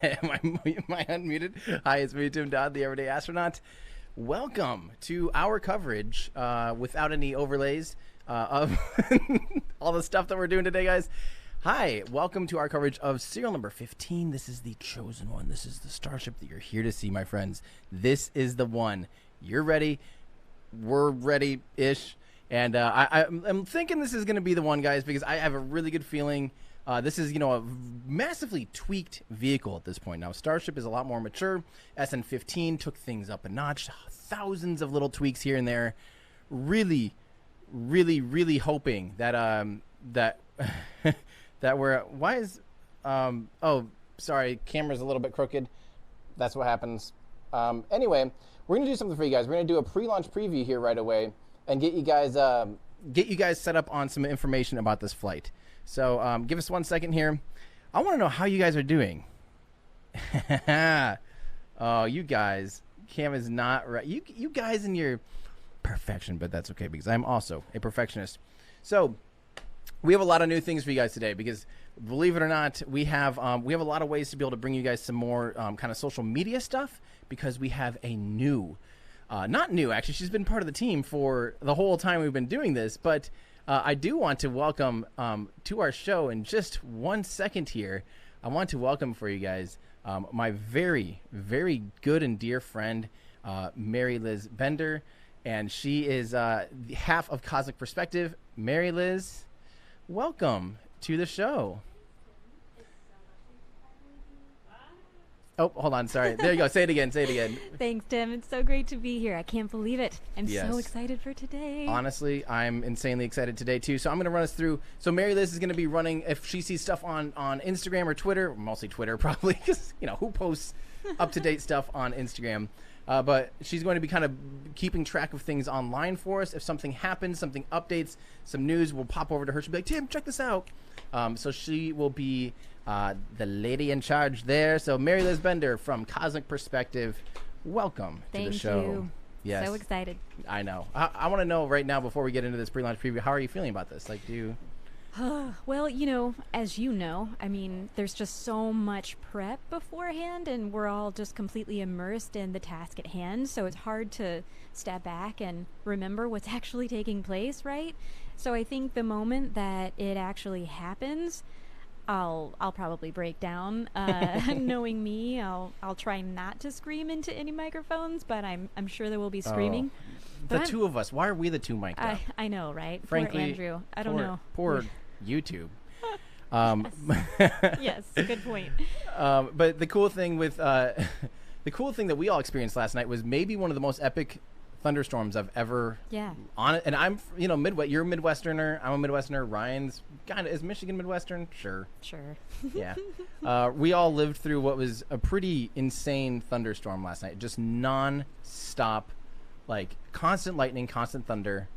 Am I unmuted? Hi, it's me, Tim Dodd, the Everyday Astronaut. Welcome to our coverage without any overlays of all the stuff that we're doing today, guys. Hi, welcome to our coverage of serial number 15. This is the chosen one. This is the Starship that you're here to see, my friends. This is the one. You're ready. We're ready-ish. And I'm thinking this is going to be the one, guys, because I have a really good feeling. This is, a massively tweaked vehicle at this point. Now, Starship is a lot more mature. SN15 took things up a notch. Thousands of little tweaks here and there. Really, really, really hoping that that that we're... Why is... oh, sorry. Camera's a little bit crooked. That's what happens. Anyway, we're going to do something for you guys. We're going to do a pre-launch preview here right away and get you guys set up on some information about this flight. So give us 1 second here. I want to know how you guys are doing. Oh, you guys. Cam is not right. You guys and your perfection, but that's okay because I'm also a perfectionist. So we have a lot of new things for you guys today because, believe it or not, we have a lot of ways to be able to bring you guys some more kind of social media stuff because we have a new, not new actually, she's been part of the team for the whole time we've been doing this, but I do want to welcome to our show in just 1 second here. I want to welcome for you guys my very, very good and dear friend, Mary Liz Bender, and she is half of Cosmic Perspective. Mary Liz, welcome to the show. Oh, hold on. Sorry. There you go. Say it again. Say it again. Thanks, Tim. It's so great to be here. I can't believe it. I'm so excited for today. Honestly, I'm insanely excited today, too. So I'm going to run us through. So Mary Liz is going to be running, if she sees stuff on Instagram or Twitter, mostly Twitter probably, because, who posts up-to-date stuff on Instagram? But she's going to be kind of keeping track of things online for us. If something happens, something updates, some news, we'll pop over to her. She'll be like, Tim, check this out. So she will be the lady in charge there. So Mary Liz Bender from Cosmic Perspective, welcome to the show. Thank you. Yes. So excited. I know. I want to know right now before we get into this pre-launch preview, how are you feeling about this? Like, do you... Well, as you know, I mean, there's just so much prep beforehand, and we're all just completely immersed in the task at hand, so it's hard to step back and remember what's actually taking place, right? So I think the moment that it actually happens, I'll probably break down. Knowing me, I'll try not to scream into any microphones, but I'm sure there will be screaming. The two of us. Why are we the two mic'd up? I know, right? Frankly, poor Andrew. I don't know. Poor YouTube. Yes, good point. But the cool thing with the cool thing that we all experienced last night was maybe one of the most epic thunderstorms I've ever on it. And I'm you're a Midwesterner, I'm a Midwesterner. Ryan's kind of is Michigan Midwestern, sure. Yeah. We all lived through what was a pretty insane thunderstorm last night, just non-stop, like constant lightning, constant thunder.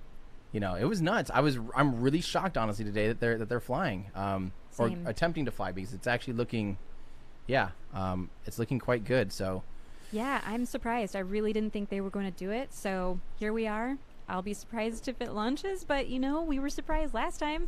It was nuts. I'm really shocked, honestly, today that they're flying or attempting to fly because it's actually looking, it's looking quite good. So, yeah, I'm surprised. I really didn't think they were going to do it. So here we are. I'll be surprised if it launches, but we were surprised last time.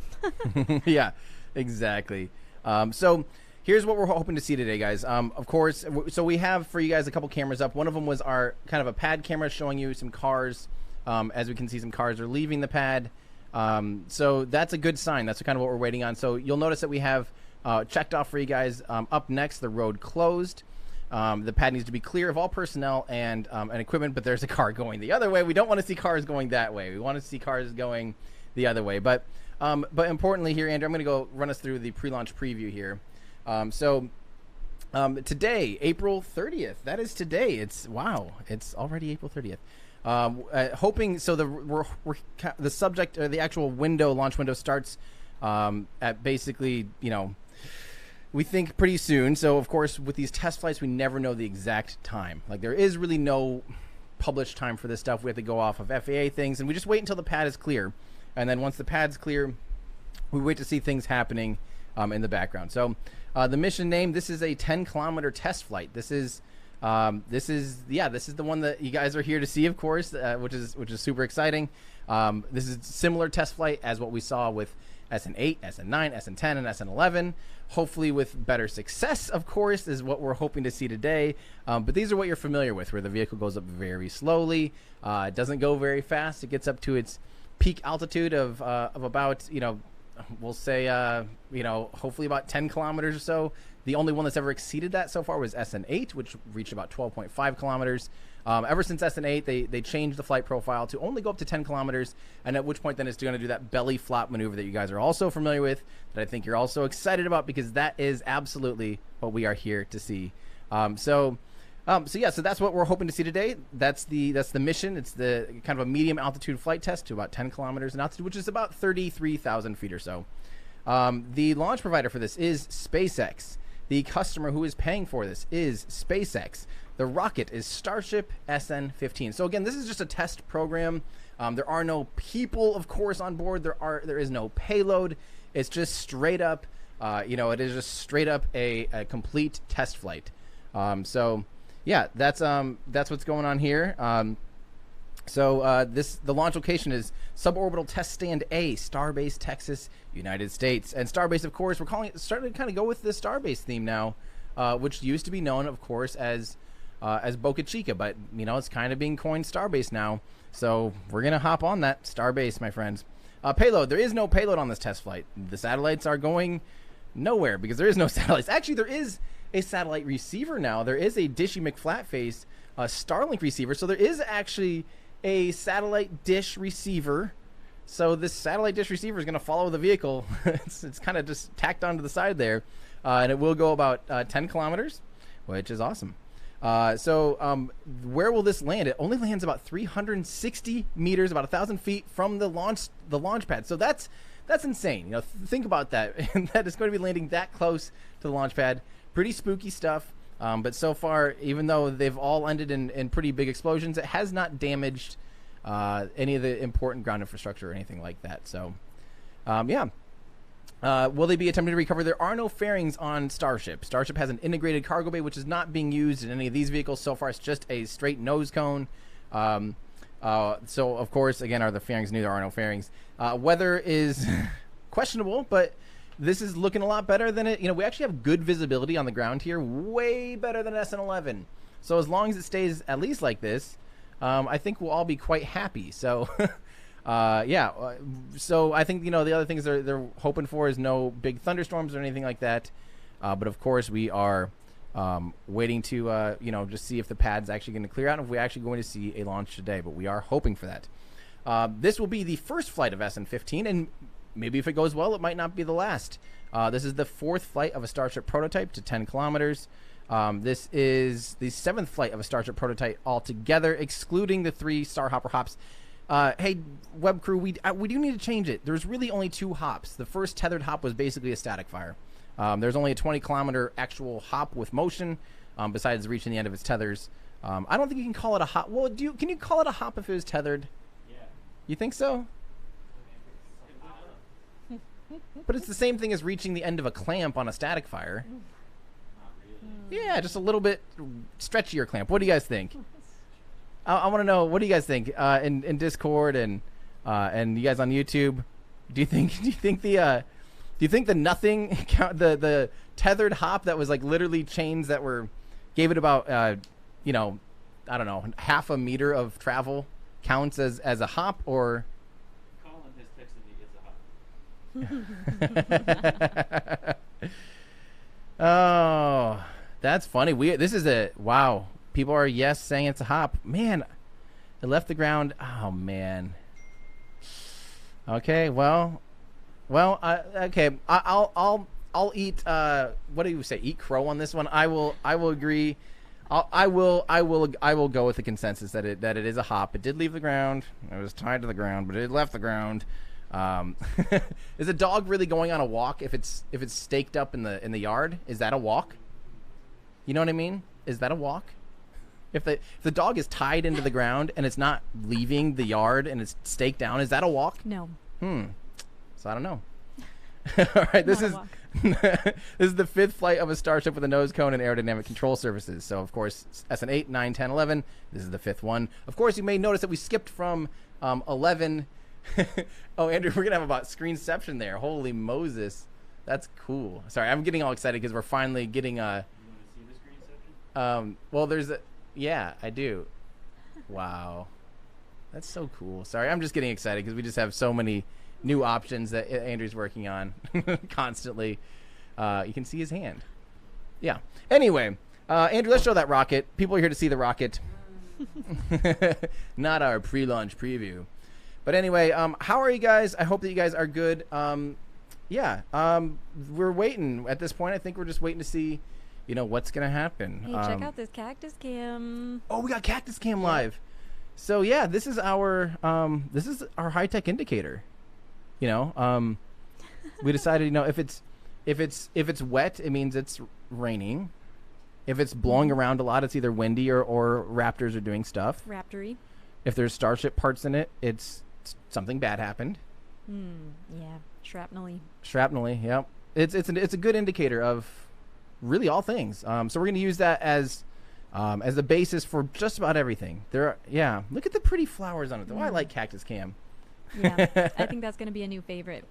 Yeah, exactly. So here's what we're hoping to see today, guys. Of course, so we have for you guys a couple cameras up. One of them was our kind of a pad camera showing you some cars. As we can see, some cars are leaving the pad. So that's a good sign. That's kind of what we're waiting on. So you'll notice that we have checked off for you guys. Up next, the road closed. The pad needs to be clear of all personnel and equipment, but there's a car going the other way. We don't want to see cars going that way. We want to see cars going the other way. But importantly here, Andrew, I'm going to go run us through the pre-launch preview here. Today, April 30th. That is today. It's already April 30th. Hoping so the subject or the actual launch window starts at basically we think pretty soon. So of course with these test flights we never know the exact time. Like there is really no published time for this stuff. We have to go off of FAA things and we just wait until the pad is clear, and then once the pad's clear we wait to see things happening in the background. So the mission name, this is a 10-kilometer test flight. This is the one that you guys are here to see, of course, which is super exciting. This is a similar test flight as what we saw with SN8, SN9, SN10, and SN11. Hopefully with better success, of course, is what we're hoping to see today. But these are what you're familiar with, where the vehicle goes up very slowly. It doesn't go very fast. It gets up to its peak altitude of about, we'll say, hopefully about 10 kilometers or so. The only one that's ever exceeded that so far was SN8, which reached about 12.5 kilometers. Ever since SN8, they changed the flight profile to only go up to 10 kilometers, and at which point then it's going to do that belly flop maneuver that you guys are also familiar with, that I think you're also excited about, because that is absolutely what we are here to see. So that's what we're hoping to see today. That's the mission. It's the kind of a medium altitude flight test to about 10 kilometers in altitude, which is about 33,000 feet or so. The launch provider for this is SpaceX. The customer who is paying for this is SpaceX. The rocket is Starship SN15. So again, this is just a test program. There are no people, of course, on board. There is no payload. It's just straight up, it is just straight up a complete test flight. So yeah, that's what's going on here. The launch location is Suborbital Test Stand A, Starbase, Texas, United States. And Starbase, of course, starting to kind of go with the Starbase theme now, which used to be known, of course, as Boca Chica, but it's kind of being coined Starbase now. So we're gonna hop on that Starbase, my friends. Payload: there is no payload on this test flight. The satellites are going nowhere because there is no satellites. Actually, there is a satellite receiver now. There is a Dishy McFlatface Starlink receiver. So there is actually a satellite dish receiver. So this satellite dish receiver is going to follow the vehicle. it's kind of just tacked onto the side there, and it will go about 10 kilometers, which is awesome. Where will this land? It only lands about 360 meters, about 1,000 feet from the launch pad. So that's insane. Think about that. That is going to be landing that close to the launch pad. Pretty spooky stuff. But so far, even though they've all ended in pretty big explosions, it has not damaged any of the important ground infrastructure or anything like that. So, will they be attempting to recover? There are no fairings on Starship. Starship has an integrated cargo bay, which is not being used in any of these vehicles so far. It's just a straight nose cone. So, of course, again, are the fairings new? There are no fairings. Weather is questionable, but this is looking a lot better than it. We actually have good visibility on the ground here, way better than SN11. So as long as it stays at least like this, I think we'll all be quite happy. So, So I think the other things they're hoping for is no big thunderstorms or anything like that. But of course we are waiting to just see if the pad's actually going to clear out and if we're actually going to see a launch today. But we are hoping for that. This will be the first flight of SN15, and maybe if it goes well, it might not be the last. This is the 4th flight of a Starship prototype to 10 kilometers. This is the 7th flight of a Starship prototype altogether, excluding the 3 Starhopper hops. Hey, web crew, we do need to change it. There's really only 2 hops. The first tethered hop was basically a static fire. There's only a 20-kilometer actual hop with motion, besides reaching the end of its tethers. I don't think you can call it a hop. Well, can you call it a hop if it was tethered? Yeah. You think so? But it's the same thing as reaching the end of a clamp on a static fire. Not really. Yeah, just a little bit stretchier clamp. What do you guys think? I want to know, what do you guys think in Discord and you guys on YouTube? Do you think the nothing the tethered hop that was like literally chains that gave it about I don't know, half a meter of travel counts as a hop? Or oh, that's funny. Wow. People are saying it's a hop. Man, it left the ground. Oh man. Okay, well, okay. I'll eat. What do you say? Eat crow on this one. I will agree. I will go with the consensus that it is a hop. It did leave the ground. It was tied to the ground, but it left the ground. Is a dog really going on a walk if it's staked up in the yard? Is that a walk? You know what I mean? Is that a walk? If the dog is tied into the ground and it's not leaving the yard and it's staked down, is that a walk? No. So I don't know. All right, this is the 5th flight of a Starship with a nose cone and aerodynamic control surfaces. So of course SN8, 9, 10, 11. This is the 5th one. Of course, you may notice that we skipped from 11 Oh, Andrew, we're gonna have about screenception there. Holy Moses, that's cool. Sorry, I'm getting all excited because we're finally getting You want to see the screenception? Well, there's a. Yeah, I do. Wow, that's so cool. Sorry, I'm just getting excited because we just have so many new options that Andrew's working on constantly. You can see his hand. Yeah. Anyway, Andrew, let's show that rocket. People are here to see the rocket. Not our pre-launch preview. But anyway, how are you guys? I hope that you guys are good. Yeah, we're waiting at this point. I think we're just waiting to see, what's going to happen. Hey, check out this cactus cam. Oh, we got cactus cam live. So yeah, this is our high-tech indicator. We decided, if it's wet, it means it's raining. If it's blowing around a lot, it's either windy or raptors are doing stuff. Raptory. If there's Starship parts in it, it's something bad happened. Yeah, Shrapnel-y, yep. It's a good indicator of really all things. So we're going to use that as the basis for just about everything. Look at the pretty flowers on it, though. I like cactus cam. Yeah, I think that's going to be a new favorite.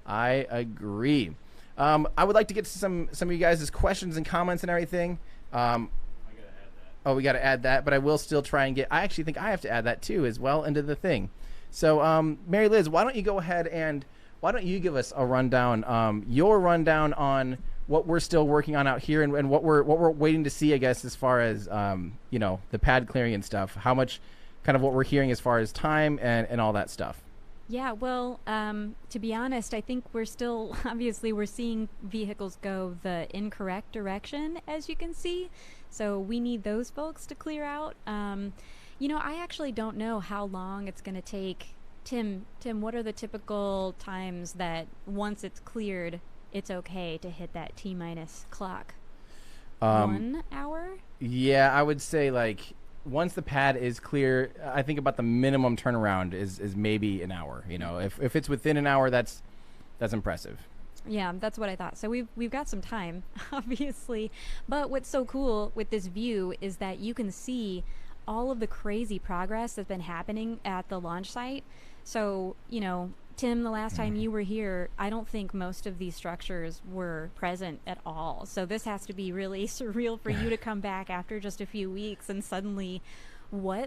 I agree. I would like to get to some of you guys' questions and comments and everything. I gotta add that. Oh, we got to add that, but I will still try and I actually think I have to add that too as well into the thing. So, Mary Liz, why don't you go ahead and why don't you give us a rundown, your rundown on what we're still working on out here and what we're waiting to see, I guess, as far as the pad clearing and stuff. How much, kind of what we're hearing as far as time and all that stuff. Yeah, well, to be honest, I think we're still, obviously, we're seeing vehicles go the incorrect direction, as you can see. So we need those folks to clear out. I actually don't know how long it's going to take. Tim, what are the typical times that once it's cleared, it's okay to hit that T-minus clock? 1 hour? Yeah, I would say once the pad is clear, I think about the minimum turnaround is maybe an hour. If it's within an hour, that's impressive. Yeah, that's what I thought. So we've got some time, obviously. But what's so cool with this view is that you can see all of the crazy progress that's been happening at the launch site. So, Tim, the last time you were here, I don't think most of these structures were present at all. So this has to be really surreal for you to come back after just a few weeks and suddenly,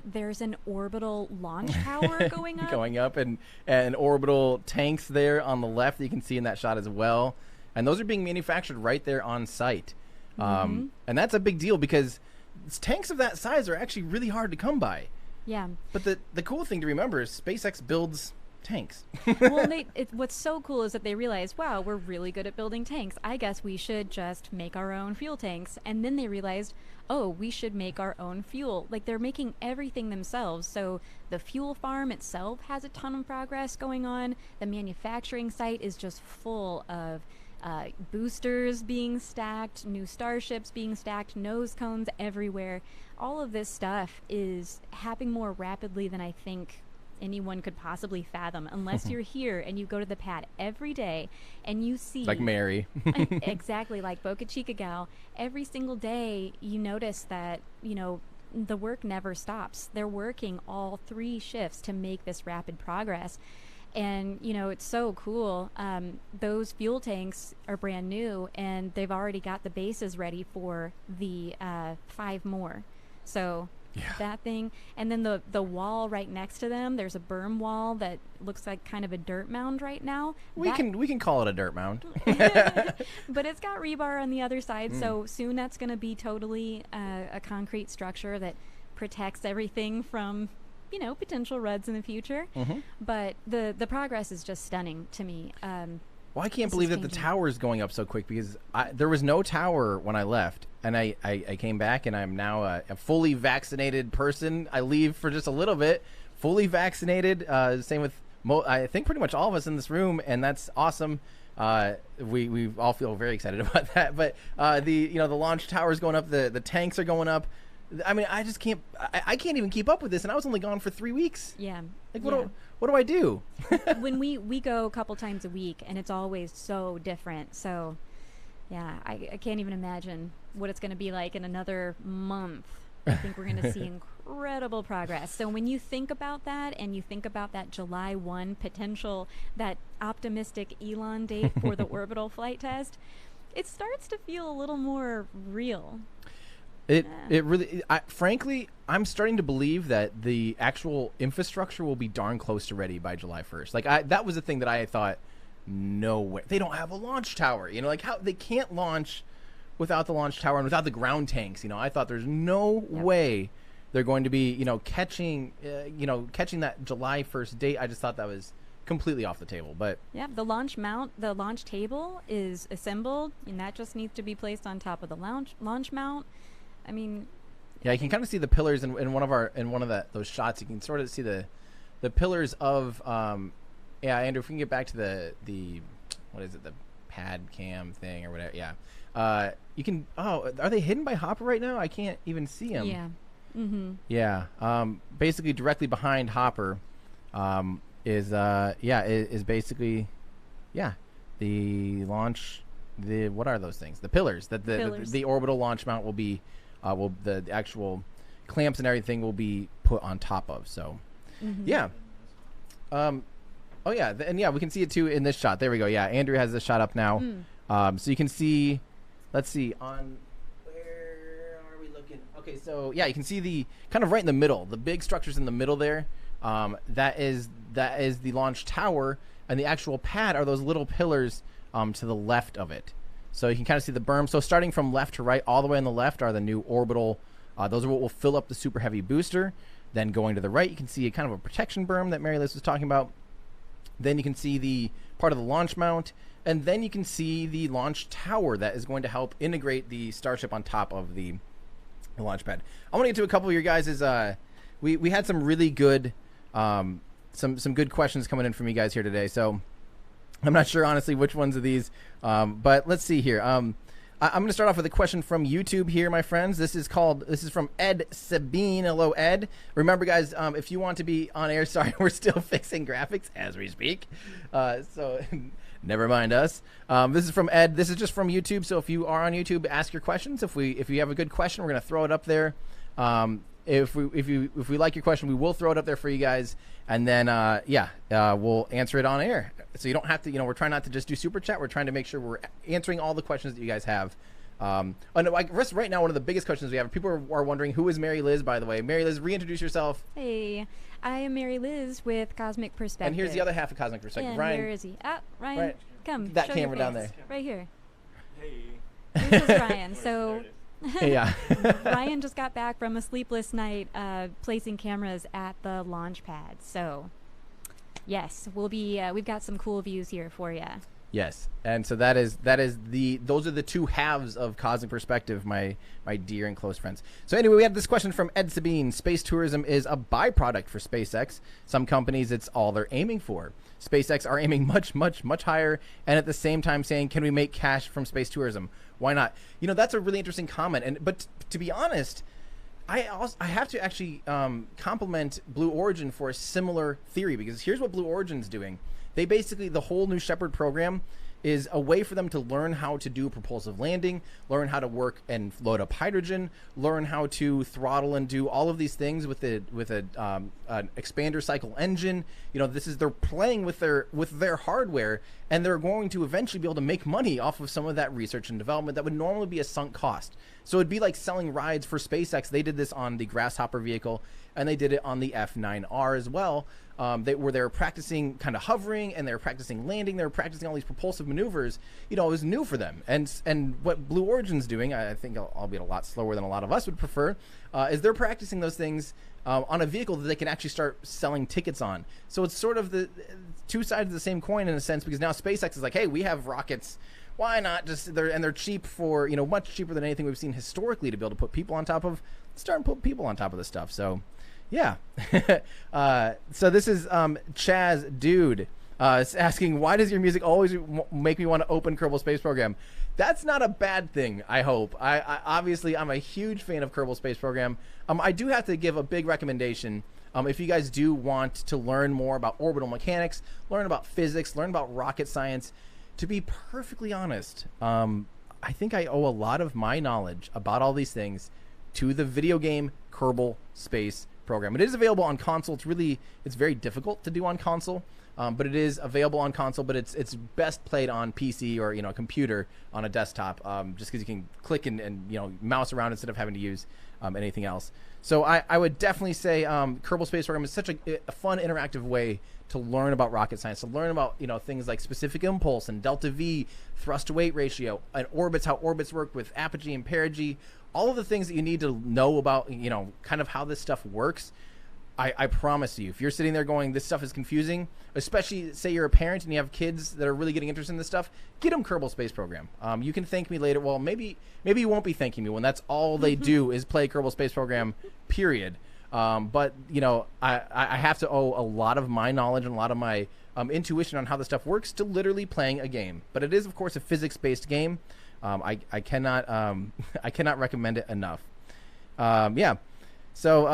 there's an orbital launch tower going up? Going up and orbital tanks there on the left that you can see in that shot as well. And those are being manufactured right there on site. And that's a big deal because tanks of that size are actually really hard to come by. Yeah. But the cool thing to remember is SpaceX builds tanks. Well, what's so cool is that they realize, wow, we're really good at building tanks. I guess we should just make our own fuel tanks. And then they realized, oh, we should make our own fuel. They're making everything themselves. So the fuel farm itself has a ton of progress going on. The manufacturing site is just full of boosters being stacked, new starships being stacked, nose cones everywhere. All of this stuff is happening more rapidly than I think anyone could possibly fathom, unless you're here and you go to the pad every day and you see, like Mary. Exactly, like Boca Chica gal. Every single day you notice that the work never stops. They're working all 3 shifts to make this rapid progress. And it's so cool. Those fuel tanks are brand new and they've already got the bases ready for the 5 more. So that thing, and then the wall right next to them, there's a berm wall that looks like kind of a dirt mound right now. We can call it a dirt mound. But it's got rebar on the other side, so soon that's going to be totally a concrete structure that protects everything from potential ruds in the future. But the progress is just stunning to me. Well, I can't believe that the tower is going up so quick because there was no tower when I left, and I came back, and I'm now a fully vaccinated person. I leave for just a little bit, fully vaccinated. Same with I think pretty much all of us in this room, and that's awesome. We all feel very excited about that. But the launch tower is going up, the tanks are going up. I mean, I just can't. I can't even keep up with this, and I was only gone for 3 weeks. Yeah. What do I do? When we go a couple times a week, and it's always so different. So, yeah, I can't even imagine what it's going to be like in another month. I think we're going to see incredible progress. So when you think about that and you think about that July 1 potential, that optimistic Elon date for the orbital flight test, it starts to feel a little more real. It really, frankly, I'm starting to believe that the actual infrastructure will be darn close to ready by July 1st. Like that was the thing that I thought, no way. They don't have a launch tower, you know, like how they can't launch without the launch tower and without the ground tanks. You know, I thought there's no way they're going to be, catching that July 1st date. I just thought that was completely off the table. But yeah, the launch table is assembled, and that just needs to be placed on top of the launch mount. I mean, yeah, you can kind of see the pillars in one of those shots. You can sort of see the pillars of Andrew, if we can get back to the what is it, the pad cam thing or whatever. Yeah, you can. Oh, are they hidden by Hopper right now? I can't even see them. Yeah. Mm-hmm. Yeah. Basically, directly behind Hopper, is basically, the launch. What are those things? The pillars that the orbital launch mount will be. The actual clamps and everything will be put on top of. So, yeah. We can see it too in this shot. There we go. Yeah, Andrew has this shot up now. So you can see. Let's see on. Where are we looking? Okay, so yeah, you can see the kind of right in the middle. The big structures in the middle there. That is the launch tower, and the actual pad are those little pillars to the left of it. So you can kind of see the berm. So starting from left to right, all the way on the left are the new orbital. Those are what will fill up the super heavy booster. Then going to the right, you can see a kind of a protection berm that Mary Liz was talking about. Then you can see the part of the launch mount. And then you can see the launch tower that is going to help integrate the Starship on top of the launch pad. I want to get to a couple of your guys'. We had some really good, some good questions coming in from you guys here today. So I'm not sure, honestly, which ones of these, but let's see here. I'm going to start off with a question from YouTube here, my friends. This is from Ed Sabine. Hello, Ed. Remember, guys, if you want to be on air, sorry, we're still fixing graphics as we speak. So never mind us. This is from Ed. This is just from YouTube. So if you are on YouTube, ask your questions. If you have a good question, we're going to throw it up there. If we like your question, we will throw it up there for you guys, and then we'll answer it on air. So you don't have to, we're trying not to just do super chat. We're trying to make sure we're answering all the questions that you guys have. And right now, one of the biggest questions we have, people are wondering, who is Mary Liz, by the way? Mary Liz, reintroduce yourself. Hey, I am Mary Liz with Cosmic Perspective. And here's the other half of Cosmic Perspective. And Ryan. where is he? Ryan, right. Come. That show camera your down face. there. Right here. Hey. This is Ryan. So Yeah. Ryan just got back from a sleepless night placing cameras at the launch pad. So yes, we've got some cool views here for you. Yes, and so those are the two halves of Cosmic Perspective, my dear and close friends. So anyway, we had this question from Ed Sabine. Space tourism is a byproduct for SpaceX. Some companies, it's all they're aiming for. SpaceX are aiming much, much, much higher, and at the same time saying, can we make cash from space tourism? Why not? That's a really interesting comment. But to be honest, I have to actually compliment Blue Origin for a similar theory, because here's what Blue Origin's doing. They basically, the whole New Shepard program is a way for them to learn how to do propulsive landing, learn how to work and load up hydrogen, learn how to throttle and do all of these things with an expander cycle engine. They're playing with their hardware, and they're going to eventually be able to make money off of some of that research and development that would normally be a sunk cost. So it'd be like selling rides for SpaceX. They did this on the Grasshopper vehicle, and they did it on the F9R as well. They were practicing kind of hovering, and they were practicing landing. They were practicing all these propulsive maneuvers. It was new for them. And what Blue Origin's doing, I think, albeit a lot slower than a lot of us would prefer, is they're practicing those things on a vehicle that they can actually start selling tickets on. So it's sort of the two sides of the same coin in a sense, because now SpaceX is like, hey, we have rockets. Why not they're cheap for, much cheaper than anything we've seen historically to be able to put people on top of. Start and put people on top of this stuff. So, yeah. So this is Chaz Dude asking, why does your music always make me want to open Kerbal Space Program? That's not a bad thing, I hope. I obviously, I'm a huge fan of Kerbal Space Program. I do have to give a big recommendation. If you guys do want to learn more about orbital mechanics, learn about physics, learn about rocket science, to be perfectly honest, I think I owe a lot of my knowledge about all these things to the video game Kerbal Space Program. It is available on console. It's very difficult to do on console, but it is available on console. But it's best played on PC or a computer on a desktop, just because you can click and mouse around instead of having to use anything else. So I would definitely say Kerbal Space Program is such a fun, interactive way to learn about rocket science, to learn about things like specific impulse and delta V, thrust to weight ratio, and orbits, how orbits work with apogee and perigee, all of the things that you need to know about kind of how this stuff works. I promise you, if you're sitting there going, this stuff is confusing, especially say you're a parent and you have kids that are really getting interested in this stuff, get them Kerbal Space Program. You can thank me later. Well, maybe you won't be thanking me when that's all they do is play Kerbal Space Program, period. But I have to owe a lot of my knowledge and a lot of my intuition on how this stuff works to literally playing a game. But it is, of course, a physics-based game. I cannot I cannot recommend it enough. Yeah. So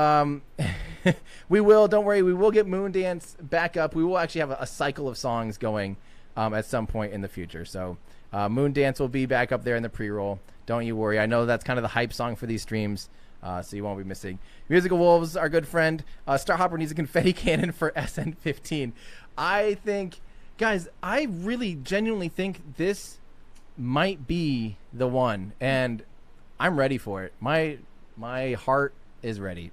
don't worry, we will get Moondance back up. We will actually have a cycle of songs going at some point in the future. So Moondance will be back up there in the pre-roll. Don't you worry. I know that's kind of the hype song for these streams, so you won't be missing. Musical Wolves, our good friend. Starhopper needs a confetti cannon for SN15. I think, guys, I really genuinely think this might be the one, and I'm ready for it. My heart is ready.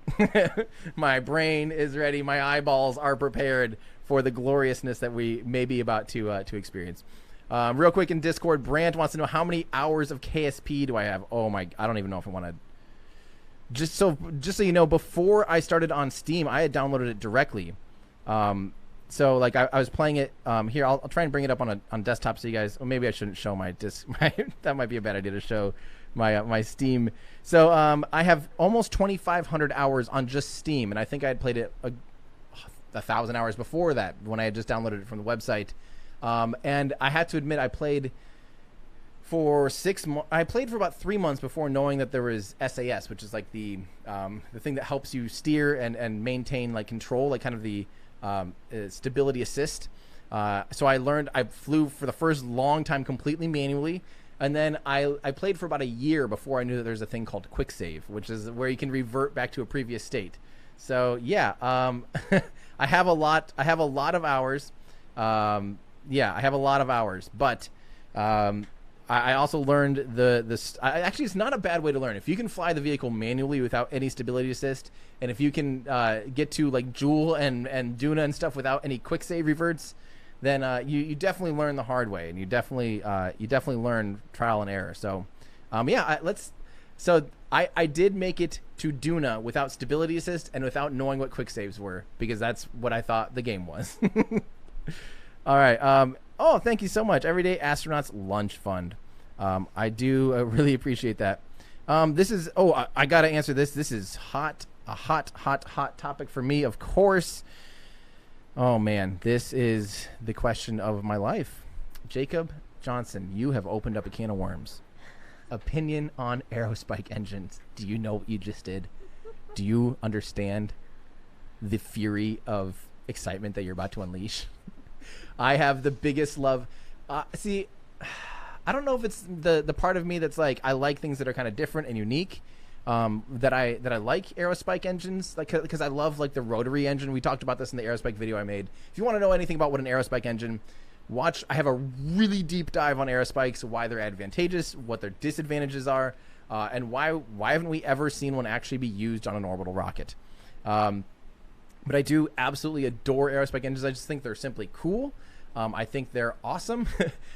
My brain is ready. My eyeballs are prepared for the gloriousness that we may be about to experience. Real quick in Discord, Brant wants to know how many hours of KSP do I have? Oh my, I don't even know if I want to. Just so you know, before I started on Steam, I had downloaded it directly. So like I was playing it here. I'll try and bring it up on desktop so you guys. Well, maybe I shouldn't show my disc. That might be a bad idea to show my Steam. So I have almost 2,500 hours on just Steam, and I think I had played it 1,000 hours before that when I had just downloaded it from the website. And I had to admit, I played for 6 months. I played for about 3 months before knowing that there was SAS, which is like the thing that helps you steer and maintain like control, like kind of the stability assist. So I flew for the first long time completely manually. And then I played for about a year before I knew that there's a thing called quick save, which is where you can revert back to a previous state. So yeah, I have a lot of hours. Yeah, I have a lot of hours, but I also learned actually, it's not a bad way to learn. If you can fly the vehicle manually without any stability assist, and if you can get to like Joule and Duna and stuff without any quick save reverts, then you definitely learn the hard way, and you definitely learn trial and error. So yeah, I did make it to Duna without stability assist and without knowing what quick saves were, because that's what I thought the game was. All right. Oh, thank you so much, Everyday Astronauts Lunch Fund. I do really appreciate that. This is I gotta answer this. This is a hot topic for me, of course. Oh man, this is the question of my life. Jacob Johnson, you have opened up a can of worms. Opinion on aerospike engines. Do you know what you just did? Do you understand the fury of excitement that you're about to unleash? I have the biggest love. See, I don't know if it's the part of me that's like, I like things that are kind of different and unique. That I like aerospike engines, like, because I love like the rotary engine. We talked about this in the aerospike video I made. If you want to know anything about what an aerospike engine, watch. I have a really deep dive on aerospikes, why they're advantageous, what their disadvantages are, and why haven't we ever seen one actually be used on an orbital rocket. But I do absolutely adore aerospike engines. I just think they're simply cool. I think they're awesome.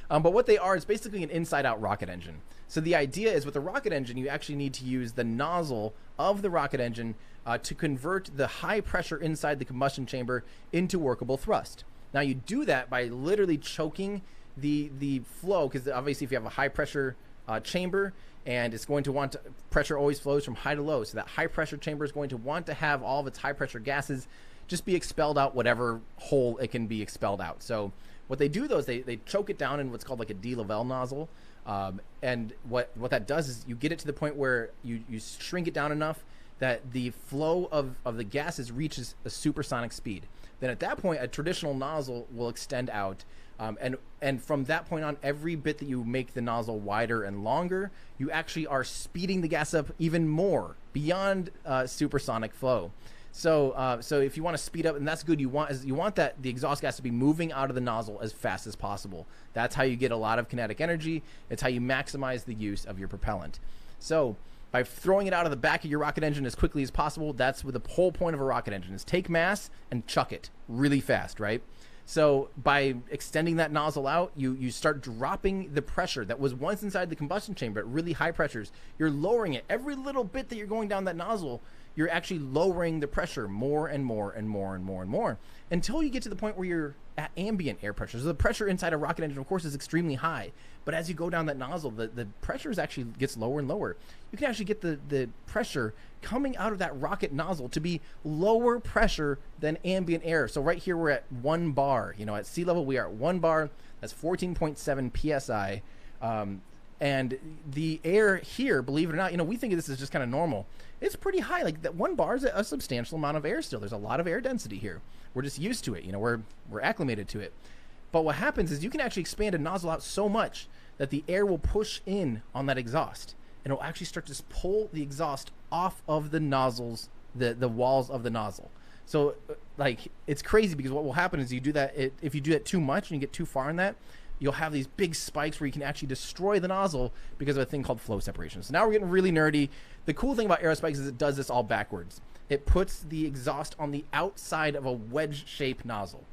But what they are is basically an inside-out rocket engine. So the idea is with a rocket engine, you actually need to use the nozzle of the rocket engine to convert the high pressure inside the combustion chamber into workable thrust. Now you do that by literally choking the flow, because obviously if you have a high pressure chamber, and it's going to want to, pressure always flows from high to low. So that high pressure chamber is going to want to have all of its high pressure gases just be expelled out whatever hole it can be expelled out. So what they do though is they choke it down in what's called like a de-Lavelle nozzle. And what that does is you get it to the point where you shrink it down enough that the flow of the gases reaches a supersonic speed. Then at that point, a traditional nozzle will extend out, And from that point on, every bit that you make the nozzle wider and longer, you actually are speeding the gas up even more beyond supersonic flow. So if you want to speed up, and that's good, you want that the exhaust gas to be moving out of the nozzle as fast as possible. That's how you get a lot of kinetic energy. It's how you maximize the use of your propellant. So by throwing it out of the back of your rocket engine as quickly as possible, that's what the whole point of a rocket engine is: take mass and chuck it really fast, right? So by extending that nozzle out, you start dropping the pressure that was once inside the combustion chamber at really high pressures. You're lowering it. Every little bit that you're going down that nozzle, you're actually lowering the pressure more and more and more and more and more until you get to the point where you're at ambient air pressure. So the pressure inside a rocket engine, of course, is extremely high. But as you go down that nozzle, the pressure actually gets lower and lower. You can actually get the pressure coming out of that rocket nozzle to be lower pressure than ambient air. So right here, we're at 1 bar. You know, at sea level, we are at 1 bar. That's 14.7 psi. And the air here, believe it or not, you know, we think of this as just kind of normal. It's pretty high. Like that 1 bar is a substantial amount of air still. There's a lot of air density here. We're just used to it. You know, we're acclimated to it. But what happens is you can actually expand a nozzle out so much that the air will push in on that exhaust, and it'll actually start to pull the exhaust off of the nozzles, the walls of the nozzle. So like, it's crazy, because what will happen is you do that, if you do that too much and you get too far in that, you'll have these big spikes where you can actually destroy the nozzle because of a thing called flow separation. So now we're getting really nerdy. The cool thing about aerospikes is it does this all backwards. It puts the exhaust on the outside of a wedge-shaped nozzle,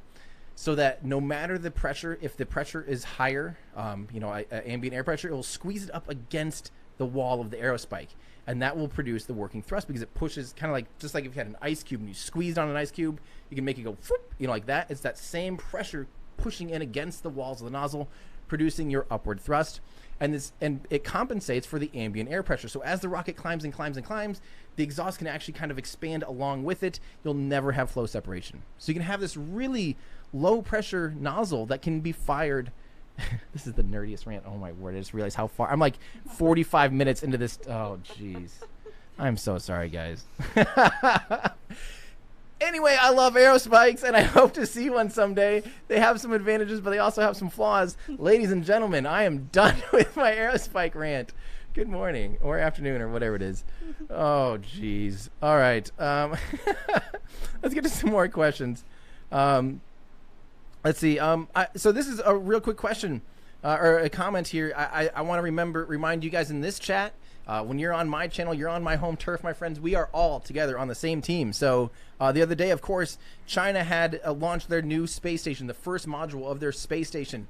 so that no matter the pressure, if the pressure is higher, ambient air pressure, it will squeeze it up against the wall of the aerospike, and that will produce the working thrust, because it pushes kind of like, just like if you had an ice cube and you squeezed on an ice cube, you can make it go, whoop, you know, like that. It's that same pressure pushing in against the walls of the nozzle, producing your upward thrust. And it compensates for the ambient air pressure. So as the rocket climbs and climbs and climbs, the exhaust can actually kind of expand along with it. You'll never have flow separation. So you can have this really low pressure nozzle that can be fired. This is the nerdiest rant. Oh my word, I just realized how far. I'm like 45 minutes into this. Oh jeez. I'm so sorry, guys. Anyway, I love aerospikes, and I hope to see one someday. They have some advantages, but they also have some flaws. Ladies and gentlemen, I am done with my aerospike rant. Good morning, or afternoon, or whatever it is. Oh, jeez. All right. Let's get to some more questions. Let's see. So this is a real quick question, or a comment here. I want to remind you guys in this chat, when you're on my channel, you're on my home turf, my friends. We are all together on the same team. So the other day, of course, China had launched their new space station, the first module of their space station.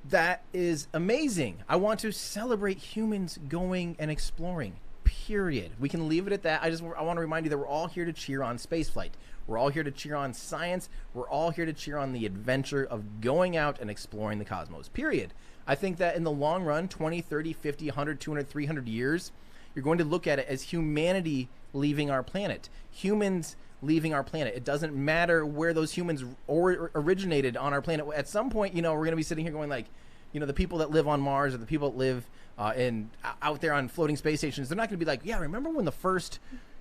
That is amazing. I want to celebrate humans going and exploring, period. We can leave it at that. I want to remind you that we're all here to cheer on spaceflight. We're all here to cheer on science. We're all here to cheer on the adventure of going out and exploring the cosmos, period. I think that in the long run, 20, 30, 50, 100, 200, 300 years, you're going to look at it as humanity leaving our planet. Humans leaving our planet. It doesn't matter where those humans originated on our planet. At some point, you know, we're going to be sitting here going like, you know, the people that live on Mars, or the people that live out there on floating space stations, they're not going to be like, yeah, remember when the first,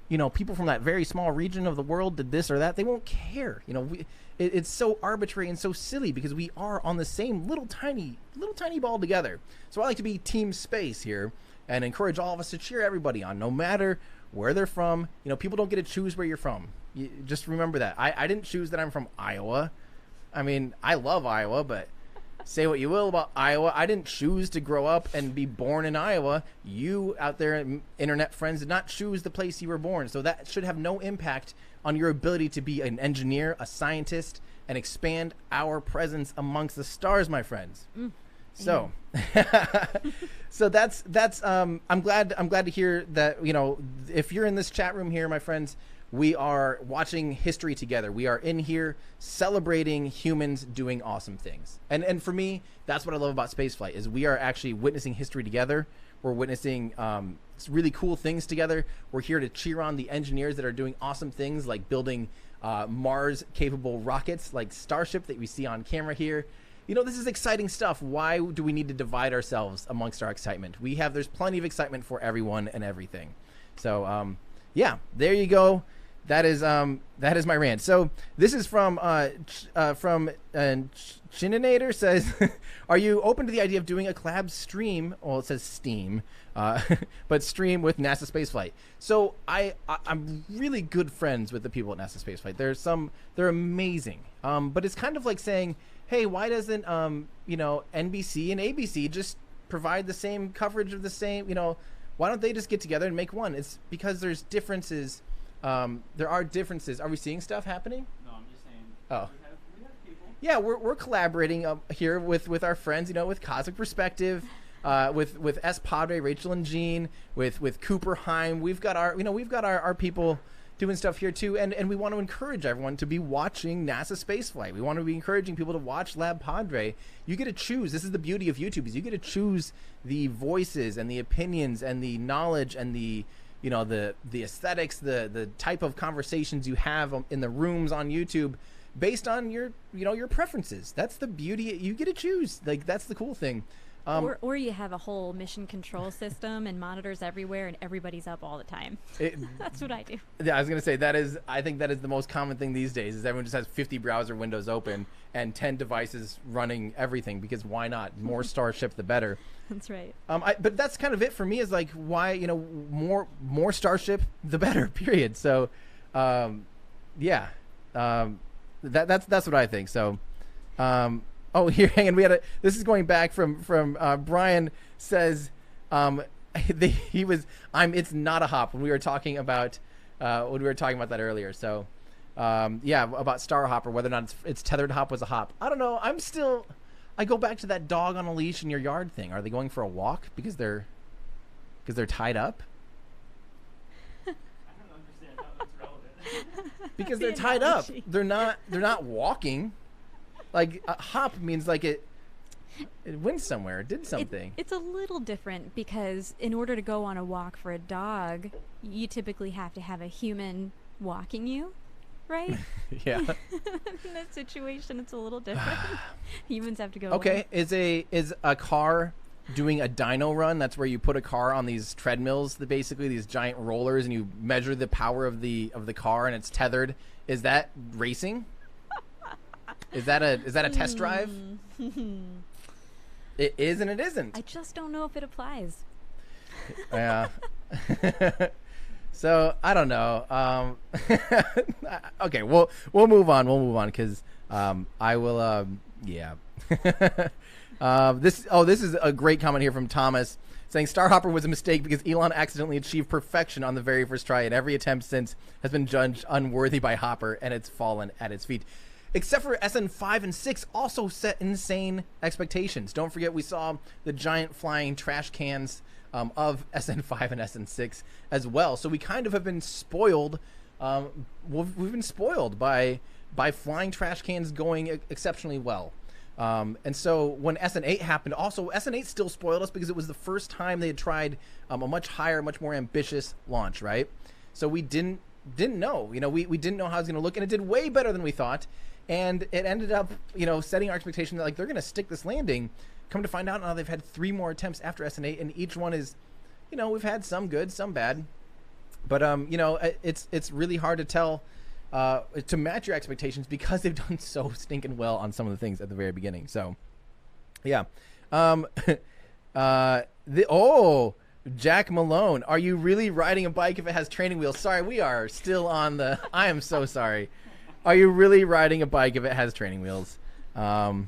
you know, people from that very small region of the world did this or that? They won't care. You know, it's so arbitrary and so silly, because we are on the same little tiny ball together. So I like to be team space here and encourage all of us to cheer everybody on, no matter where they're from. You know, people don't get to choose where you're from. Just remember that. I didn't choose that I'm from Iowa. I mean, I love Iowa, but say what you will about Iowa, I didn't choose to grow up and be born in Iowa. You out there, internet friends, did not choose the place you were born. So that should have no impact on your ability to be an engineer, a scientist, and expand our presence amongst the stars, my friends. So, so that's I'm glad to hear that, you know, if you're in this chat room here, my friends, we are watching history together. We are in here celebrating humans doing awesome things. And for me, that's what I love about spaceflight, is we are actually witnessing history together. We're witnessing really cool things together. We're here to cheer on the engineers that are doing awesome things, like building Mars-capable rockets like Starship that we see on camera here. You know, this is exciting stuff. Why do we need to divide ourselves amongst our excitement? There's plenty of excitement for everyone and everything. So, yeah, there you go. that is my rant. So this is from Chininator says, are you open to the idea of doing a collab stream? Well, it says Steam, but stream with NASA spaceflight. So I'm really good friends with the people at NASA spaceflight. They're amazing. But it's kind of like saying, hey, why doesn't NBC and ABC just provide the same coverage of the same? Why don't they just get together and make one? It's because there's differences. There are differences. Are we seeing stuff happening? No, I'm just saying. Oh. We have people. Yeah, we're collaborating here with our friends, with Cosmic Perspective, with S Padre, Rachel and Jean, with Cooper Heim. We've got our people doing stuff here too, and we want to encourage everyone to be watching NASA spaceflight. We want to be encouraging people to watch Lab Padre. You get to choose. This is the beauty of YouTube, is you get to choose the voices and the opinions and the knowledge and the aesthetics, the type of conversations you have in the rooms on YouTube based on your preferences. That's the beauty. You get to choose. Like, that's the cool thing. Or you have a whole mission control system and monitors everywhere and everybody's up all the time. That's what I do. Yeah, I was going to say, I think that is the most common thing these days, is everyone just has 50 browser windows open and 10 devices running everything, because why not? More Starship, the better. That's right. But that's kind of it for me, is like, why, more Starship, the better, period. So, yeah, that's what I think. So, oh, here, hang on. This is going back from Brian says, it's not a hop, when we were talking about that earlier. So, yeah, about Star Hopper, whether or not it's tethered hop was a hop. I don't know. I go back to that dog on a leash in your yard thing. Are they going for a walk because they're tied up? I don't understand how that's relevant. Because they're tied up. They're not walking. Like, a hop means like it went somewhere, it did something. It's a little different, because in order to go on a walk for a dog, you typically have to have a human walking you, right? Yeah. In that situation, it's a little different. Humans have to go. Okay, away. is a car doing a dyno run? That's where you put a car on these treadmills, basically these giant rollers, and you measure the power of the car, and it's tethered. Is that racing? Is that a test drive? It is and it isn't. I just don't know if it applies. Yeah. So I don't know. Okay, we'll move on. We'll move on, because I will. Yeah. This is a great comment here from Thomas, saying Starhopper was a mistake because Elon accidentally achieved perfection on the very first try, and every attempt since has been judged unworthy by Hopper, and it's fallen at its feet. Except for SN5 and 6 also set insane expectations. Don't forget, we saw the giant flying trash cans of SN5 and SN6 as well. So we kind of have been spoiled. We've been spoiled by flying trash cans going exceptionally well. And so when SN8 happened, also SN8 still spoiled us because it was the first time they had tried a much higher, much more ambitious launch, right? So we didn't know. We didn't know how it was going to look, and it did way better than we thought. And it ended up, setting our expectation that, like, they're going to stick this landing. Come to find out, now they've had 3 more attempts after SN8, and each one is, we've had some good, some bad. But, it's really hard to tell, to match your expectations, because they've done so stinking well on some of the things at the very beginning. So, yeah. Jack Malone, are you really riding a bike if it has training wheels? Sorry, we are still on the... I am so sorry. Are you really riding a bike if it has training wheels? I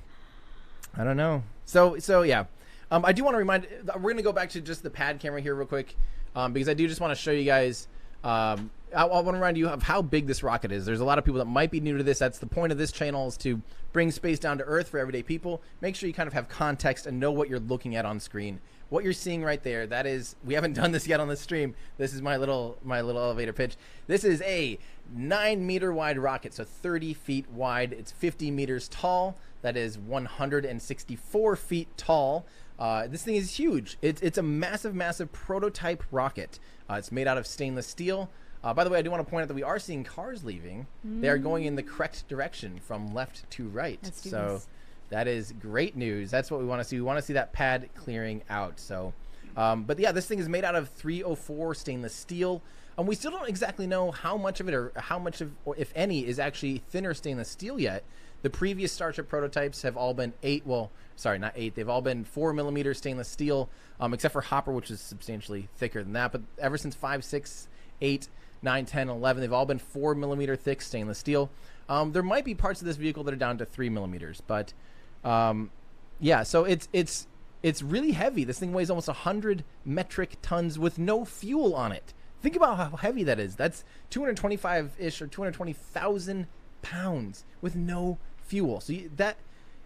don't know. So yeah. I do want to remind... We're going to go back to just the pad camera here real quick, because I do just want to show you guys... I want to remind you of how big this rocket is. There's a lot of people that might be new to this. That's the point of this channel, is to bring space down to Earth for everyday people. Make sure you kind of have context and know what you're looking at on screen. What you're seeing right there, that is, we haven't done this yet on the stream. This is my little elevator pitch. This is a 9-meter wide rocket, so 30 feet wide. It's 50 meters tall. That is 164 feet tall. This thing is huge. It's a massive, massive prototype rocket. It's made out of stainless steel. By the way, I do want to point out that we are seeing cars leaving. They are going in the correct direction from left to right. Let's do so. this. That is great news. That's what we want to see. We want to see that pad clearing out. So, but yeah, this thing is made out of 304 stainless steel. And we still don't exactly know how much of it or or if any is actually thinner stainless steel yet. The previous Starship prototypes have all been they've all been 4mm stainless steel, except for Hopper, which is substantially thicker than that. But ever since 5, 6, 8, 9, 10, 11, they've all been 4mm thick stainless steel. There might be parts of this vehicle that are down to 3mm, but yeah, so it's really heavy. This thing weighs almost 100 metric tons with no fuel on it. Think about how heavy that is. That's 225-ish or 220,000 pounds with no fuel. So that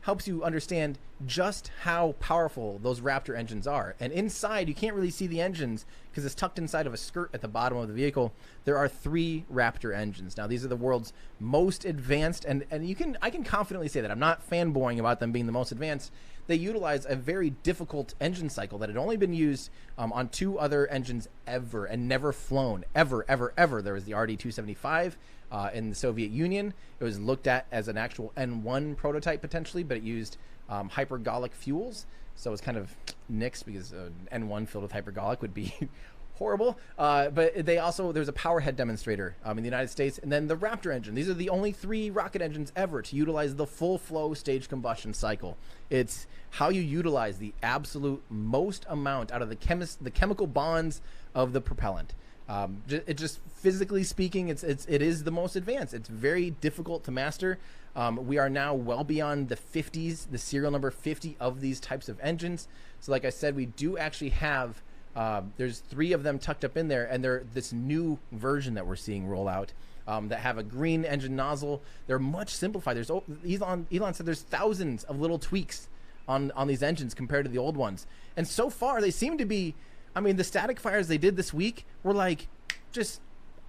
helps you understand just how powerful those Raptor engines are. And inside, you can't really see the engines because it's tucked inside of a skirt at the bottom of the vehicle. There are 3 Raptor engines. Now, these are the world's most advanced, and I can confidently say that. I'm not fanboying about them being the most advanced. They utilize a very difficult engine cycle that had only been used on 2 other engines ever and never flown. Ever. There was the RD-275 in the Soviet Union. It was looked at as an actual N1 prototype potentially, but it used hypergolic fuels. So it was kind of nixed because N1 filled with hypergolic would be horrible. But there's a powerhead demonstrator in the United States, and then the Raptor engine. These are the only 3 rocket engines ever to utilize the full flow stage combustion cycle. It's how you utilize the absolute most amount out of the chemical bonds of the propellant. It just physically speaking, it is the most advanced. It's very difficult to master. We are now well beyond the 50s, the serial number 50 of these types of engines. So like I said, we do actually have there's 3 of them tucked up in there, and they're this new version that we're seeing roll out that have a green engine nozzle. They're much simplified. Elon said there's thousands of little tweaks on these engines compared to the old ones. And so far, they seem to be, I mean, the static fires they did this week were like just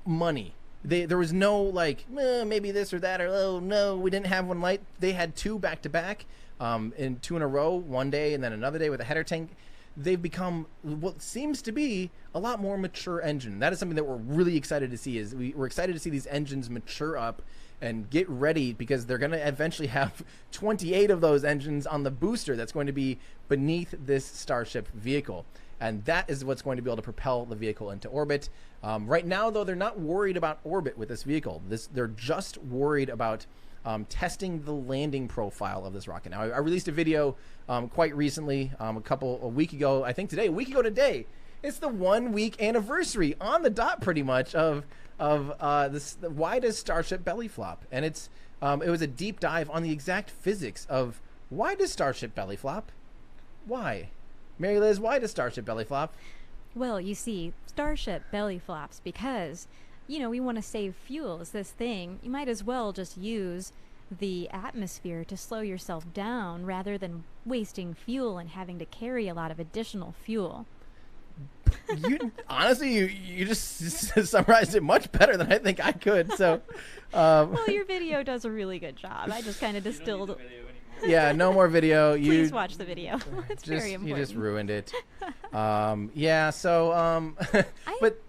money. There was no like, maybe this or that, or oh no, we didn't have one light. They had 2 back to back, in 2 in a row, one day and then another day with a header tank. They've become what seems to be a lot more mature engine. That is something that we're really excited to see. We're excited to see these engines mature up and get ready, because they're going to eventually have 28 of those engines on the booster that's going to be beneath this Starship vehicle. And that is what's going to be able to propel the vehicle into orbit. Right now, though, they're not worried about orbit with this vehicle. They're just worried about testing the landing profile of this rocket. Now, I released a video quite recently, a week ago, I think today, a week ago today. It's the 1 week anniversary on the dot, pretty much, of this. Why does Starship belly flop? And it was a deep dive on the exact physics of why does Starship belly flop? Why? Mary Liz, why does Starship belly flop? Well, you see, Starship belly flops because, we want to save fuel. As this thing, you might as well just use the atmosphere to slow yourself down rather than wasting fuel and having to carry a lot of additional fuel. Honestly, you just summarized it much better than I think I could. So, well, your video does a really good job. I just kind of distilled. Yeah, no more video. Please watch the video. It's very important. You just ruined it. Yeah. So, but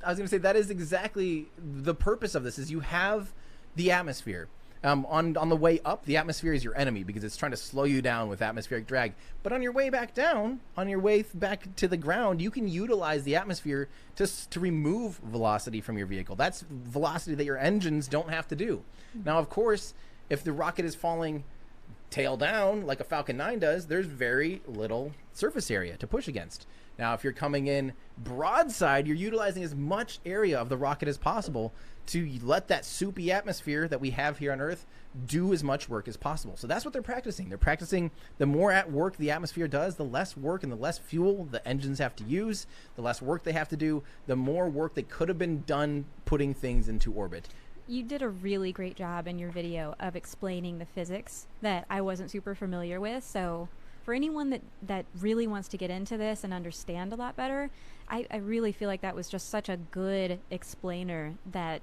I was going to say that is exactly the purpose of this. Is you have the atmosphere. On the way up, the atmosphere is your enemy because it's trying to slow you down with atmospheric drag. But on your way back down, on your way back to the ground, you can utilize the atmosphere to remove velocity from your vehicle. That's velocity that your engines don't have to do. Now, of course, if the rocket is falling tail down like a Falcon 9 does, there's very little surface area to push against. Now, if you're coming in broadside, you're utilizing as much area of the rocket as possible to let that soupy atmosphere that we have here on Earth do as much work as possible. So that's what they're practicing. They're practicing the more at work the atmosphere does, the less work and the less fuel the engines have to use, the less work they have to do, the more work that could have been done putting things into orbit. You did a really great job in your video of explaining the physics that I wasn't super familiar with. So for anyone that really wants to get into this and understand a lot better, I really feel like that was just such a good explainer that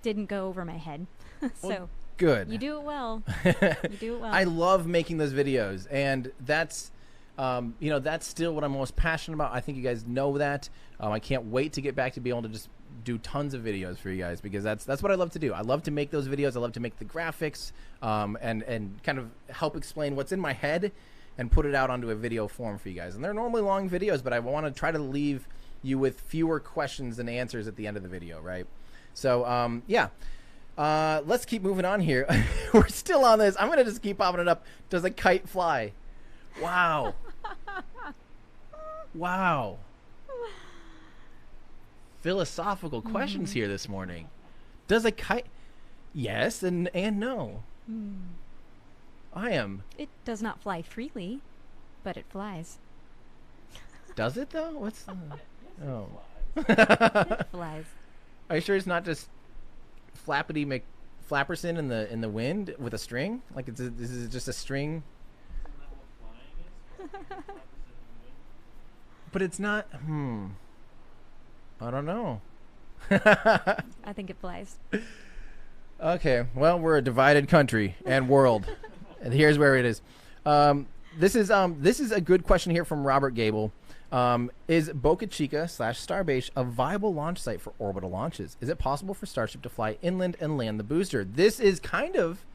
didn't go over my head. So well, good. You do it well. You do it well. I love making those videos, and that's that's still what I'm most passionate about. I think you guys know that. I can't wait to get back to be able to just do tons of videos for you guys, because that's what I love to do. I love to make those videos. I love to make the graphics and kind of help explain what's in my head and put it out onto a video form for you guys. And they're normally long videos, but I want to try to leave you with fewer questions than answers at the end of the video, right? So, yeah. Let's keep moving on here. We're still on this. I'm going to just keep popping it up. Does a kite fly? Wow. Wow. Philosophical questions here this morning. Does a kite... Yes and no. I am... It does not fly freely, but it flies. Does it, though? What's the... Oh. It flies. Are you sure it's not just Flappity McFlapperson in the wind with a string? Like, this is just a string? Isn't that what flying is? But it's not... I don't know. I think it flies. Okay, well, we're a divided country and world, and here's where it is. This is a good question here from Robert Gable. Is Boca Chica / Starbase a viable launch site for orbital launches? Is it possible for Starship to fly inland and land the booster? This is kind of,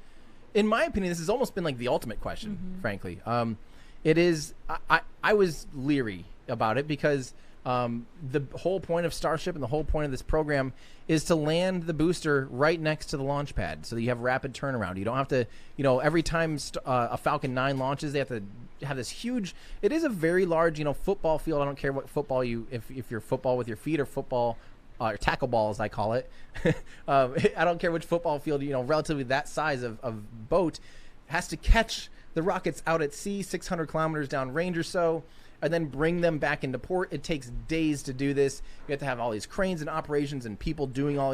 in my opinion, this has almost been like the ultimate question, frankly. It is. I was leery about it because the whole point of Starship and the whole point of this program is to land the booster right next to the launch pad, so that you have rapid turnaround. You don't have to, every time a Falcon 9 launches, they have to have this huge. It is a very large, football field. I don't care what football if you're football with your feet or football or tackle ball, as I call it. I don't care which football field. Relatively that size of boat has to catch the rockets out at sea, 600 kilometers down range or so, and then bring them back into port. It takes days to do this. You have to have all these cranes and operations and people doing all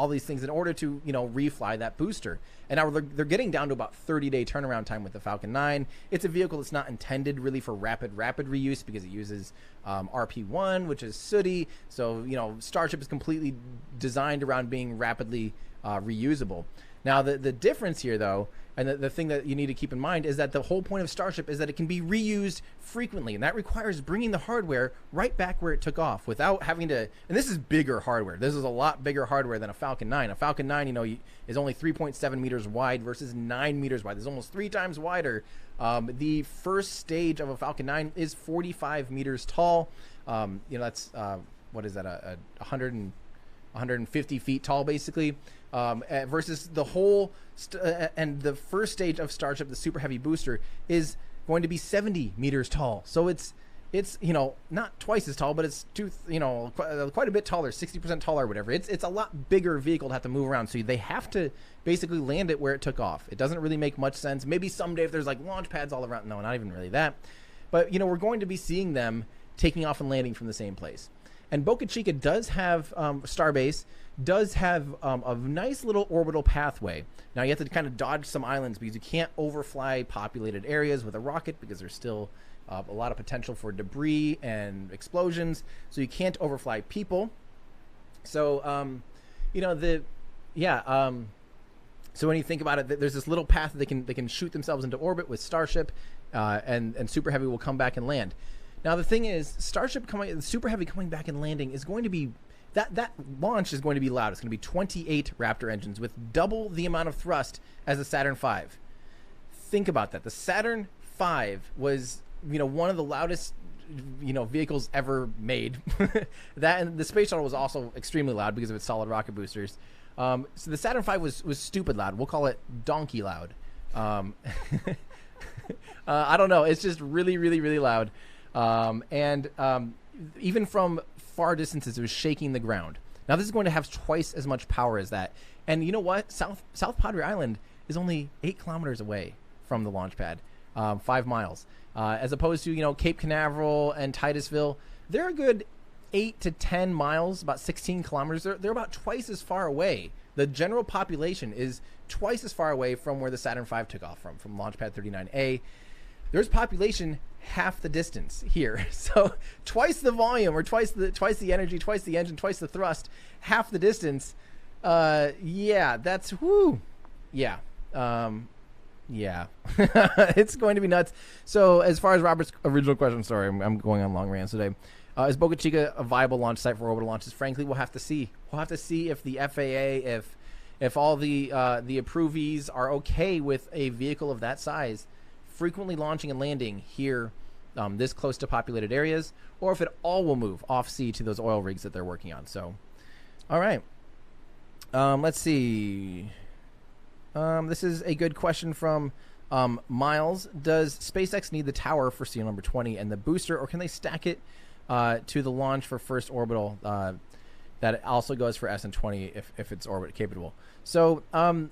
these things in order to, refly that booster. And now they're getting down to about 30-day turnaround time with the Falcon 9. It's a vehicle that's not intended really for rapid reuse because it uses RP1, which is sooty. So, Starship is completely designed around being rapidly reusable. Now, the difference here, though, and the thing that you need to keep in mind is that the whole point of Starship is that it can be reused frequently, and that requires bringing the hardware right back where it took off without having to, and this is bigger hardware. This is a lot bigger hardware than a Falcon 9. A Falcon 9, is only 3.7 meters wide versus 9 meters wide. It's almost 3 times wider. The first stage of a Falcon 9 is 45 meters tall. That's, what is that, 150 feet tall, basically. Versus the whole and the first stage of Starship, the super heavy booster, is going to be 70 meters tall. So it's not twice as tall, but it's quite a bit taller, 60% taller or whatever. It's a lot bigger vehicle to have to move around. So they have to basically land it where it took off. It doesn't really make much sense. Maybe someday if there's like launch pads all around. No, not even really that. But we're going to be seeing them taking off and landing from the same place. And Boca Chica does have Starbase does have a nice little orbital pathway. Now you have to kind of dodge some islands because you can't overfly populated areas with a rocket because there's still a lot of potential for debris and explosions. So you can't overfly people. So so when you think about it, there's this little path that they can shoot themselves into orbit with Starship, and Super Heavy will come back and land. Now the thing is, Super Heavy coming back and landing is going to be that launch is going to be loud. It's going to be 28 Raptor engines with double the amount of thrust as the Saturn V. Think about that. The Saturn V was one of the loudest vehicles ever made. That, and the space shuttle was also extremely loud because of its solid rocket boosters. So the Saturn V was stupid loud. We'll call it donkey loud. I don't know. It's just really, really, really loud. Even from far distances, it was shaking the ground. Now this is going to have twice as much power as that. And you know what? South Padre Island is only 8 kilometers away from the launch pad, 5 miles. As opposed to, Cape Canaveral and Titusville, they're a good 8 to 10 miles, about 16 kilometers. They're about twice as far away. The general population is twice as far away from where the Saturn V took off from Launch Pad 39A. There's population half the distance here. So twice the volume, or twice the energy, twice the engine, twice the thrust, half the distance. Yeah, that's whoo. Yeah. Yeah. It's going to be nuts. So as far as Robert's original question, sorry, I'm going on long rants today. Is Boca Chica a viable launch site for orbital launches? Frankly, we'll have to see. We'll have to see if the FAA, if all the approvees are okay with a vehicle of that size frequently launching and landing here this close to populated areas, or if it all will move off sea to those oil rigs that they're working on. So, all right. Let's see. This is a good question from Miles. Does SpaceX need the tower for seal number 20 and the booster, or can they stack it to the launch for first orbital? That also goes for SN20 if it's orbit capable. So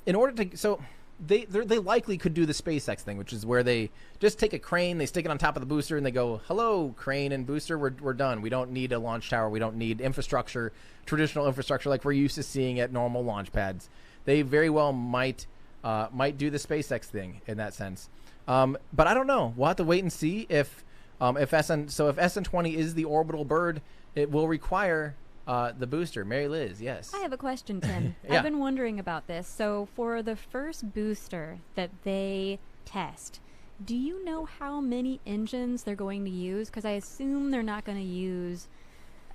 in order to they likely could do the SpaceX thing, which is where they just take a crane, they stick it on top of the booster, and they go, "Hello, crane and booster, we're done. We don't need a launch tower. We don't need infrastructure, traditional infrastructure like we're used to seeing at normal launch pads." They very well might do the SpaceX thing in that sense, but I don't know. We'll have to wait and see if SN20 is the orbital bird, it will require the booster. Mary Liz, yes. I have a question, Tim. Yeah. I've been wondering about this. So for the first booster that they test, do you know how many engines they're going to use? Because I assume they're not going to use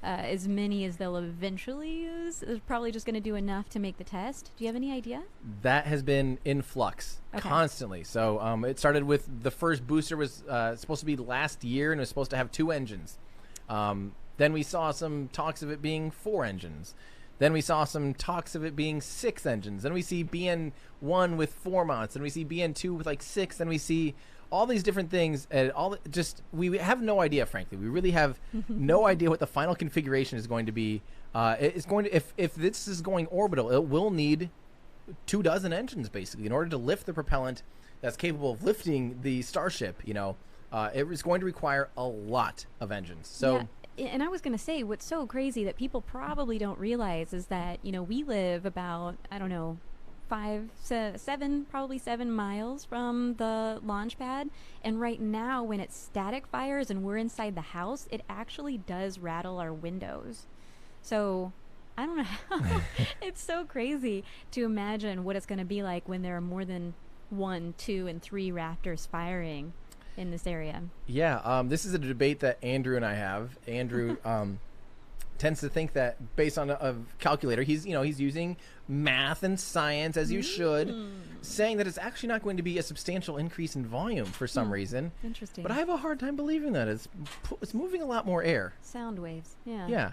as many as they'll eventually use. They're probably just going to do enough to make the test. Do you have any idea? That has been in flux constantly. So it started with the first booster was supposed to be last year, and it was supposed to have 2 engines. Then we saw some talks of it being 4 engines. Then we saw some talks of it being 6 engines. Then we see BN1 with 4 mounts. Then we see BN2 with like 6. Then we see all these different things. And we have no idea, frankly. We really have no idea what the final configuration is going to be. It's going to, if this is going orbital, it will need 24 engines basically in order to lift the propellant that's capable of lifting the Starship. It is going to require a lot of engines. So. Yeah. And I was going to say, what's so crazy that people probably don't realize is that, we live about, I don't know, 7 miles from the launch pad. And right now, when it static fires and we're inside the house, it actually does rattle our windows. So I don't know how. It's so crazy to imagine what it's going to be like when there are more than 1, 2, and 3 Raptors firing in this area. Yeah, this is a debate that Andrew and I have. Andrew tends to think that based on a calculator, he's using math and science as you should, saying that it's actually not going to be a substantial increase in volume for some reason. Interesting. But I have a hard time believing that. It's moving a lot more air. Sound waves. Yeah. Yeah.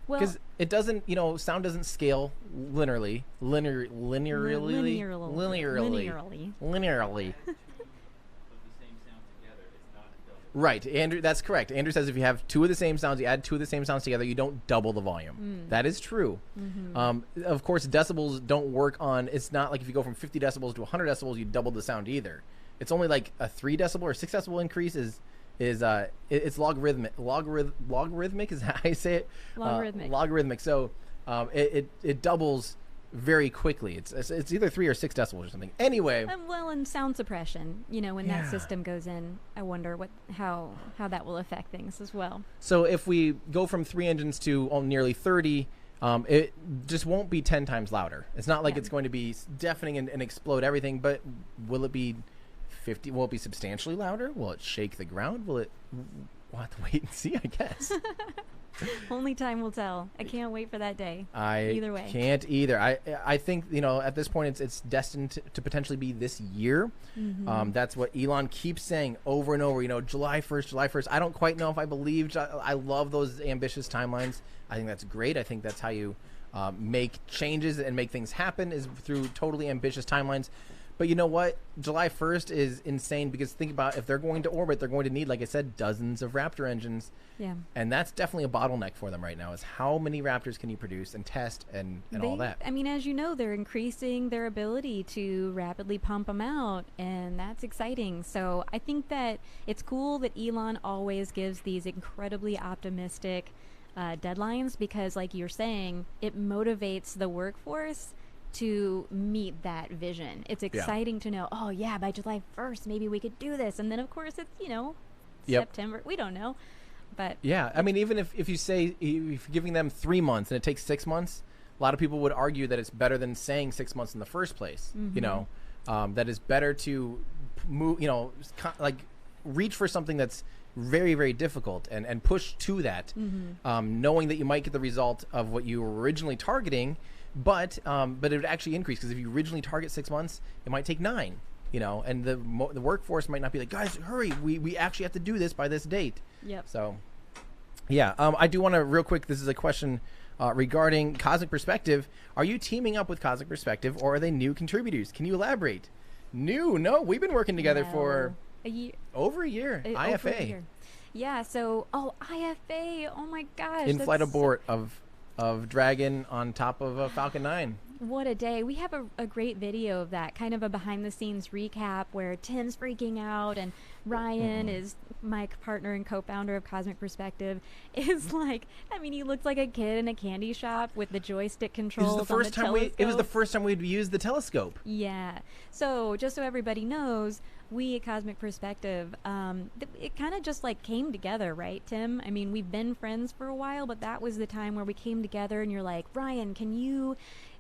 Well, because it doesn't, sound doesn't scale linearly. Right, Andrew, that's correct. Andrew says if you have 2 of the same sounds, you add 2 of the same sounds together, you don't double the volume. That is true. Of course, decibels don't work on, it's not like if you go from 50 decibels to 100 decibels, you double the sound either. It's only like a 3 decibel or 6 decibel increase it's logarithmic. Logarithmic is how I say it? Logarithmic. So it doubles very quickly. It's either 3 or 6 decibels or something. Anyway. Well, and sound suppression, when that system goes in, I wonder how that will affect things as well. So if we go from 3 engines to nearly 30, it just won't be 10 times louder. It's not like it's going to be deafening and explode everything, but will it be 50? Will it be substantially louder? Will it shake the ground? We'll have to wait and see, I guess. Only time will tell. I can't wait for that day. Either way. Can't either. I think, at this point it's destined to potentially be this year. That's what Elon keeps saying over and over, July 1st. I don't quite know if I believe. I love those ambitious timelines. I think that's great. I think that's how you make changes and make things happen, is through totally ambitious timelines. But you know what? July 1st is insane because think about if they're going to orbit, they're going to need, like I said, dozens of Raptor engines. Yeah. And that's definitely a bottleneck for them right now, is how many Raptors can you produce and test and all that. I mean, as you know, they're increasing their ability to rapidly pump them out, and that's exciting. So I think that it's cool that Elon always gives these incredibly optimistic deadlines because, like you're saying, it motivates the workforce to meet that vision. It's exciting to know, oh yeah, by July 1st maybe we could do this, and then of course it's September, we don't know, but yeah, I mean, even if you say if you're giving them 3 months and it takes 6 months, a lot of people would argue that it's better than saying 6 months in the first place. That is better to move, like reach for something that's very, very difficult and push to that, knowing that you might get the result of what you were originally targeting. But it would actually increase, because if you originally target 6 months, it might take 9. you know, and the workforce might not be like, guys, hurry, we actually have to do this by this date. Yep. So, yeah, I do want to real quick. This is a question regarding Cosmic Perspective. Are you teaming up with Cosmic Perspective, or are they new contributors? Can you elaborate? New? No, we've been working together for a year. Over a year. IFA. Over a year. Yeah. So, IFA. Oh my gosh. In-flight abort of Dragon on top of a Falcon 9. What a day. We have a great video of that, kind of a behind-the-scenes recap where Tim's freaking out and Ryan is my partner and co-founder of Cosmic Perspective, is like, I mean, he looks like a kid in a candy shop with the joystick controls on the telescope. It was the first time we'd used the telescope. Yeah. So just so everybody knows, we at Cosmic Perspective, it kind of just like came together, right, Tim? I mean, we've been friends for a while, but that was the time where we came together and you're like, Ryan,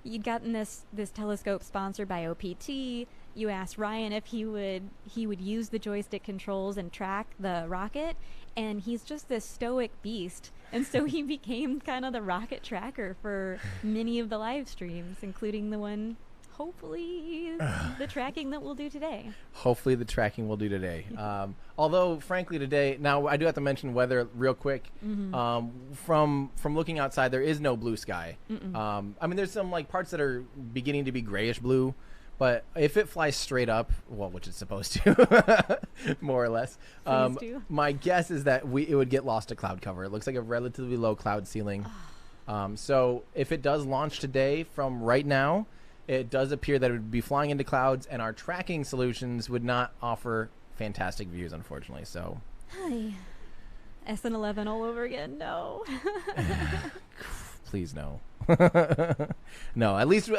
you'd gotten this telescope sponsored by OPT. You asked Ryan if he would use the joystick controls and track the rocket, and he's just this stoic beast. And so he became kind of the rocket tracker for many of the live streams, including the one, hopefully, the tracking that we'll do today. Hopefully the tracking we'll do today. Although, frankly, today, now I do have to mention weather real quick. From looking outside, there is no blue sky. I mean, there's some like parts that are beginning to be grayish blue, but if it flies straight up, well, which it's supposed to, more or less, my guess is that it would get lost to cloud cover. It looks like a relatively low cloud ceiling. So if it does launch today from right now, it does appear that it would be flying into clouds, and our tracking solutions would not offer fantastic views, unfortunately. So, hi, SN11 all over again. No. Please no. No. At least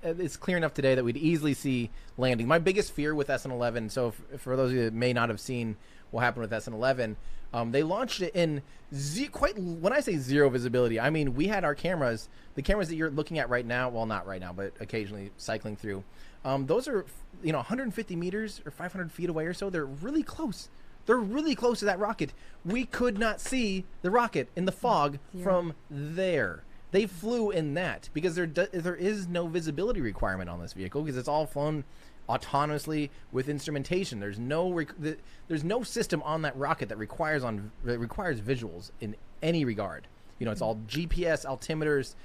it's clear enough today that we'd easily see landing. My biggest fear with SN11. So, for those of you that may not have seen what happened with SN11, they launched it in when I say zero visibility, I mean we had our cameras, the cameras that you're looking at right now, well, not right now, but occasionally cycling through. Those are 150 meters or 500 feet away or so. They're really close. They're really close to that rocket. We could not see the rocket in the fog from there. They flew in that because there is no visibility requirement on this vehicle because it's all flown autonomously with instrumentation. There's no system on that rocket that requires visuals in any regard. It's all GPS, altimeters,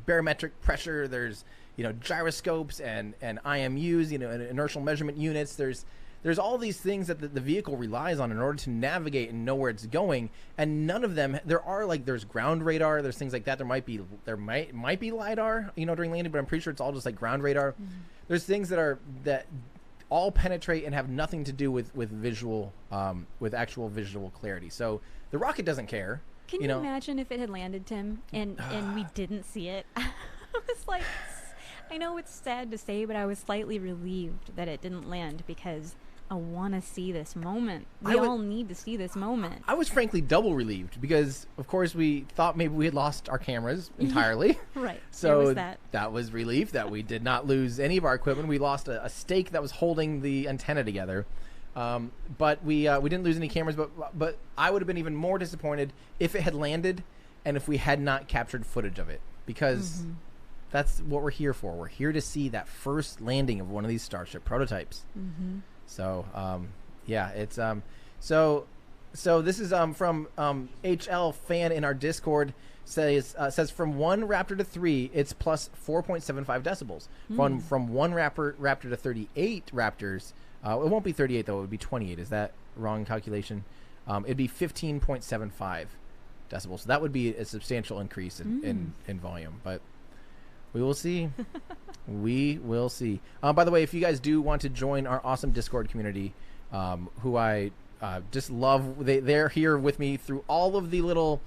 barometric pressure. There's gyroscopes and IMUs, and inertial measurement units. There's all these things that the vehicle relies on in order to navigate and know where it's going, and none of them. There's ground radar. There's things like that. There might be lidar, during landing, but I'm pretty sure it's all just like ground radar. There's things that all penetrate and have nothing to do with visual, with actual visual clarity. So the rocket doesn't care. Can you imagine if it had landed, Tim, and we didn't see it? I was like, I know it's sad to say, but I was slightly relieved that it didn't land because I want to see this moment. We all need to see this moment. I was frankly double relieved because, of course, we thought maybe we had lost our cameras entirely. Right. So that was relief that we did not lose any of our equipment. We lost a stake that was holding the antenna together. But we didn't lose any cameras. But I would have been even more disappointed if it had landed and if we had not captured footage of it, because that's what we're here for. We're here to see that first landing of one of these Starship prototypes. So, it's so this is from HL fan in our Discord says from 1 Raptor to 3 it's plus 4.75 decibels. From 1 Raptor to 38 Raptors, it won't be 38 though, it would be 28. Is that wrong calculation? It'd be 15.75 decibels. So that would be a substantial increase in volume, but we will see. We will see. By the way, if you guys do want to join our awesome Discord community, who I just love, they're here with me through all of the little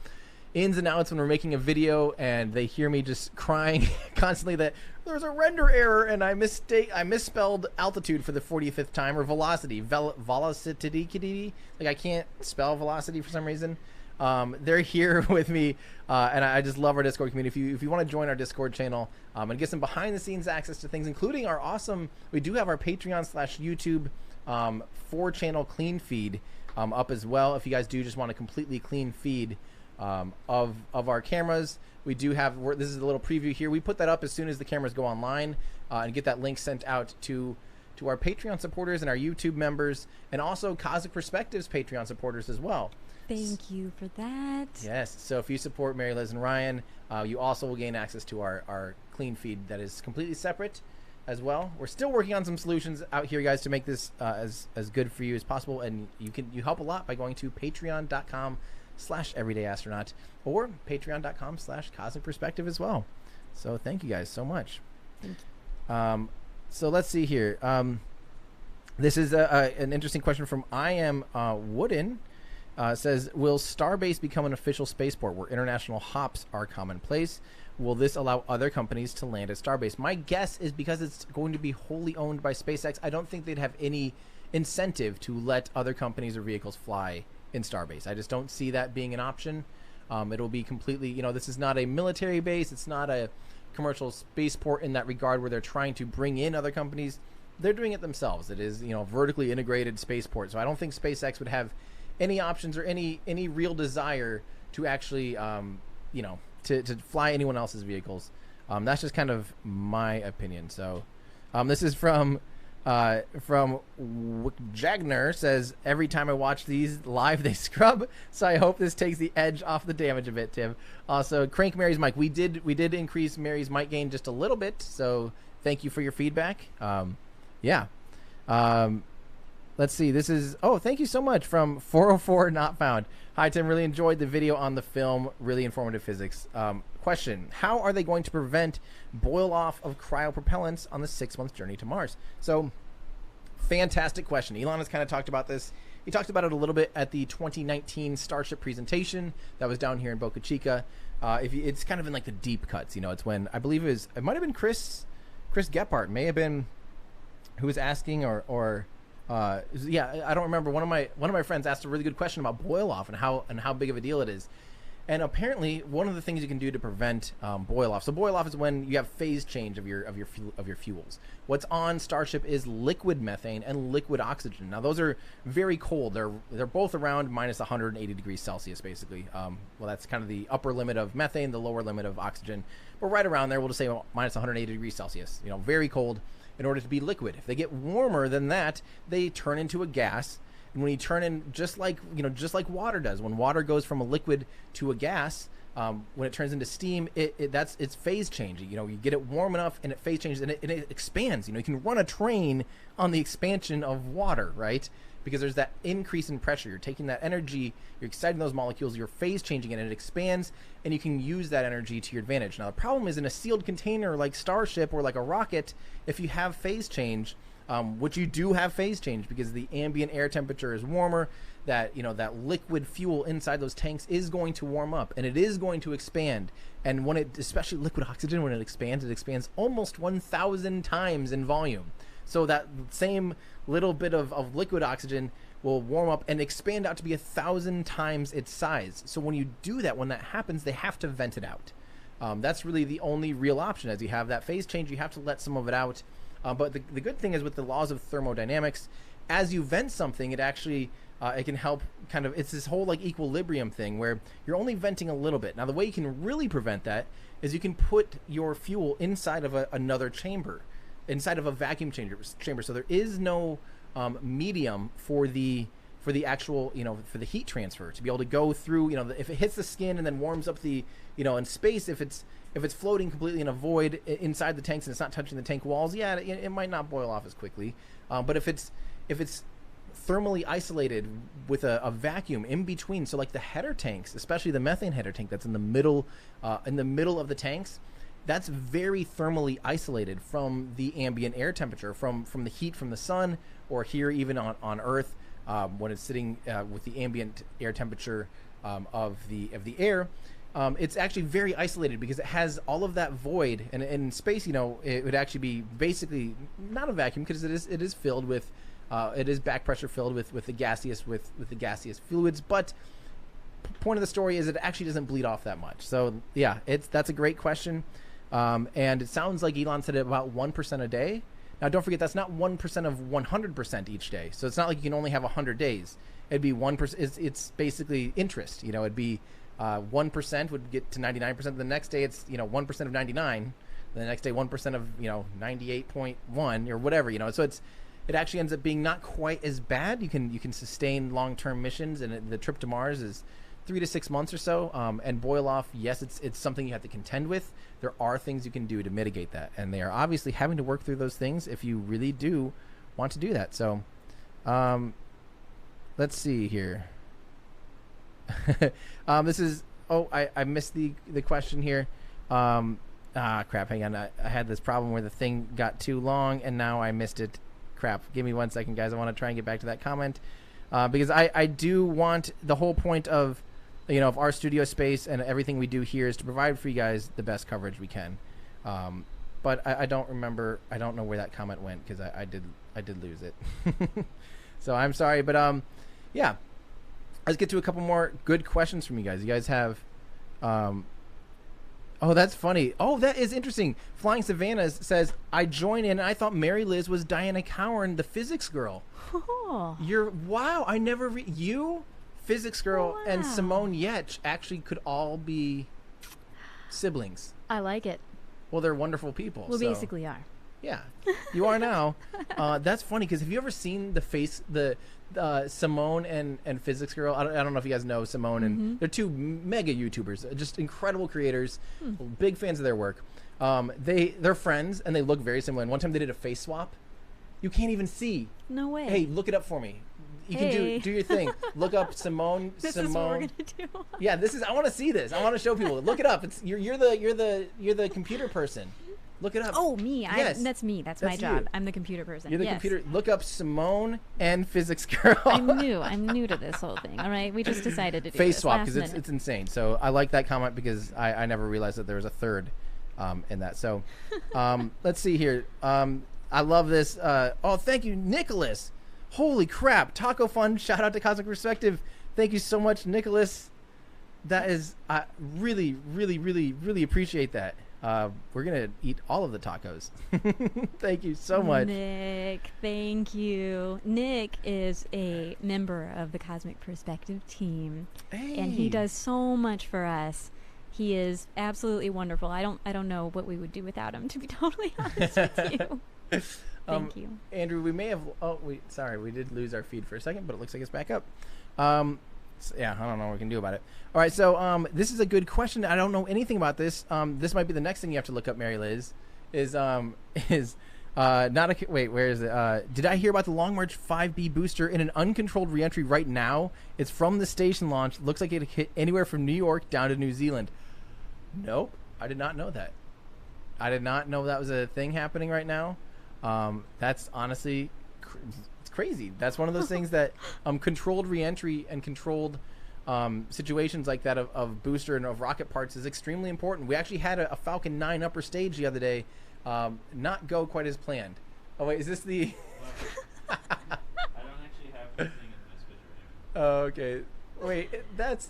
ins and outs when we're making a video, and they hear me just crying constantly that there's a render error and I misspelled altitude for the 45th time, or velocity, velocity. Like I can't spell velocity for some reason. They're here with me, and I just love our Discord community. If you want to join our Discord channel and get some behind the scenes access to things, including our awesome, we do have our Patreon/YouTube 4-channel clean feed up as well. If you guys do just want a completely clean feed of our cameras, we do have. This is a little preview here. We put that up as soon as the cameras go online and get that link sent out to to our Patreon supporters and our YouTube members, and also Cosmic Perspectives Patreon supporters as well. Thank you for that. Yes. So if you support Mary Liz and Ryan, you also will gain access to our clean feed that is completely separate as well. We're still working on some solutions out here, guys, to make this as good for you as possible. And you help a lot by going to patreon.com/everydayastronaut or patreon.com/cosmic perspective as well. So thank you guys so much. Thank you. So let's see here. This is an interesting question from I Am Wooden. Says, will Starbase become an official spaceport where international hops are commonplace? Will this allow other companies to land at Starbase? My guess is because it's going to be wholly owned by SpaceX, I don't think they'd have any incentive to let other companies or vehicles fly in Starbase. I just don't see that being an option. It'll be completely, this is not a military base. It's not a commercial spaceport in that regard where they're trying to bring in other companies. They're doing it themselves. It is, vertically integrated spaceport. So I don't think SpaceX would have any options or any real desire to actually, to fly anyone else's vehicles. That's just kind of my opinion. So this is from Jagner, says, every time I watch these live, they scrub. So I hope this takes the edge off the damage a bit, Tim. Also, crank Mary's mic. We did increase Mary's mic gain just a little bit. So thank you for your feedback. Yeah. Let's see. This is, thank you so much from 404 Not Found. Hi, Tim. Really enjoyed the video on the film. Really informative physics. Question. How are they going to prevent boil off of cryo propellants on the 6-month journey to Mars? So, fantastic question. Elon has kind of talked about this. He talked about it a little bit at the 2019 Starship presentation that was down here in Boca Chica. It's kind of in like the deep cuts. It's when, I believe it might have been Chris Gephardt, may have been who was asking or I don't remember. One of my friends asked a really good question about boil off and how big of a deal it is. And apparently, one of the things you can do to prevent boil off. So boil off is when you have phase change of your fuels. What's on Starship is liquid methane and liquid oxygen. Now those are very cold. They're both around minus 180 degrees Celsius, basically. Well, that's kind of the upper limit of methane, the lower limit of oxygen. But right around there, we'll just say minus 180 degrees Celsius. Very cold. In order to be liquid, if they get warmer than that, they turn into a gas. And when you turn in, just like water does, when water goes from a liquid to a gas, when it turns into steam, it's phase changing. You get it warm enough and it phase changes and it expands. You can run a train on the expansion of water, right? Because there's that increase in pressure. You're taking that energy, you're exciting those molecules, you're phase changing it, and it expands, and you can use that energy to your advantage. Now, the problem is in a sealed container like Starship or like a rocket, if you have phase change, which you do have phase change because the ambient air temperature is warmer, that liquid fuel inside those tanks is going to warm up, and it is going to expand. And when especially liquid oxygen, when it expands almost 1,000 times in volume. So that same little bit of liquid oxygen will warm up and expand out to be 1,000 times its size. So when you do that, when that happens, they have to vent it out. That's really the only real option. As you have that phase change, you have to let some of it out. But the good thing is with the laws of thermodynamics, as you vent something, it actually it can help kind of, it's this whole like equilibrium thing where you're only venting a little bit. Now the way you can really prevent that is you can put your fuel inside of another chamber, inside of a vacuum chamber. So there is no medium for the actual, for the heat transfer to be able to go through, if it hits the skin and then warms up the, in space, if it's floating completely in a void inside the tanks and it's not touching the tank walls, it might not boil off as quickly. But if it's thermally isolated with a vacuum in between, so like the header tanks, especially the methane header tank that's in the middle of the tanks, that's very thermally isolated from the ambient air temperature, from the heat from the sun, or here even on Earth, when it's sitting with the ambient air temperature of the air. It's actually very isolated because it has all of that void, and in space, it would actually be basically not a vacuum because it is filled with, it is back pressure filled with the gaseous fluids. But point of the story is it actually doesn't bleed off that much. So yeah, that's a great question. And it sounds like Elon said it about 1% a day. Now, don't forget, that's not 1% of 100% each day. So it's not like you can only have 100 days. It'd be 1%. It's basically interest. It'd be 1% would get to 99%. The next day, it's 1% of 99. The next day, 1% of 98.1 or whatever. So it actually ends up being not quite as bad. You can sustain long-term missions, and the trip to Mars is 3 to 6 months or so. And boil off, yes, it's something you have to contend with. There are things you can do to mitigate that, and they are obviously having to work through those things if you really do want to do that. So, let's see here. This is I missed the question here. Crap, hang on. I had this problem where the thing got too long and now I missed it. Crap. Give me 1 second, guys. I want to try and get back to that comment because I do want the whole point of of our studio space and everything we do here is to provide for you guys the best coverage we can. But I don't remember. I don't know where that comment went because I did lose it. So I'm sorry, but yeah. Let's get to a couple more good questions from you guys. You guys have, oh, that's funny. Oh, that is interesting. Flying Savannahs says, I join in, and I thought Mary Liz was Diana Cowan, the physics girl. Oh. Wow, I never, you, physics girl, Wow. and Simone Yetch actually could all be siblings. I like it. Well, they're wonderful people. We so. basically are. Yeah, you are now. That's funny because have you ever seen the Simone and Physics Girl? I don't know if you guys know Simone, and they're two mega YouTubers, just incredible creators, big fans of their work. They're friends and they look very similar. And one time they did a face swap. You can't even see. No way. Hey, look it up for me. You can do your thing. Look up Simone. This Simone. is what we're gonna do. Yeah, this is. I want to see this. I want to show people. Look it up. It's you're the computer person. Look it up. Oh, me. Yes. That's me. That's my job. you. I'm the computer person. You're the Yes. computer. Look up Simone and Physics Girl. I'm new to this whole thing. All right. We just decided to do Face this swap last because minute. it's insane. So I like that comment because I never realized that there was a third in that. So let's see here. I love this. Oh, thank you, Nicholas. Holy crap. Taco Fun. Shout out to Cosmic Perspective. Thank you so much, Nicholas. That is, I really, really, really, really appreciate that. We're going to eat all of the tacos. Thank you so much. Nick, thank you. Nick is a member of the Cosmic Perspective team, Hey. and he does so much for us. He is absolutely wonderful. I don't know what we would do without him, to be totally honest with you. Thank you. Andrew, we may have, sorry, we did lose our feed for a second, but it looks like it's back up. Yeah, I don't know what we can do about it. All right, so this is a good question. I don't know anything about this. This might be the next thing you have to look up, Mary Liz. Is not a wait? Where is it? Did I hear about the Long March 5B booster in an uncontrolled reentry right now? It's from the station launch. Looks like it hit anywhere from New York down to New Zealand. Nope, I did not know that. I did not know that was a thing happening right now. That's honestly. It's crazy. That's one of those things that controlled reentry and controlled situations like that of booster and of rocket parts is extremely important. We actually had a Falcon 9 upper stage the other day not go quite as planned. Oh wait, is this the I don't actually have anything in this picture. Oh, okay. Wait, that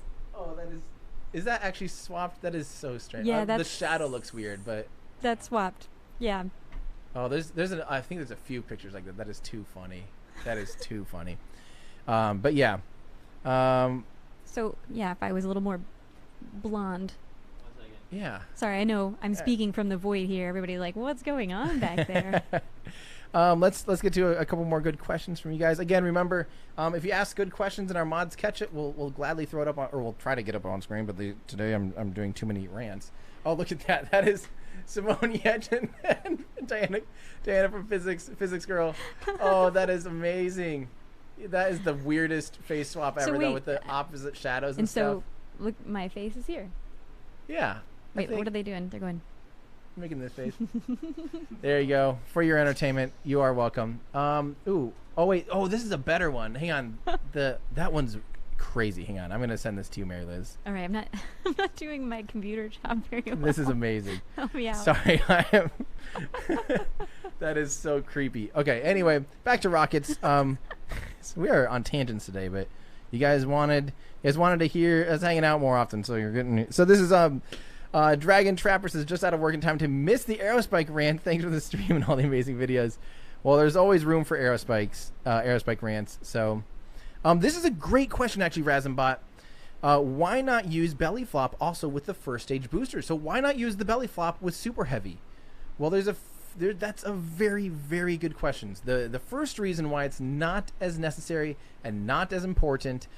is that actually swapped? That is so strange. Yeah, the that's shadow looks weird, but That's swapped. Yeah. oh, I think there's a few pictures like that. That is too funny. That is too funny. But yeah. So yeah, if I was a little more blonde. 1 second. Yeah. Sorry, I know I'm speaking from the void here. Everybody's like, what's going on back there? Let's get to a couple more good questions from you guys. Again, remember, if you ask good questions and our mods catch it, we'll gladly throw it up on, or we'll try to get up on screen. But today I'm doing too many rants. Oh, look at that! That is Simone Yetch and Diana from Physics Girl. Oh, that is amazing. That is the weirdest face swap ever, though, with the opposite shadows and stuff. So, look, my face is here. Yeah. Wait, what are they doing? They're going. Making this face. There you go. For your entertainment, you are welcome. Ooh. Oh wait. Oh, this is a better one. Hang on. That one's crazy. Hang on. I'm gonna send this to you, Mary Liz. All right, I'm not doing my computer job very well. This is amazing. Help me out. Sorry, I am. That is so creepy. Okay. Anyway, back to rockets. So we are on tangents today, but you guys wanted to hear us hanging out more often, so you're getting. So this is Dragon Trapper says, just out of work in time to miss the Aerospike rant. Thanks for the stream and all the amazing videos. Well, there's always room for Aerospike rants. So this is a great question, actually, Razenbot. Why not use belly flop also with the first stage booster? So why not use the belly flop with Super Heavy? Well, there's a that's a very, very good question. The first reason why it's not as necessary and not as important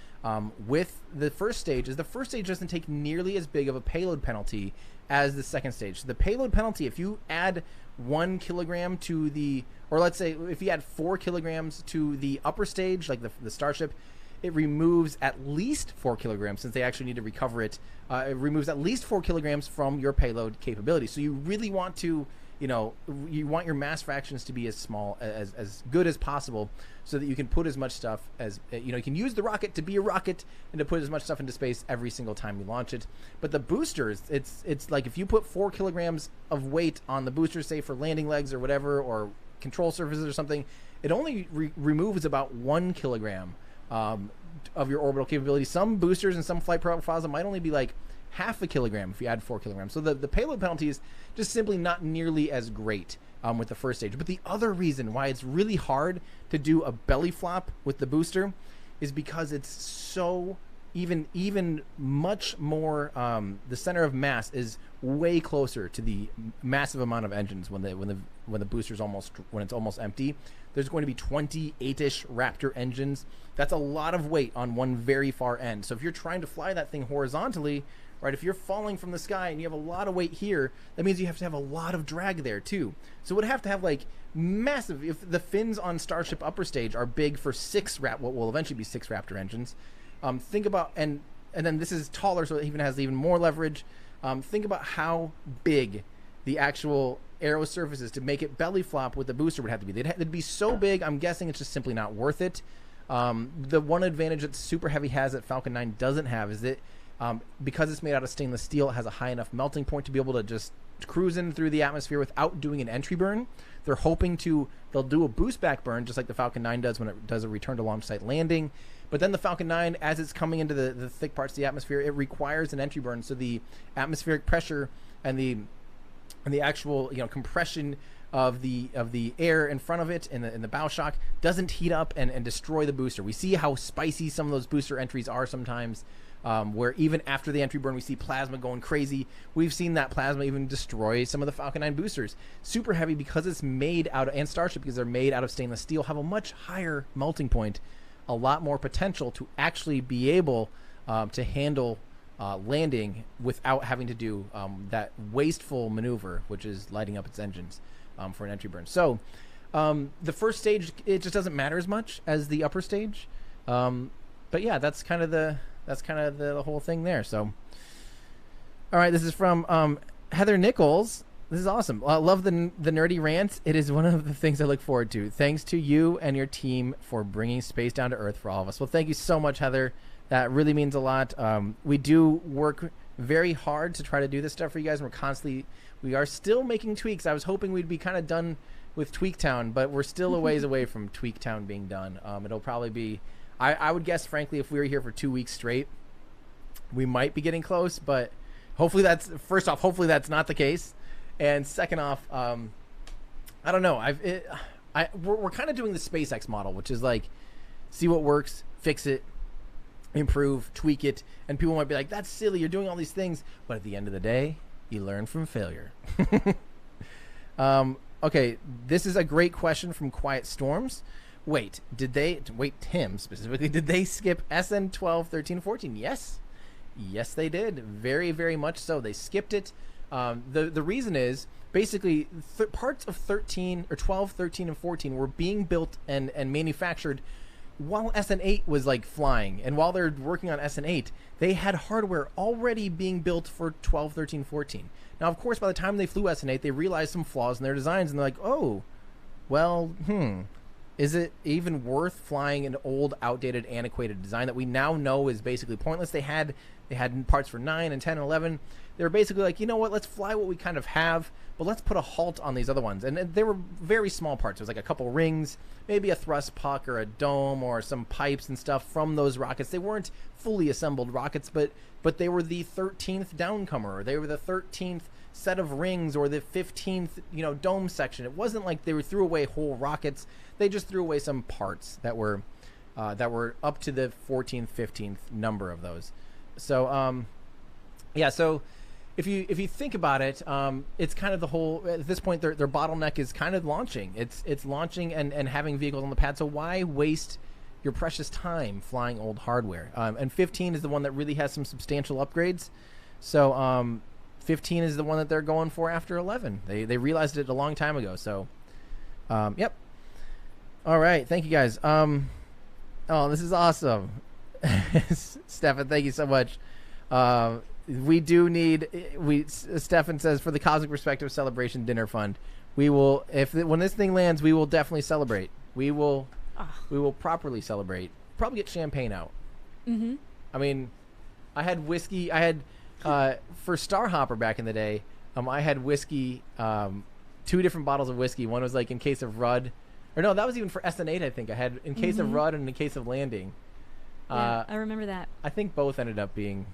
with the first stage is the first stage doesn't take nearly as big of a payload penalty as the second stage. So the payload penalty, if you add 1 kilogram to the, or let's say if you add 4 kilograms to the upper stage, like the Starship, it removes at least 4 kilograms, since they actually need to recover it. It removes at least 4 kilograms from your payload capability. So you really want to, you want your mass fractions to be as small, as good as possible, so that you can put as much stuff as, you can use the rocket to be a rocket and to put as much stuff into space every single time you launch it. But the boosters, it's like if you put 4 kilograms of weight on the booster, say for landing legs or whatever, or control surfaces or something, it only removes about 1 kilogram of your orbital capability. Some boosters and some flight profiles, it might only be like half a kilogram if you add 4 kilograms. So the payload penalty is just simply not nearly as great with the first stage. But the other reason why it's really hard to do a belly flop with the booster is because it's so even much more, the center of mass is way closer to the massive amount of engines when the booster's when it's almost empty. There's going to be 28-ish Raptor engines. That's a lot of weight on one very far end. So if you're trying to fly that thing horizontally, right, if you're falling from the sky and you have a lot of weight here, that means you have to have a lot of drag there too. So it would have to have like massive, if the fins on Starship upper stage are big for what will eventually be 6 Raptor engines, think about, and then this is taller, so it even has even more leverage. Think about how big the actual aero surfaces to make it belly flop with the booster would have to be. They'd be so big, I'm guessing it's just simply not worth it. The one advantage that Super Heavy has that Falcon 9 doesn't have is that because it's made out of stainless steel, it has a high enough melting point to be able to just cruise in through the atmosphere without doing an entry burn. They're hoping they'll do a boost back burn just like the Falcon 9 does when it does a return to launch site landing. But then the Falcon 9, as it's coming into the thick parts of the atmosphere, it requires an entry burn. So the atmospheric pressure and the actual compression of the air in front of it in the bow shock doesn't heat up and destroy the booster. We see how spicy some of those booster entries are sometimes, where even after the entry burn we see plasma going crazy. We've seen that plasma even destroy some of the Falcon 9 boosters. Super Heavy, because it's made out of, and Starship, because they're made out of stainless steel, have a much higher melting point, a lot more potential to actually be able to handle landing without having to do that wasteful maneuver, which is lighting up its engines for an entry burn. So the first stage, it just doesn't matter as much as the upper stage. But yeah, that's kind of the whole thing there. So, all right, this is from Heather Nichols. This is awesome. I love the nerdy rants. It is one of the things I look forward to. Thanks to you and your team for bringing space down to Earth for all of us. Well, thank you so much, Heather. That really means a lot. We do work very hard to try to do this stuff for you guys. We are still making tweaks. I was hoping we'd be kind of done with Tweaktown, but we're still a ways away from Tweaktown being done. It'll probably be, I would guess, frankly, if we were here for 2 weeks straight, we might be getting close, but hopefully hopefully that's not the case. And second off, I don't know. We're kind of doing the SpaceX model, which is like, see what works, fix it, improve, tweak it, and people might be like, that's silly, you're doing all these things, but at the end of the day, you learn from failure. Okay, this is a great question from Quiet Storms. Tim specifically, did they skip SN12, 13, 14? Yes, they did. Very, very much so. They skipped it. The reason is basically parts of 13 or 12, 13, and 14 were being built and manufactured while SN8 was like flying, and while they're working on SN8, they had hardware already being built for 12, 13, 14. Now, of course, by the time they flew SN8, they realized some flaws in their designs, and they're like, oh, well, is it even worth flying an old, outdated, antiquated design that we now know is basically pointless? They had parts for 9 and 10 and 11. They were basically like, you know what, let's fly what we kind of have, but let's put a halt on these other ones. And they were very small parts. It was like a couple rings, maybe a thrust puck or a dome or some pipes and stuff from those rockets. They weren't fully assembled rockets, but they were the 13th downcomer, or they were the 13th set of rings, or the 15th dome section. It wasn't like they threw away whole rockets. They just threw away some parts that were up to the 14th, 15th number of those. So yeah, so if you think about it, it's kind of the whole. At this point, their bottleneck is kind of launching. It's launching and having vehicles on the pad. So why waste your precious time flying old hardware? And 15 is the one that really has some substantial upgrades. So 15 is the one that they're going for after 11. They realized it a long time ago. So, yep. All right, thank you guys. Oh, this is awesome, Stefan. Thank you so much. We do need. Stefan says for the Cosmic Perspective Celebration Dinner Fund, we will. When this thing lands, we will definitely celebrate. We will. We will properly celebrate. Probably get champagne out. Mm-hmm. I mean, I had whiskey. I had for Starhopper back in the day. I had whiskey. 2 different bottles of whiskey. One was like in case of Rudd, or no, that was even for SN8. I think I had in case of Rudd and in case of landing. Yeah, I remember that. I think both ended up being.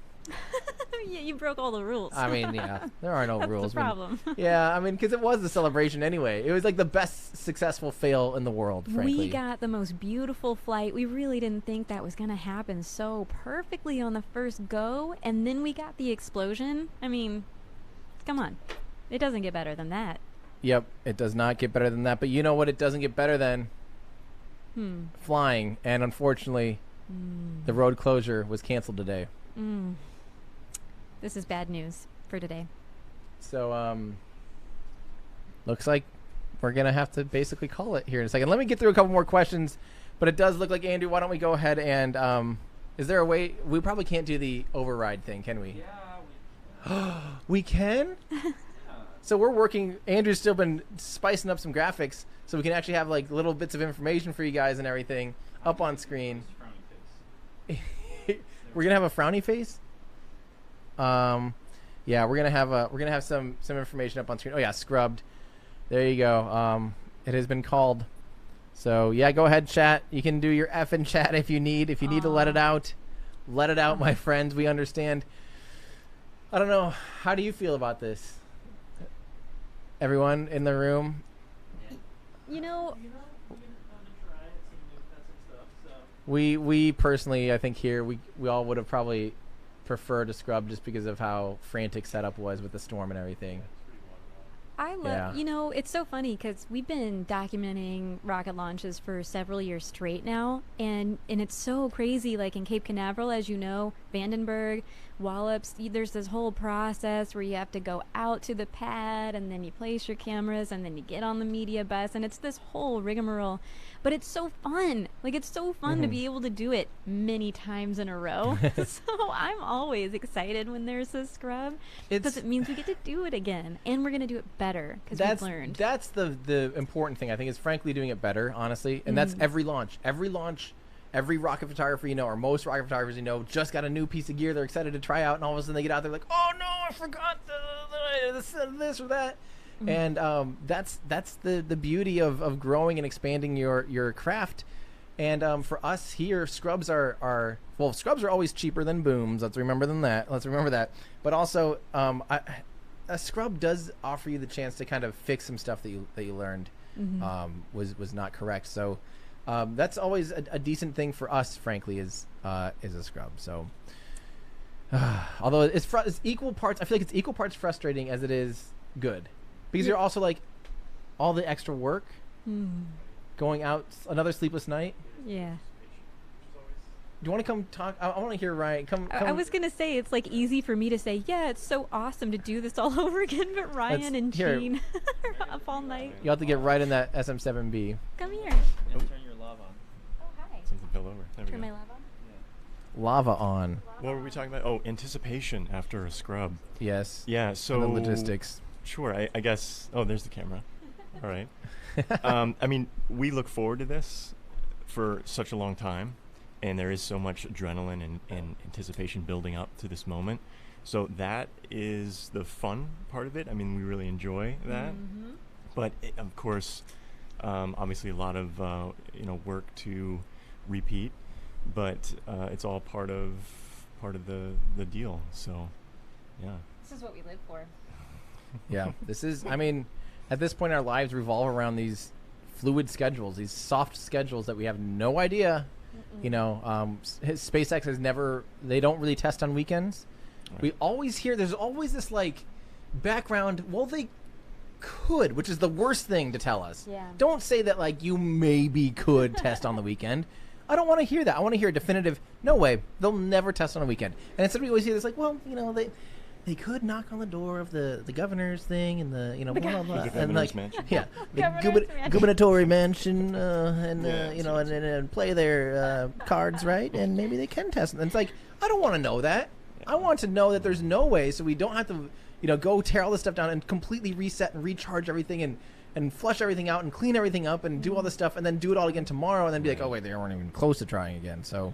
Yeah, you broke all the rules. I mean, yeah, there are no That's rules. the problem. Yeah, I mean, because it was the celebration anyway. It was like the best successful fail in the world, frankly. We got the most beautiful flight. We really didn't think that was going to happen so perfectly on the first go. And then we got the explosion. I mean, come on. It doesn't get better than that. Yep, it does not get better than that. But you know what? It doesn't get better than flying. And unfortunately, the road closure was canceled today. This is bad news for today. So, looks like we're going to have to basically call it here in a second. Let me get through a couple more questions. But it does look like, Andrew, why don't we go ahead and... is there a way... We probably can't do the override thing, can we? Yeah, we can? So we're working... Andrew's still been spicing up some graphics so we can actually have like little bits of information for you guys and everything up on screen. We're gonna have a frowny face. Yeah, we're gonna have some information up on screen. Oh yeah, scrubbed. There you go. It has been called. So yeah, go ahead, chat. You can do your F in chat if you need. If you need to let it out, let it out, my friends. We understand. I don't know. How do you feel about this? Everyone in the room. You know, we personally, I think here we all would have probably preferred a scrub just because of how frantic setup was with the storm and everything. I love, you know, it's so funny because we've been documenting rocket launches for several years straight now, and it's so crazy. Like in Cape Canaveral, as you know, Vandenberg, Wallops, there's this whole process where you have to go out to the pad and then you place your cameras and then you get on the media bus, and it's this whole rigmarole. But it's so fun. Like, it's so fun to be able to do it many times in a row. So I'm always excited when there's a scrub because it means we get to do it again, and we're going to do it better because we've learned. That's the important thing, I think, is frankly doing it better, honestly. And that's every launch. Every launch, every rocket photographer you know, or most rocket photographers you know, just got a new piece of gear they're excited to try out, and all of a sudden they get out there like, oh no, I forgot this or that. And that's the beauty of growing and expanding your craft. And for us here, scrubs are scrubs are always cheaper than booms. Let's remember that. But also, a scrub does offer you the chance to kind of fix some stuff that you learned was not correct. So that's always a decent thing for us, frankly, is a scrub. So although it's equal parts, I feel like it's equal parts frustrating as it is good. Because you're also like all the extra work, going out, another sleepless night. Yeah. Do you want to come talk? I want to hear Ryan. Come. I was gonna say it's like easy for me to say, yeah, it's so awesome to do this all over again. But Ryan and Gene are up all night. You have to get right in that SM7B. Come here. Turn your lava on. Oh hi. Something fell over. There we Turn go. my lava on. Lava on. What were we talking about? Oh, anticipation after a scrub. Yes. Yeah. So And the logistics. Sure. I guess. Oh, there's the camera. All right. I mean, we look forward to this for such a long time, and there is so much adrenaline and anticipation building up to this moment. So that is the fun part of it. I mean, we really enjoy that. But of course, obviously, a lot of work to repeat. But it's all part of the deal. So, yeah. This is what we live for. Yeah. This is. I mean, at this point, our lives revolve around these fluid schedules, these soft schedules that we have no idea. You know, SpaceX has never. They don't really test on weekends. We always hear there's always this like background. Well, they could, which is the worst thing to tell us. Yeah. Don't say that like you maybe could test on the weekend. I don't want to hear that. I want to hear a definitive. No way, they'll never test on a weekend. And instead we always hear this like, well, you know, they could knock on the door of the governor's thing and the you know blah blah blah The and like mansion. yeah the Governor's mansion. gubernatorial mansion and Yeah, you know and play their cards right and maybe they can test. And it's like I don't want to know that. I want to know that there's no way so we don't have to you know go tear all this stuff down and completely reset and recharge everything and flush everything out and clean everything up and do all this stuff and then do it all again tomorrow and then be like, oh wait, they weren't even close to trying again. So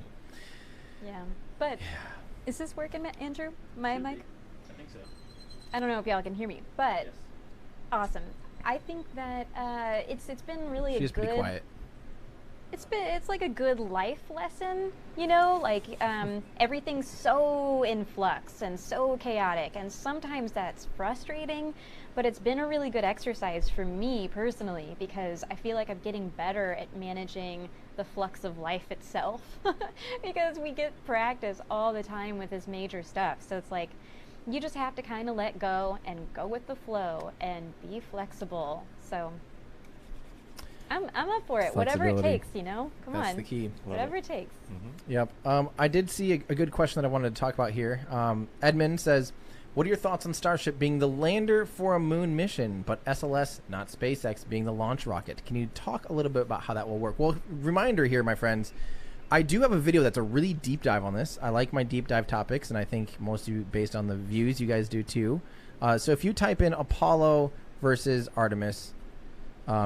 Yeah. But is this working, Andrew? My Should mic? be. I think so. I don't know if y'all can hear me, but Yes. awesome. I think that it's been really she's a good. pretty quiet. It's like a good life lesson, you know, like everything's so in flux and so chaotic, and sometimes that's frustrating, but it's been a really good exercise for me personally because I feel like I'm getting better at managing the flux of life itself because we get practice all the time with this major stuff. So it's like you just have to kind of let go and go with the flow and be flexible. So I'm up for it. Whatever it Flexibility. takes, you know? Come That's on. the key. Whatever it takes. Yep. I did see a good question that I wanted to talk about here. Edmund says, what are your thoughts on Starship being the lander for a moon mission, but SLS, not SpaceX, being the launch rocket? Can you talk a little bit about how that will work? Well, reminder here, my friends, I do have a video that's a really deep dive on this. I like my deep dive topics, and I think most of you, based on the views, you guys do too. So if you type in Apollo versus Artemis,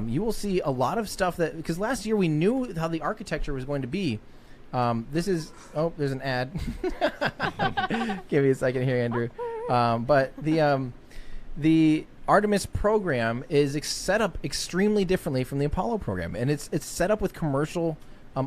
you will see a lot of stuff that, because last year we knew how the architecture was going to be. This is, oh, there's an ad. Give me a second here, Andrew. But the Artemis program is set up extremely differently from the Apollo program, and it's set up with commercial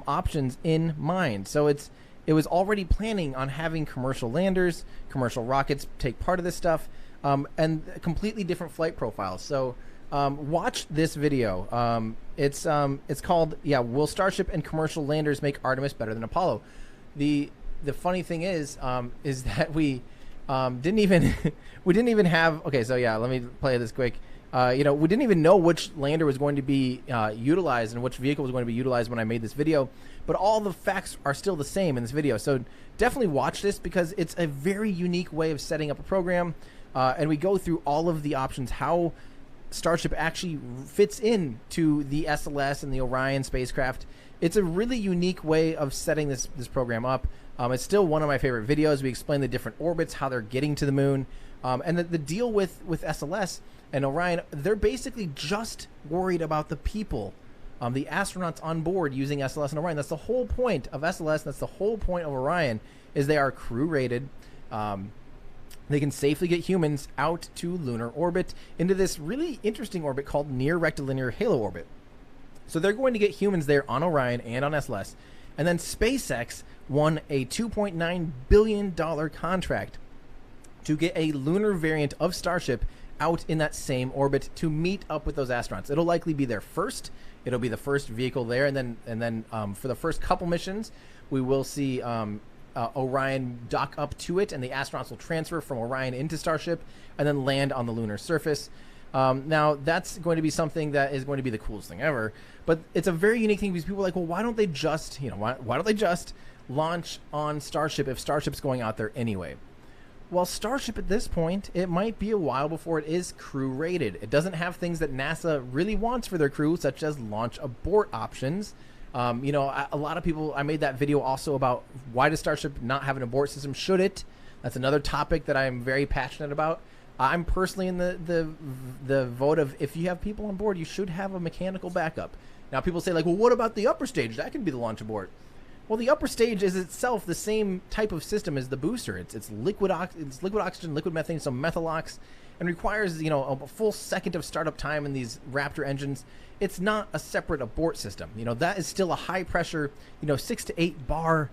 options in mind. So it was already planning on having commercial landers, commercial rockets take part of this stuff, and completely different flight profiles. So watch this video. It's called Will Starship and commercial landers make Artemis better than Apollo? The funny thing is that we didn't even have. Okay, so yeah, let me play this quick. We didn't even know which lander was going to be utilized and which vehicle was going to be utilized when I made this video. But all the facts are still the same in this video. So definitely watch this because it's a very unique way of setting up a program. And we go through all of the options, how Starship actually fits in to the SLS and the Orion spacecraft. It's a really unique way of setting this program up. It's still one of my favorite videos. We explain the different orbits, how they're getting to the moon. And the deal with SLS and Orion, they're basically just worried about the people, the astronauts on board using SLS and Orion. That's the whole point of SLS. That's the whole point of Orion, is they are crew rated. They can safely get humans out to lunar orbit into this really interesting orbit called near rectilinear halo orbit. So they're going to get humans there on Orion and on SLS. And then SpaceX won a $2.9 billion contract to get a lunar variant of Starship out in that same orbit to meet up with those astronauts. It'll likely be their first. It'll be the first vehicle there. And then for the first couple missions, we will see Orion dock up to it, and the astronauts will transfer from Orion into Starship and then land on the lunar surface. Now, that's going to be something that is going to be the coolest thing ever, but it's a very unique thing because people are like, well, why don't they just, why don't they just launch on Starship if Starship's going out there anyway? Well, Starship at this point, it might be a while before it is crew rated. It doesn't have things that NASA really wants for their crew, such as launch abort options. A lot of people, I made that video also about why does Starship not have an abort system? Should it? That's another topic that I'm very passionate about. I'm personally in the vote of, if you have people on board, you should have a mechanical backup. Now people say like, well, what about the upper stage? That can be the launch abort. Well, the upper stage is itself the same type of system as the booster. It's liquid oxygen, liquid methane, so methalox, and requires a full second of startup time in these Raptor engines. It's not a separate abort system. That is still a high pressure, 6 to 8 bar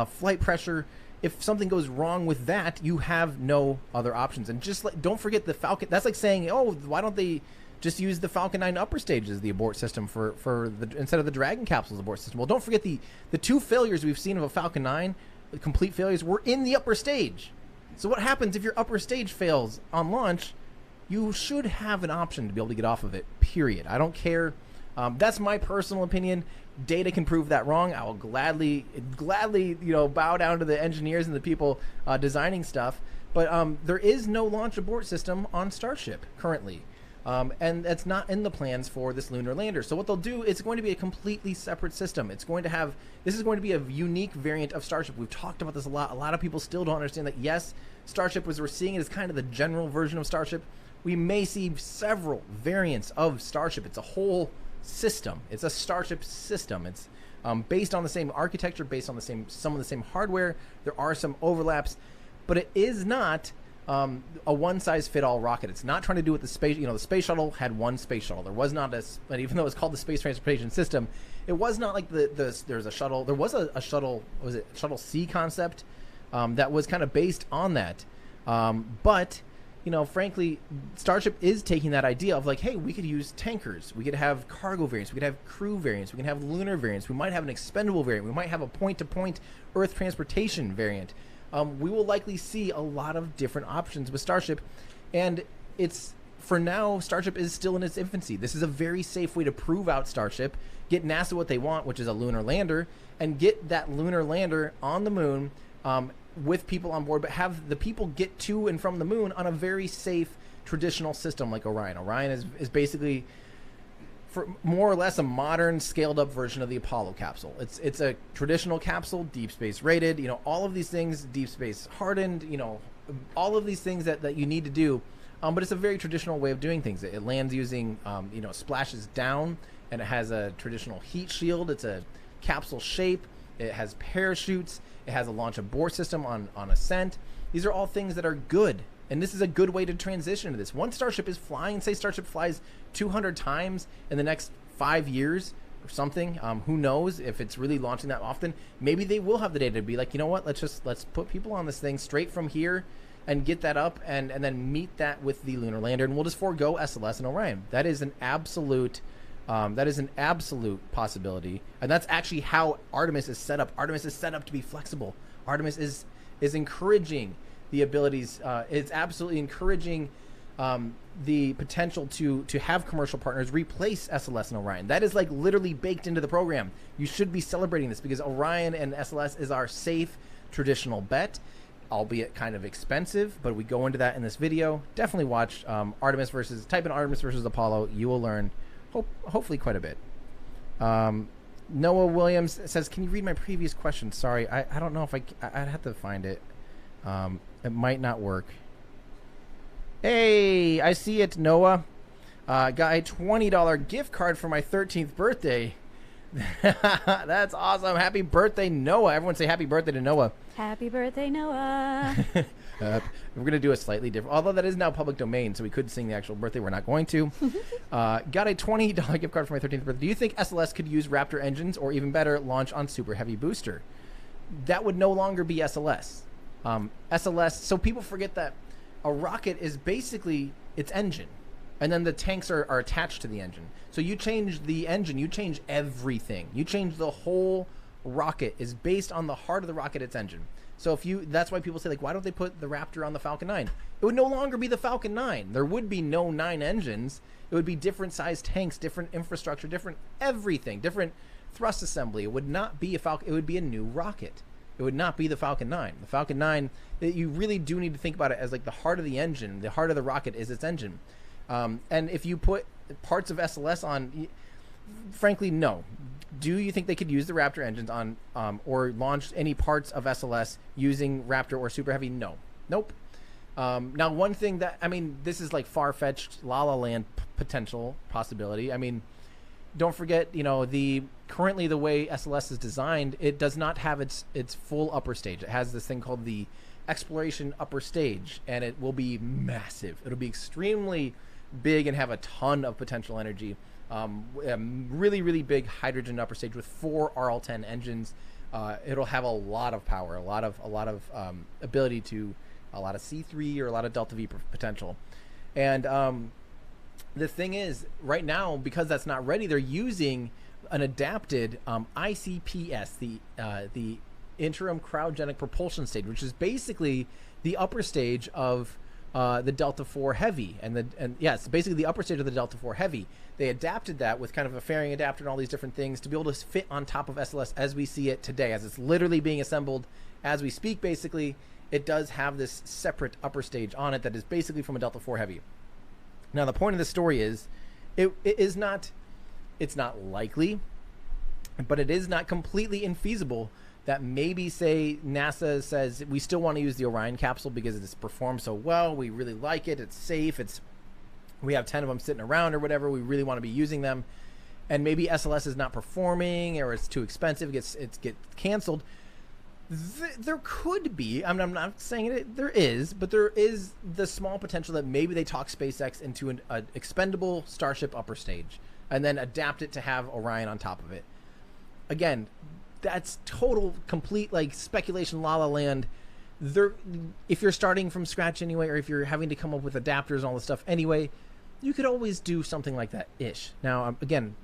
flight pressure. If something goes wrong with that, you have no other options. And just don't forget the Falcon. That's like saying, oh, why don't they just use the Falcon 9 upper stage as the abort system instead of the Dragon capsules abort system? Well, don't forget the two failures we've seen of a Falcon 9, the complete failures, were in the upper stage. So what happens if your upper stage fails on launch? You should have an option to be able to get off of it, period. I don't care. That's my personal opinion. Data can prove that wrong. I will gladly, bow down to the engineers and the people designing stuff. But there is no launch abort system on Starship currently. And that's not in the plans for this lunar lander. So what they'll do, it's going to be a completely separate system. This is going to be a unique variant of Starship. We've talked about this a lot. A lot of people still don't understand that, yes, Starship, as we're seeing it, is kind of the general version of Starship. We may see several variants of Starship. It's a whole system. It's a Starship system. It's based on the same architecture, based on some of the same hardware. There are some overlaps, but it is not a one-size-fit-all rocket. It's not trying to do what the space. The space shuttle had one space shuttle. There was not even though it was called the Space Transportation System, it was not like there's a shuttle. There was a shuttle. Was it Shuttle C concept that was kind of based on that, but. Frankly, Starship is taking that idea of like, hey, we could use tankers. We could have cargo variants. We could have crew variants. We can have lunar variants. We might have an expendable variant. We might have a point-to-point Earth transportation variant. We will likely see a lot of different options with Starship. And for now, Starship is still in its infancy. This is a very safe way to prove out Starship, get NASA what they want, which is a lunar lander, and get that lunar lander on the moon with people on board, but have the people get to and from the moon on a very safe traditional system like Orion. Orion is basically, for more or less, a modern scaled up version of the Apollo capsule. It's a traditional capsule, deep space rated, all of these things, deep space hardened, all of these things that you need to do. But it's a very traditional way of doing things. It lands using, splashes down, and it has a traditional heat shield. It's a capsule shape. It has parachutes. It has a launch abort system on ascent. These are all things that are good. And this is a good way to transition to this. Once Starship is flying, say Starship flies 200 times in the next 5 years or something. Who knows if it's really launching that often. Maybe they will have the data to be like, you know what, let's put people on this thing straight from here and get that up and then meet that with the lunar lander. And we'll just forego SLS and Orion. That is an absolute possibility, and that's actually how Artemis is set up. Artemis is set up to be flexible. Artemis is encouraging the abilities. It's absolutely encouraging the potential to have commercial partners replace SLS and Orion. That is like literally baked into the program. You should be celebrating this because Orion and SLS is our safe traditional bet, albeit kind of expensive, but we go into that in this video. Definitely watch type in Artemis versus Apollo. You will learn hopefully quite a bit. Noah Williams says, can you read my previous question? Sorry, I don't know if I'd have to find it. It might not work. Hey, I see it, Noah. Got a $20 gift card for my 13th birthday. That's awesome. Happy birthday, Noah. Everyone say happy birthday to Noah. Happy birthday, Noah. We're going to do a slightly different, although that is now public domain, so we could sing the actual birthday. We're not going to. Got a $20 gift card for my 13th birthday. Do you think SLS could use Raptor engines, or even better, launch on Super Heavy booster? That would no longer be SLS. SLS, so people forget that a rocket is basically its engine, and then the tanks are attached to the engine. So you change the engine, you change everything. You change the whole rocket is based on the heart of the rocket, its engine. So that's why people say, like, why don't they put the Raptor on the Falcon 9? It would no longer be the Falcon 9. There would be no 9 engines. It would be different sized tanks, different infrastructure, different everything, different thrust assembly. It would not be a Falcon. It would be a new rocket. It would not be the Falcon 9. The Falcon 9, you really do need to think about it as like the heart of the engine. The heart of the rocket is its engine. And if you put parts of SLS on, frankly, no. Do you think they could use the Raptor engines on or launch any parts of SLS using Raptor or Super Heavy? No. Nope. Now, one thing that, this is like far-fetched La La Land potential possibility. Don't forget, currently the way SLS is designed, it does not have its full upper stage. It has this thing called the exploration upper stage, and it will be massive. It'll be extremely big and have a ton of potential energy. Really, really big hydrogen upper stage with 4 RL-10 engines. It'll have a lot of power, a lot of ability to, a lot of C3 or a lot of Delta V potential. And the thing is, right now, because that's not ready, they're using an adapted ICPS, the interim cryogenic propulsion stage, which is basically the upper stage of the Delta IV Heavy, and yes, basically the upper stage of the Delta IV Heavy. They adapted that with kind of a fairing adapter and all these different things to be able to fit on top of SLS as we see it today, as it's literally being assembled as we speak. Basically, it does have this separate upper stage on it that is basically from a Delta IV Heavy. Now, the point of the story is, it's not likely, but it is not completely infeasible that maybe, say, NASA says we still want to use the Orion capsule because it's performed so well, we really like it, it's safe, we have 10 of them sitting around or whatever, we really want to be using them, and maybe SLS is not performing or it's too expensive, it gets canceled. There could be, I'm not saying there is, but there is the small potential that maybe they talk SpaceX into an expendable Starship upper stage and then adapt it to have Orion on top of it. Again, that's total, complete, like, speculation, la la land. If you're starting from scratch anyway, or if you're having to come up with adapters and all this stuff anyway, you could always do something like that ish. Now, again,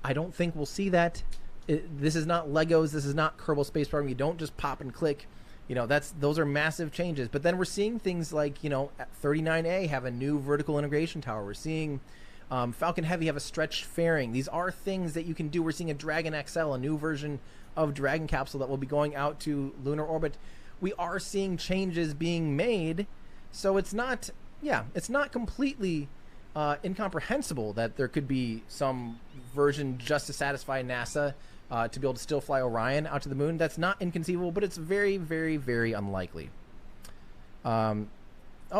I don't think we'll see that. This is not Legos. This is not Kerbal Space Program. You don't just pop and click. You know, those are massive changes. But then we're seeing things like, you know, 39A have a new vertical integration tower. We're seeing Falcon Heavy have a stretched fairing. These are things that you can do. We're seeing a Dragon XL, a new version of Dragon capsule that will be going out to lunar orbit. We are seeing changes being made, so it's not completely incomprehensible that there could be some version just to satisfy NASA to be able to still fly Orion out to the moon. That's not inconceivable, but it's very, very, very unlikely. Oh,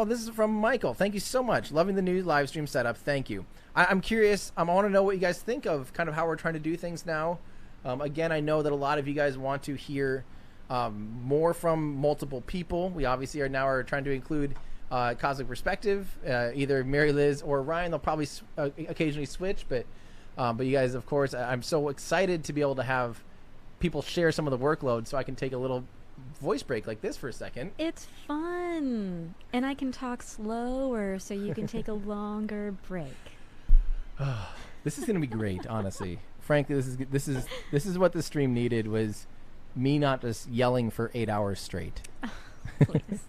this is from Michael. Thank you so much. Loving the new live stream setup. Thank you. I'm curious. I want to know what you guys think of kind of how we're trying to do things now. Again, I know that a lot of you guys want to hear more from multiple people. We obviously are trying to include Cosmic Perspective, either Mary Liz or Ryan. They'll probably occasionally switch, but you guys, of course, I'm so excited to be able to have people share some of the workload so I can take a little voice break like this for a second. It's fun, and I can talk slower so you can take a longer break. This is going to be great, honestly. Frankly, this is what the stream needed, was me not just yelling for 8 hours straight. Please.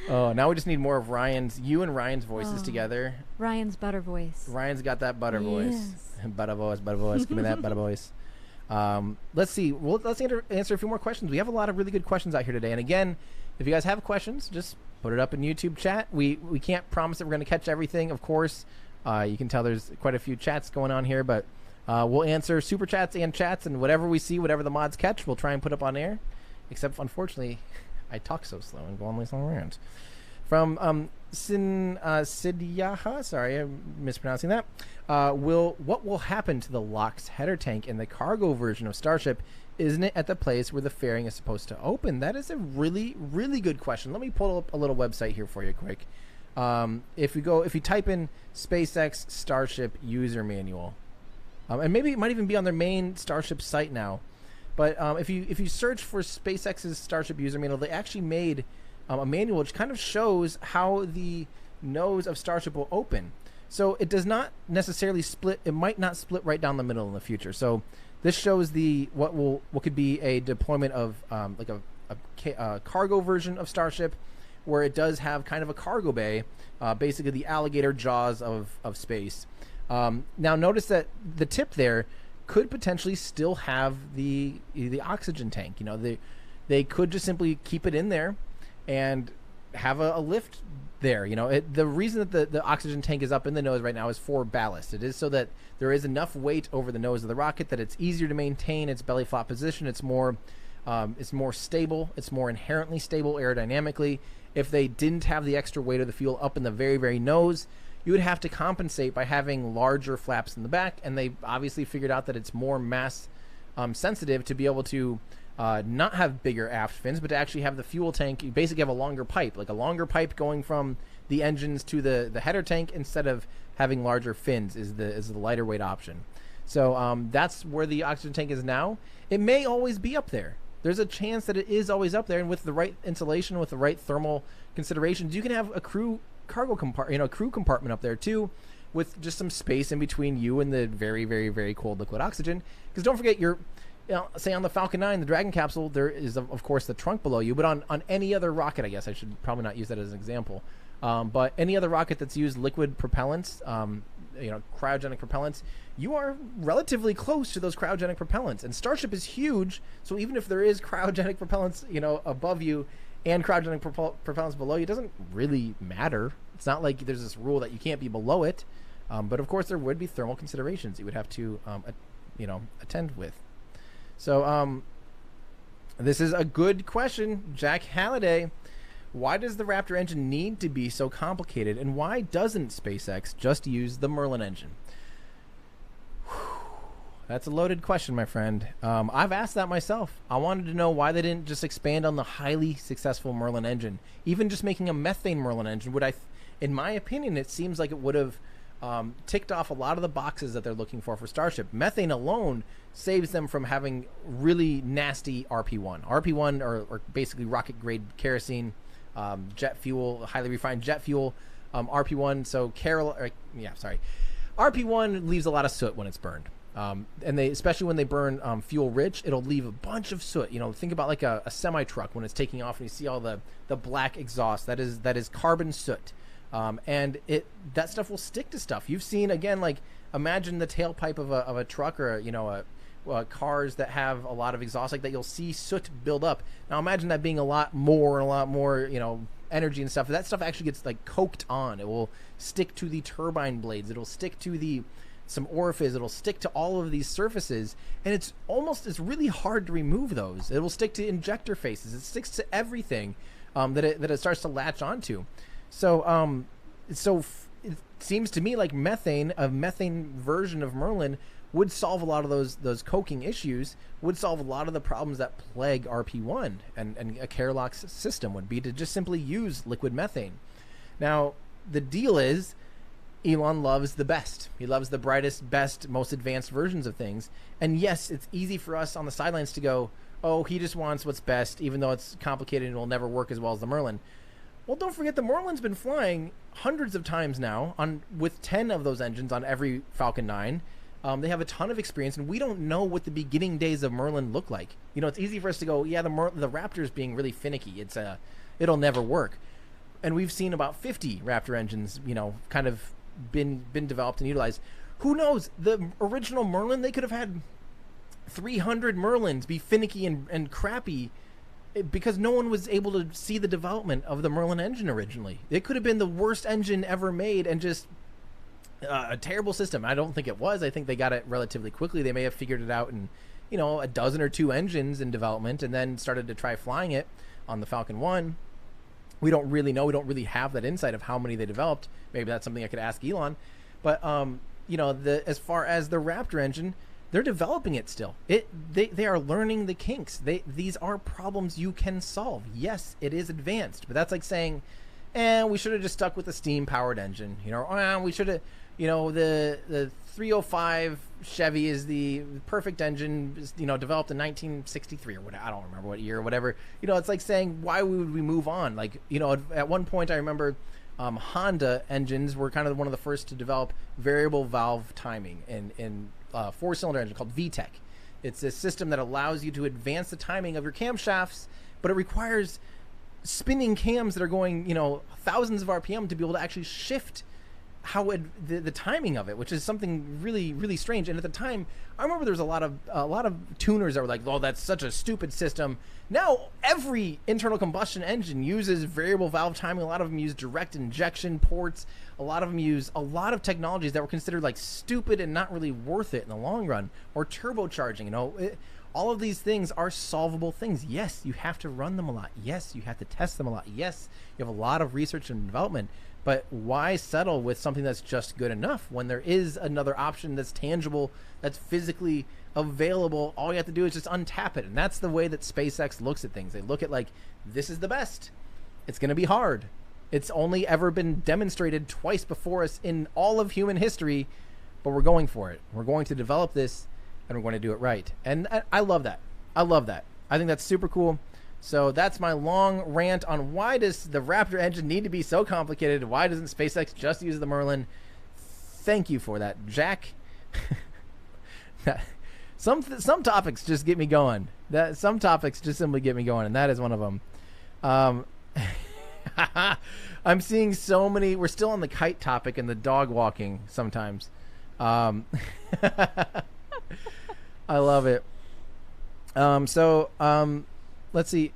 Oh, now we just need more of you and Ryan's voices together. Ryan's butter voice. Ryan's got that butter voice. Yes. Butter voice. Give me that butter voice. Let's see. Let's answer a few more questions. We have a lot of really good questions out here today. And again, if you guys have questions, just put it up in YouTube chat. We can't promise that we're going to catch everything, of course. You can tell there's quite a few chats going on here, but we'll answer super chats and chats, and whatever we see, whatever the mods catch, we'll try and put up on air. Except, unfortunately, I talk so slow and go on these long rants. From Sidyaha, sorry, I'm mispronouncing that. What will happen to the LOX header tank in the cargo version of Starship? Isn't it at the place where the fairing is supposed to open? That is a really, really good question. Let me pull up a little website here for you quick. If you type in SpaceX Starship user manual, and maybe it might even be on their main Starship site now, but if you search for SpaceX's Starship user manual, they actually made a manual which kind of shows how the nose of Starship will open. So it does not necessarily split. It might not split right down the middle in the future. So this shows what could be a deployment of like a cargo version of Starship, where it does have kind of a cargo bay, basically the alligator jaws of space. Now notice that the tip there could potentially still have the oxygen tank. You know, they could just simply keep it in there and have a lift there. You know, the reason that the oxygen tank is up in the nose right now is for ballast. It is so that there is enough weight over the nose of the rocket that it's easier to maintain its belly flop position. It's more stable. It's more inherently stable aerodynamically. If they didn't have the extra weight of the fuel up in the very, very nose, you would have to compensate by having larger flaps in the back, and they obviously figured out that it's more mass sensitive to be able to not have bigger aft fins, but to actually have the fuel tank. You basically have a longer pipe, like a longer pipe going from the engines to the header tank, instead of having larger fins is the lighter weight option. So that's where the oxygen tank is now. It may always be up there. There's a chance that it is always up there, and with the right insulation, with the right thermal considerations, you can have a crew compartment up there too, with just some space in between you and the very, very, very cold liquid oxygen. Because don't forget, say on the Falcon 9, the Dragon capsule, there is, of course, the trunk below you. But on any other rocket, I guess I should probably not use that as an example. But any other rocket that's used liquid propellants, cryogenic propellants, you are relatively close to those cryogenic propellants. And Starship is huge, so even if there is cryogenic propellants, above you and cryogenic propellants below you, it doesn't really matter. It's not like there's this rule that you can't be below it. But of course, there would be thermal considerations you would have to, attend with. So this is a good question, Jack Halliday. Why does the Raptor engine need to be so complicated, and why doesn't SpaceX just use the Merlin engine? That's a loaded question, my friend. I've asked that myself. I wanted to know why they didn't just expand on the highly successful Merlin engine. Even just making a methane Merlin engine would, in my opinion, it seems like it would have ticked off a lot of the boxes that they're looking for Starship. Methane alone saves them from having really nasty RP1. RP1 or basically rocket grade kerosene, jet fuel, highly refined jet fuel. RP1, RP1 leaves a lot of soot when it's burned. And they, especially when they burn fuel rich, it'll leave a bunch of soot. Think about like a semi truck when it's taking off and you see all the black exhaust. That is carbon soot. And that stuff will stick to stuff. You've seen, again, like imagine the tailpipe of a truck or cars that have a lot of exhaust like that. You'll see soot build up. Now imagine that being a lot more energy and stuff. That stuff actually gets like coked on. It will stick to the turbine blades. It'll stick to some orifice. It'll stick to all of these surfaces, and it's really hard to remove those. It will stick to injector faces. It sticks to everything that it starts to latch onto. So it seems to me like a methane version of Merlin would solve a lot of those coking issues, would solve a lot of the problems that plague RP1 and a Kerlox system would be to just simply use liquid methane. Now, the deal is Elon loves the best. He loves the brightest, best, most advanced versions of things. And yes, it's easy for us on the sidelines to go, oh, he just wants what's best, even though it's complicated and will never work as well as the Merlin. Well, don't forget the Merlin's been flying hundreds of times now with 10 of those engines on every Falcon 9. They have a ton of experience, and we don't know what the beginning days of Merlin look like. It's easy for us to go, yeah, the Raptor's being really finicky. It'll never work. And we've seen about 50 Raptor engines, kind of been developed and utilized. Who knows? The original Merlin, they could have had 300 Merlins be finicky and crappy because no one was able to see the development of the Merlin engine originally. It could have been the worst engine ever made and just a terrible system. I don't think it was. I think they got it relatively quickly. They may have figured it out in, a dozen or two engines in development and then started to try flying it on the Falcon 1. We don't really know. We don't really have that insight of how many they developed. Maybe that's something I could ask Elon. But, as far as the Raptor engine, they're developing it still. They are learning the kinks. These are problems you can solve. Yes, it is advanced, but that's like saying, we should have just stuck with the steam-powered engine. We should have, the 305 Chevy is the perfect engine, developed in 1963 or whatever. I don't remember what year or whatever. It's like saying, why would we move on? Like, at one point I remember Honda engines were kind of one of the first to develop variable valve timing in four-cylinder engine called VTEC. It's a system that allows you to advance the timing of your camshafts, but it requires spinning cams that are going, thousands of RPM to be able to actually shift the timing of it, which is something really, really strange. And at the time, I remember there was a lot of tuners that were like, "Oh, that's such a stupid system." Now every internal combustion engine uses variable valve timing. A lot of them use direct injection ports. A lot of them use a lot of technologies that were considered like stupid and not really worth it in the long run, or turbocharging. All of these things are solvable things. Yes, you have to run them a lot. Yes, you have to test them a lot. Yes, you have a lot of research and development. But why settle with something that's just good enough when there is another option that's tangible, that's physically available? All you have to do is just untap it. And that's the way that SpaceX looks at things. They look at like, this is the best. It's going to be hard. It's only ever been demonstrated twice before us in all of human history, but we're going for it. We're going to develop this, and we're going to do it right. And I love that. I love that. I think that's super cool. So that's my long rant on why does the Raptor engine need to be so complicated? Why doesn't SpaceX just use the Merlin? Thank you for that, Jack. Some topics just get me going. Some topics just simply get me going, and that is one of them. I'm seeing so many. We're still on the kite topic and the dog walking sometimes. I love it. Let's see.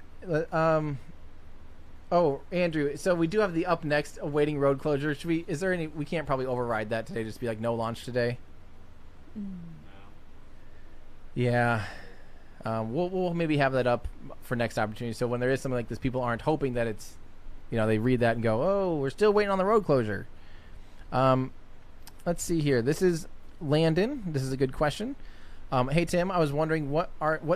Oh, Andrew. So we do have the up next awaiting road closure. Is there any? We can't probably override that today. Just be like no launch today. No. Yeah. We'll maybe have that up for next opportunity. So when there is something like this, people aren't hoping that it's, they read that and go, oh, we're still waiting on the road closure. Let's see here. This is Landon. This is a good question. Hey Tim, I was wondering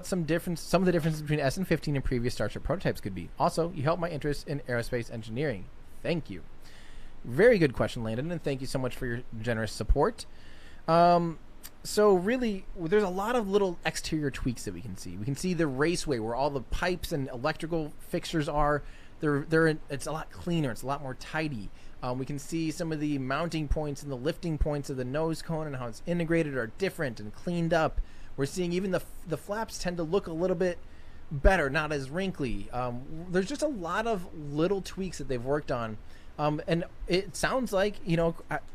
some of the differences between SN15 and previous Starship prototypes could be. Also, you helped my interest in aerospace engineering. Thank you. Very good question, Landon, and thank you so much for your generous support. So really, there's a lot of little exterior tweaks that we can see. We can see the raceway where all the pipes and electrical fixtures are. It's a lot cleaner. It's a lot more tidy. We can see some of the mounting points and the lifting points of the nose cone and how it's integrated are different and cleaned up. We're seeing even the flaps tend to look a little bit better, not as wrinkly. There's just a lot of little tweaks that they've worked on. And it sounds like,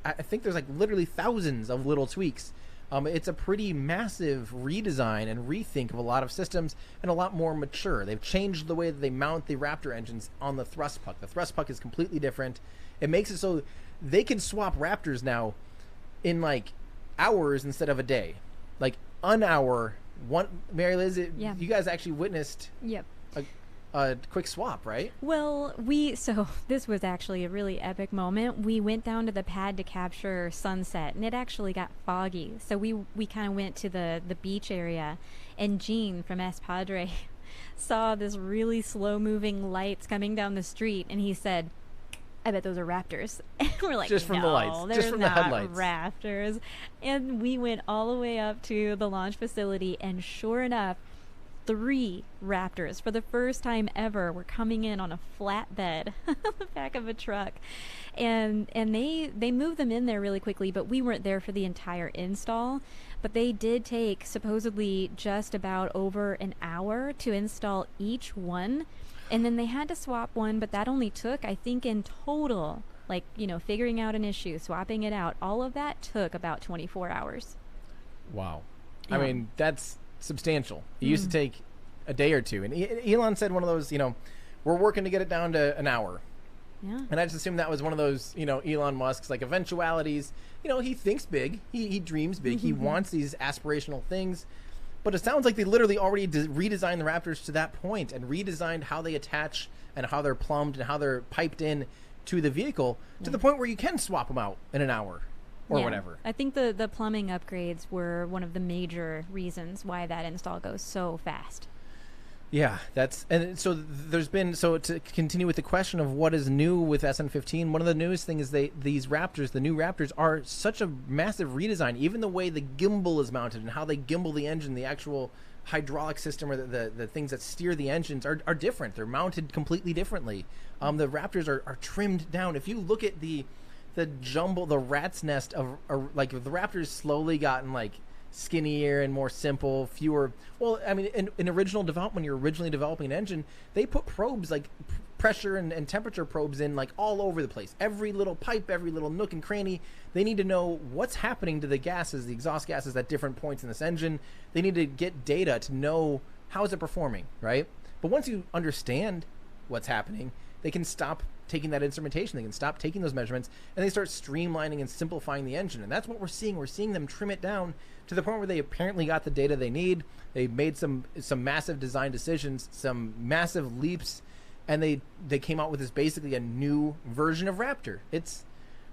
I think there's like literally thousands of little tweaks. It's a pretty massive redesign and rethink of a lot of systems and a lot more mature. They've changed the way that they mount the Raptor engines on the thrust puck. The thrust puck is completely different. It makes it so they can swap Raptors now in like hours instead of a day. Like an hour. Mary Liz, Yeah. You guys actually witnessed Yep. a quick swap, right? Well, so this was actually a really epic moment. We went down to the pad to capture sunset, and it actually got foggy. So we kind of went to the beach area, and Gene from S Padre saw this really slow-moving lights coming down the street, and he said, I bet those are Raptors. And we're like, Just from no, the lights. they're Just from the not headlights. Raptors. And we went all the way up to the launch facility, and sure enough, 3 Raptors for the first time ever were coming in on a flatbed on the back of a truck, and they moved them in there really quickly, but we weren't there for the entire install. But they did take supposedly just about over an hour to install each one, and then they had to swap one, but that only took, I think in total, like, figuring out an issue, swapping it out, all of that took about 24 hours. Wow. Yeah. I mean, that's substantial. It used to take a day or two. And Elon said one of those, we're working to get it down to an hour. Yeah. And I just assumed that was one of those, Elon Musk's like eventualities. He thinks big. He dreams big. He wants these aspirational things. But it sounds like they literally already redesigned the Raptors to that point and redesigned how they attach and how they're plumbed and how they're piped in to the vehicle to the point where you can swap them out in an hour or whatever. I think the plumbing upgrades were one of the major reasons why that install goes so fast. Yeah, and so there's been, so to continue with the question of what is new with SN15, one of the newest things is these Raptors, the new Raptors, are such a massive redesign. Even the way the gimbal is mounted and how they gimbal the engine, the actual hydraulic system or the things that steer the engines are different. They're mounted completely differently. The Raptors are trimmed down. If you look at the jumble, the rat's nest of like the Raptors slowly gotten like skinnier and more simple, fewer. Well, I mean, in original development, when you're originally developing an engine, they put probes like pressure and temperature probes in like all over the place. Every little pipe, every little nook and cranny. They need to know what's happening to the gases, the exhaust gases at different points in this engine. They need to get data to know how is it performing, right? But once you understand what's happening, they can stop taking that instrumentation. They can stop taking those measurements, and they start streamlining and simplifying the engine. And that's what we're seeing. We're seeing them trim it down to the point where they apparently got the data they need. They made some massive design decisions, some massive leaps, and they came out with this basically a new version of Raptor. It's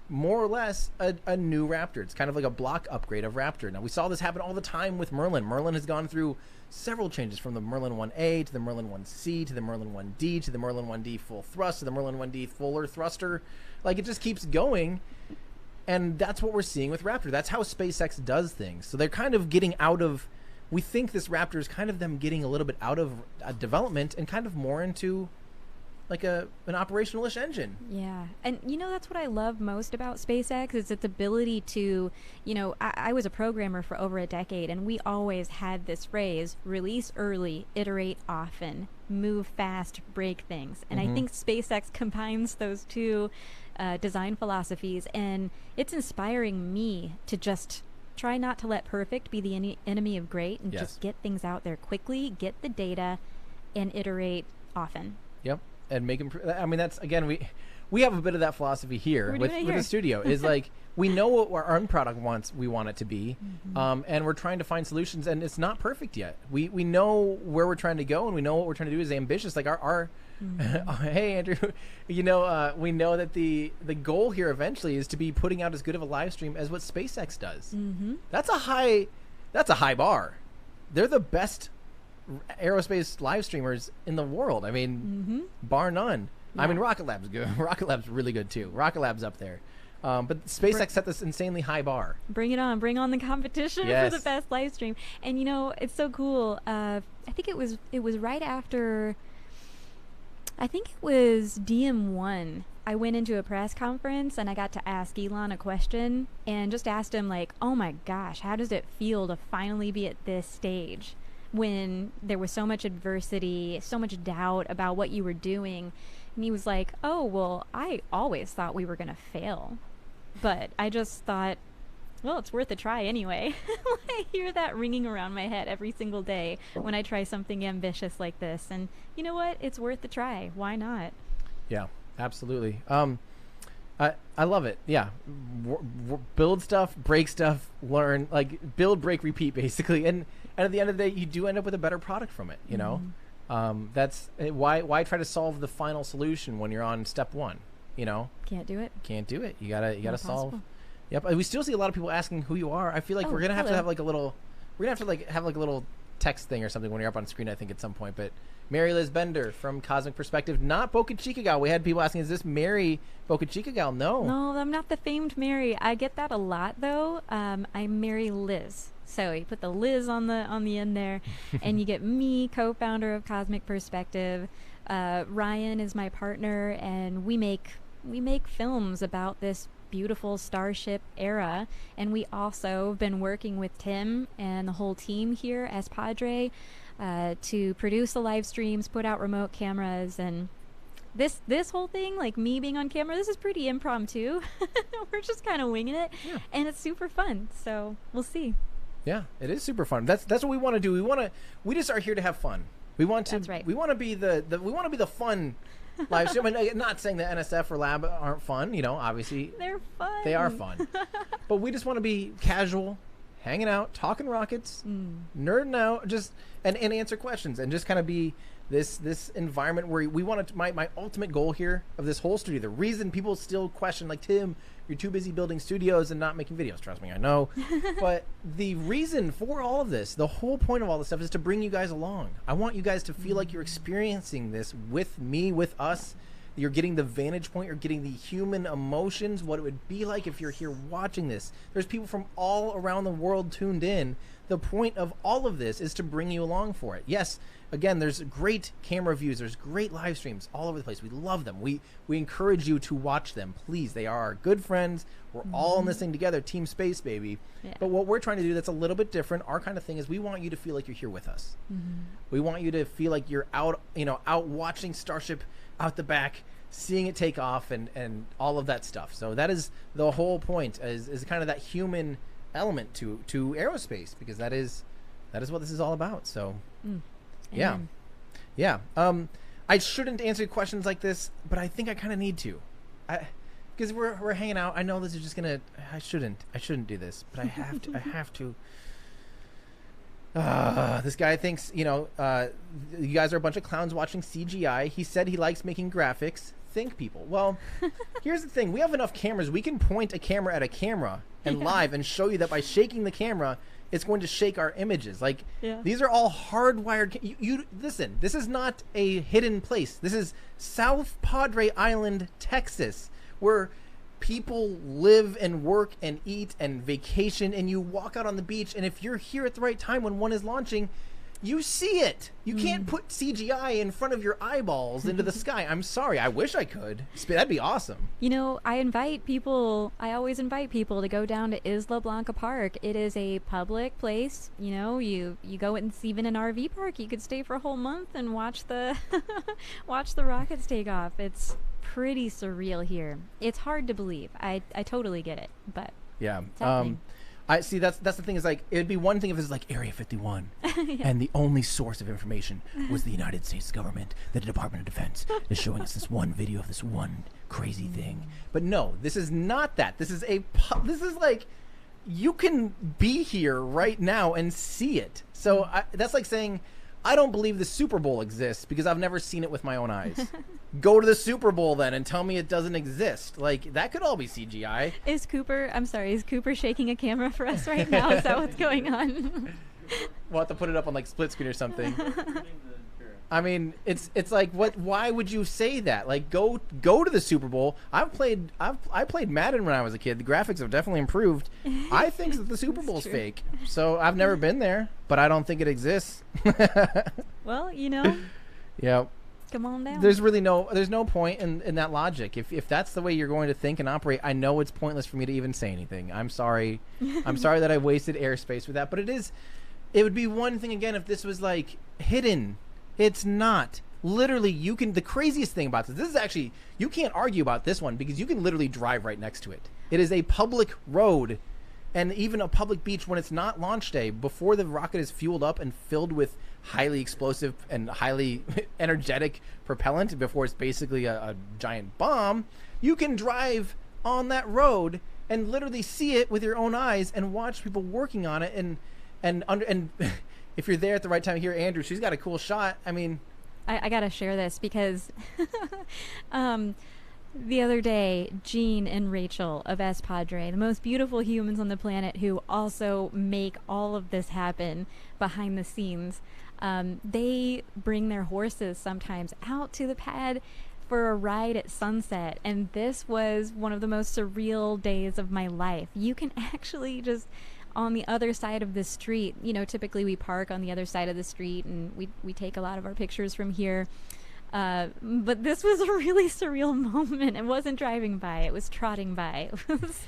more or less a new Raptor. It's kind of like a block upgrade of Raptor. Now, we saw this happen all the time with Merlin. Merlin has gone through several changes, from the Merlin 1A to the Merlin 1C to the Merlin 1D to the Merlin 1D full thrust to the Merlin 1D fuller thruster. Like, it just keeps going, and that's what we're seeing with Raptor. That's how SpaceX does things. So they're kind of getting out of, we think this Raptor is kind of them getting a little bit out of development and kind of more into like an operational-ish engine. Yeah. And that's what I love most about SpaceX is its ability to, I was a programmer for over a decade, and we always had this phrase, release early, iterate often, move fast, break things. And I think SpaceX combines those two design philosophies, and it's inspiring me to just try not to let perfect be the enemy of great, and just get things out there quickly, get the data, and iterate often. Yep. And make I mean, that's, again, we have a bit of that philosophy here with the studio. Is like, we know what our own product we want it to be, and we're trying to find solutions, and it's not perfect yet. We know where we're trying to go, and we know what we're trying to do is ambitious. Like our hey, Andrew, we know that the goal here eventually is to be putting out as good of a live stream as what SpaceX does. That's a high bar. They're the best aerospace live streamers in the world. I mean, bar none. Yeah. I mean, Rocket Lab's good. Rocket Lab's really good too. Rocket Lab's up there. But SpaceX set this insanely high bar. Bring it on. Bring on the competition for the best live stream. And it's so cool. I think it was right after, I think it was DM1. I went into a press conference and I got to ask Elon a question and just asked him like, oh my gosh, how does it feel to finally be at this stage when there was so much adversity, so much doubt about what you were doing? And he was like, oh, well, I always thought we were going to fail. But I just thought, well, it's worth a try anyway. I hear that ringing around my head every single day when I try something ambitious like this. And you know what? It's worth the try. Why not? Yeah, absolutely. I love it. Yeah. Build stuff, break stuff, learn, like build, break, repeat, basically. And at the end of the day, you do end up with a better product from it, you know? That's why try to solve the final solution when you're on step one, Can't do it. You gotta solve. Possible. Yep. We still see a lot of people asking who you are. I feel like we're gonna have to have like a little, have like a little text thing or something when you're up on screen, I think, at some point. But Mary Liz Bender from Cosmic Perspective, not Boca Chica gal. We had people asking, is this Mary Boca Chica gal? No, I'm not the famed Mary. I get that a lot though. I'm Mary Liz. So you put the Liz on the end there, and you get me, co-founder of Cosmic Perspective. Ryan is my partner, and we make films about this beautiful Starship era. And we also have been working with Tim and the whole team here as Padre to produce the live streams, put out remote cameras, and this whole thing, like me being on camera, this is pretty impromptu. We're just kind of winging it, and it's super fun. So we'll see. Yeah, it is super fun. That's what we want to do. We just are here to have fun. We want to. That's right. We want to be the fun live stream. I mean, not saying that NSF or Lab aren't fun. Obviously they're fun. They are fun. But we just want to be casual, hanging out, talking rockets, nerding out, just and answer questions, and just kind of be this environment where we want to. My ultimate goal here of this whole studio, the reason people still question, like, Tim, you're too busy building studios and not making videos. Trust me, I know. But the reason for all of this, the whole point of all this stuff, is to bring you guys along. I want you guys to feel like you're experiencing this with me, with us. You're getting the vantage point. You're getting the human emotions, what it would be like if you're here watching this. There's people from all around the world tuned in. The point of all of this is to bring you along for it. Yes, again, there's great camera views. There's great live streams all over the place. We love them. We encourage you to watch them. Please, they are our good friends. We're all in this thing together. Team Space, baby. Yeah. But what we're trying to do that's a little bit different, our kind of thing, is we want you to feel like you're here with us. We want you to feel like you're out watching Starship out the back, seeing it take off, and all of that stuff. So that is the whole point, is kind of that human element to aerospace, because that is what this is all about. So yeah. I shouldn't answer questions like this, but I think I kind of need to, because we're hanging out. I know this is just gonna. I shouldn't do this, but I have to. This guy thinks, you guys are a bunch of clowns watching CGI. He said he likes making graphics. Think, people. Well, here's the thing. We have enough cameras. We can point a camera at a camera and live and show you that by shaking the camera, it's going to shake our images. Like, these are all hardwired. You listen, this is not a hidden place. This is South Padre Island, Texas, where people live and work and eat and vacation, and you walk out on the beach, and if you're here at the right time when one is launching, You see it. You can't put CGI in front of your eyeballs into the sky. I'm sorry. I wish I could. That'd be awesome. You know, I always invite people to go down to Isla Blanca Park. It is a public place. You know, you go, and it's even an RV park. You could stay for a whole month and watch the watch the rockets take off. It's pretty surreal here. It's hard to believe. I totally get it, but Yeah. it's happening. I see. That's the thing. Is like it'd be one thing if it's like Area 51, and the only source of information was the United States government, the Department of Defense, is showing us this one video of this one crazy thing. But no, this is not that. This is this is like you can be here right now and see it. So that's like saying I don't believe the Super Bowl exists because I've never seen it with my own eyes. Go to the Super Bowl then and tell me it doesn't exist. Like, that could all be CGI. Is Cooper shaking a camera for us right now? Is that what's going on? We'll have to put it up on like split screen or something. Recording the Cryo. I mean, it's like why would you say that? Like go to the Super Bowl. I played Madden when I was a kid. The graphics have definitely improved. I think that the Super Bowl's true. fake. So I've never been there, but I don't think it exists. Well, you know, Yeah. come on down. There's no point in that logic. If that's the way you're going to think and operate, I know it's pointless for me to even say anything. I'm sorry. I'm sorry that I wasted airspace with that, but it would be one thing again if this was like hidden. It's not. Literally, the craziest thing about this is actually, you can't argue about this one because you can literally drive right next to it. It is a public road and even a public beach when it's not launch day, before the rocket is fueled up and filled with highly explosive and highly energetic propellant, before it's basically a giant bomb. You can drive on that road and literally see it with your own eyes and watch people working on it. And if you're there at the right time, here, Andrew, she's got a cool shot. I mean, I gotta share this because the other day, Jean and Rachel of S Padre, the most beautiful humans on the planet who also make all of this happen behind the scenes, they bring their horses sometimes out to the pad for a ride at sunset, and this was one of the most surreal days of my life. You can actually just, on the other side of the street, you know, typically we park on the other side of the street and we take a lot of our pictures from here. But this was a really surreal moment. It wasn't driving by, it was trotting by. It was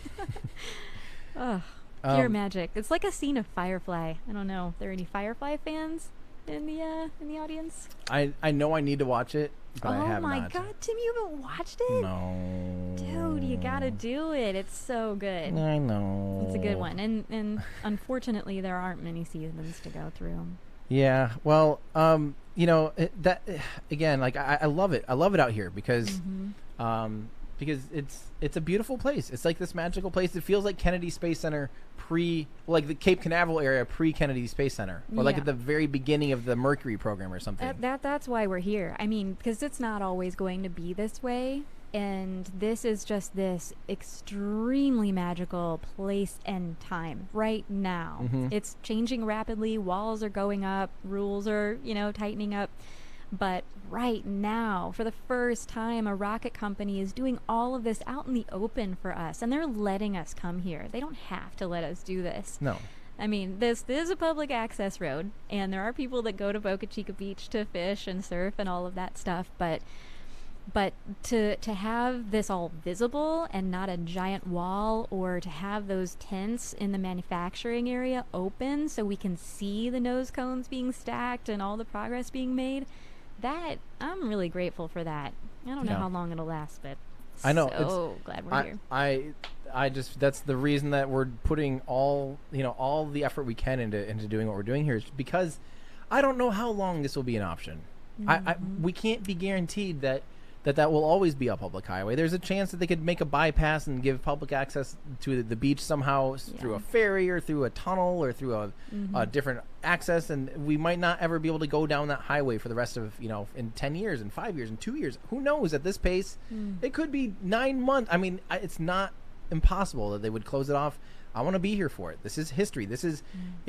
pure magic. It's like a scene of Firefly. I don't know. Are there any Firefly fans in the audience? I know I need to watch it, but I Oh have my not. god, Tim, you haven't watched it? No. Dude, you gotta do it. It's so good. I know. It's a good one. And unfortunately, there aren't many seasons to go through. Yeah. Well, you know, that again, like I love it. I love it out here because it's a beautiful place. It's like this magical place. It feels like Kennedy Space Center like the Cape Canaveral area pre-Kennedy Space Center, or like Yeah. at the very beginning of the Mercury program or something. That's why we're here. I mean, because it's not always going to be this way. And this is just this extremely magical place and time right now. It's changing rapidly. Walls are going up. Rules are, you know, tightening up. But right now, for the first time, a rocket company is doing all of this out in the open for us. And they're letting us come here. They don't have to let us do this. No. I mean, this is a public access road. And there are people that go to Boca Chica Beach to fish and surf and all of that stuff. But to have this all visible and not a giant wall, or to have those tents in the manufacturing area open so we can see the nose cones being stacked and all the progress being made, that I'm really grateful for that. I don't know Yeah. how long it'll last, but I know. so glad we're here. I just, that's the reason that we're putting all the effort we can into doing what we're doing here, is because I don't know how long this will be an option. We can't be guaranteed that will always be a public highway. There's a chance that they could make a bypass and give public access to the beach somehow through a ferry or through a tunnel or through a different access, and we might not ever be able to go down that highway for the rest of, in 10 years, in 5 years, in 2 years. Who knows? At this pace, it could be 9 months. I mean, it's not impossible that they would close it off. I want to be here for it. This is history. This is,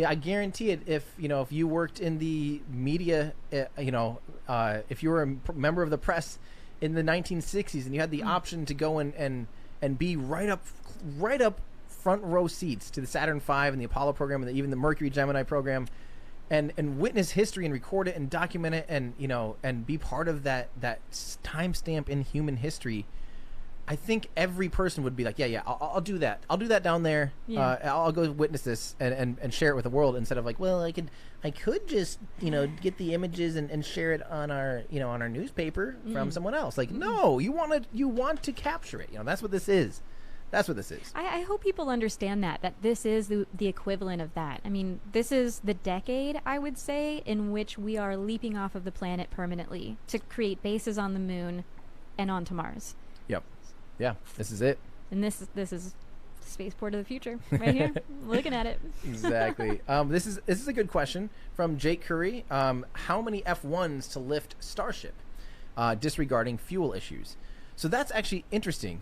I guarantee it. If you worked in the media, if you were a member of the press in the 1960s and you had the option to go and be right up front row seats to the Saturn V and the Apollo program and even the Mercury Gemini program, and witness history and record it and document it and and be part of that timestamp in human history, I think every person would be like, yeah, I'll do that. I'll do that down there. Yeah. I'll go witness this and share it with the world, instead of like, well, I could just get the images and share it on our on our newspaper from someone else. Like, no, you want to capture it. That's what this is. That's what this is. I hope people understand that this is the equivalent of that. I mean, this is the decade, I would say, in which we are leaping off of the planet permanently to create bases on the moon and onto Mars. Yep. Yeah, this is it. And this is spaceport of the future right here. Looking at it. Exactly. This is a good question from Jake Curry. How many F1s to lift Starship, disregarding fuel issues? So that's actually interesting.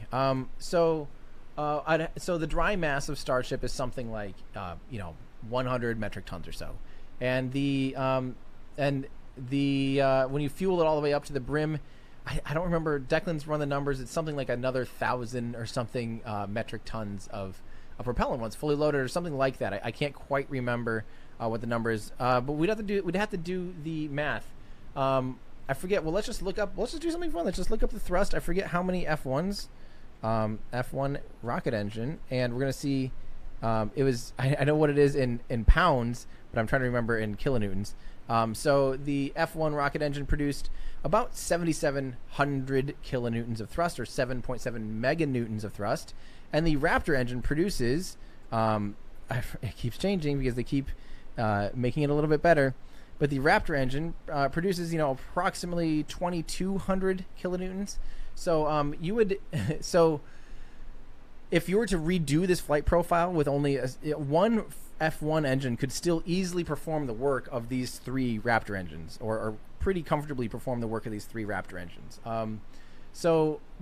So the dry mass of Starship is something like 100 metric tons or so, and when you fuel it all the way up to the brim, I don't remember. Declan's run the numbers. It's something like another 1,000 or something metric tons of propellant once fully loaded, or something like that. I can't quite remember what the number is. But we'd have to do the math. I forget. Well, let's just do something fun. Let's just look up the thrust. I forget how many F1s. F1 rocket engine, and we're gonna see. It was. I know what it is in pounds, but I'm trying to remember in kilonewtons. So the F1 rocket engine produced about 7,700 kilonewtons of thrust, or 7.7 meganewtons of thrust, and the Raptor engine produces. It keeps changing because they keep making it a little bit better, but the Raptor engine produces approximately 2,200 kilonewtons. So so if you were to redo this flight profile with only one F1 engine, could still easily perform the work of these three Raptor engines, or pretty comfortably perform the work of these three Raptor engines.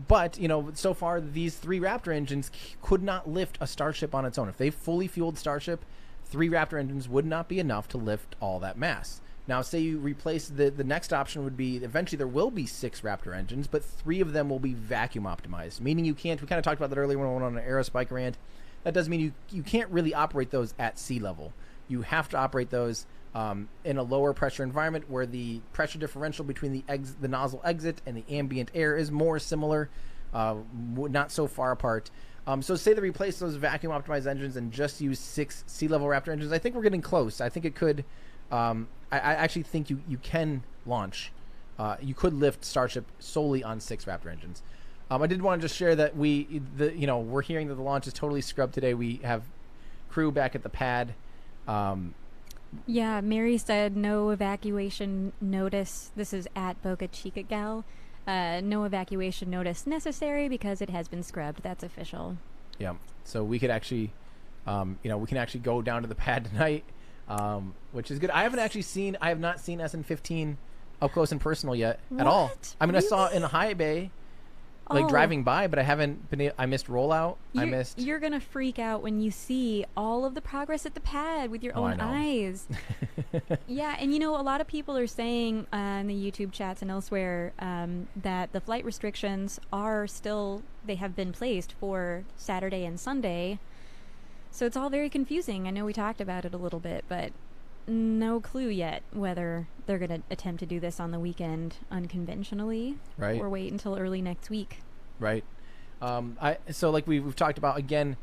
But so far these three Raptor engines could not lift a Starship on its own. If they fully fueled Starship, three Raptor engines would not be enough to lift all that mass. Now, say you replace the next option would be, eventually there will be 6 Raptor engines, but 3 of them will be vacuum optimized, meaning we kind of talked about that earlier when we went on an aerospike rant. That does mean you can't really operate those at sea level. You have to operate those in a lower pressure environment where the pressure differential between the nozzle exit and the ambient air is more similar, not so far apart. So say they replace those vacuum optimized engines and just use 6 sea level Raptor engines. I think we're getting close. I think it could. I actually think you can launch. You could lift Starship solely on 6 Raptor engines. I did want to just share that we're hearing that the launch is totally scrubbed today. We have crew back at the pad. Yeah, Mary said no evacuation notice. This is at Boca Chica Gal. No evacuation notice necessary because it has been scrubbed. That's official. Yeah. So we could actually, we can actually go down to the pad tonight, which is good. I have not seen SN15 up close and personal yet at all. I mean, really? I saw it in a high bay, driving by, but I haven't been. I missed rollout. You're gonna freak out when you see all of the progress at the pad with your own eyes. Yeah, and a lot of people are saying in the YouTube chats and elsewhere that the flight restrictions they have been placed for Saturday and Sunday. So it's all very confusing. I know we talked about it a little bit, but no clue yet whether they're going to attempt to do this on the weekend unconventionally, right, or wait until early next week. Right. So like we've talked about, again,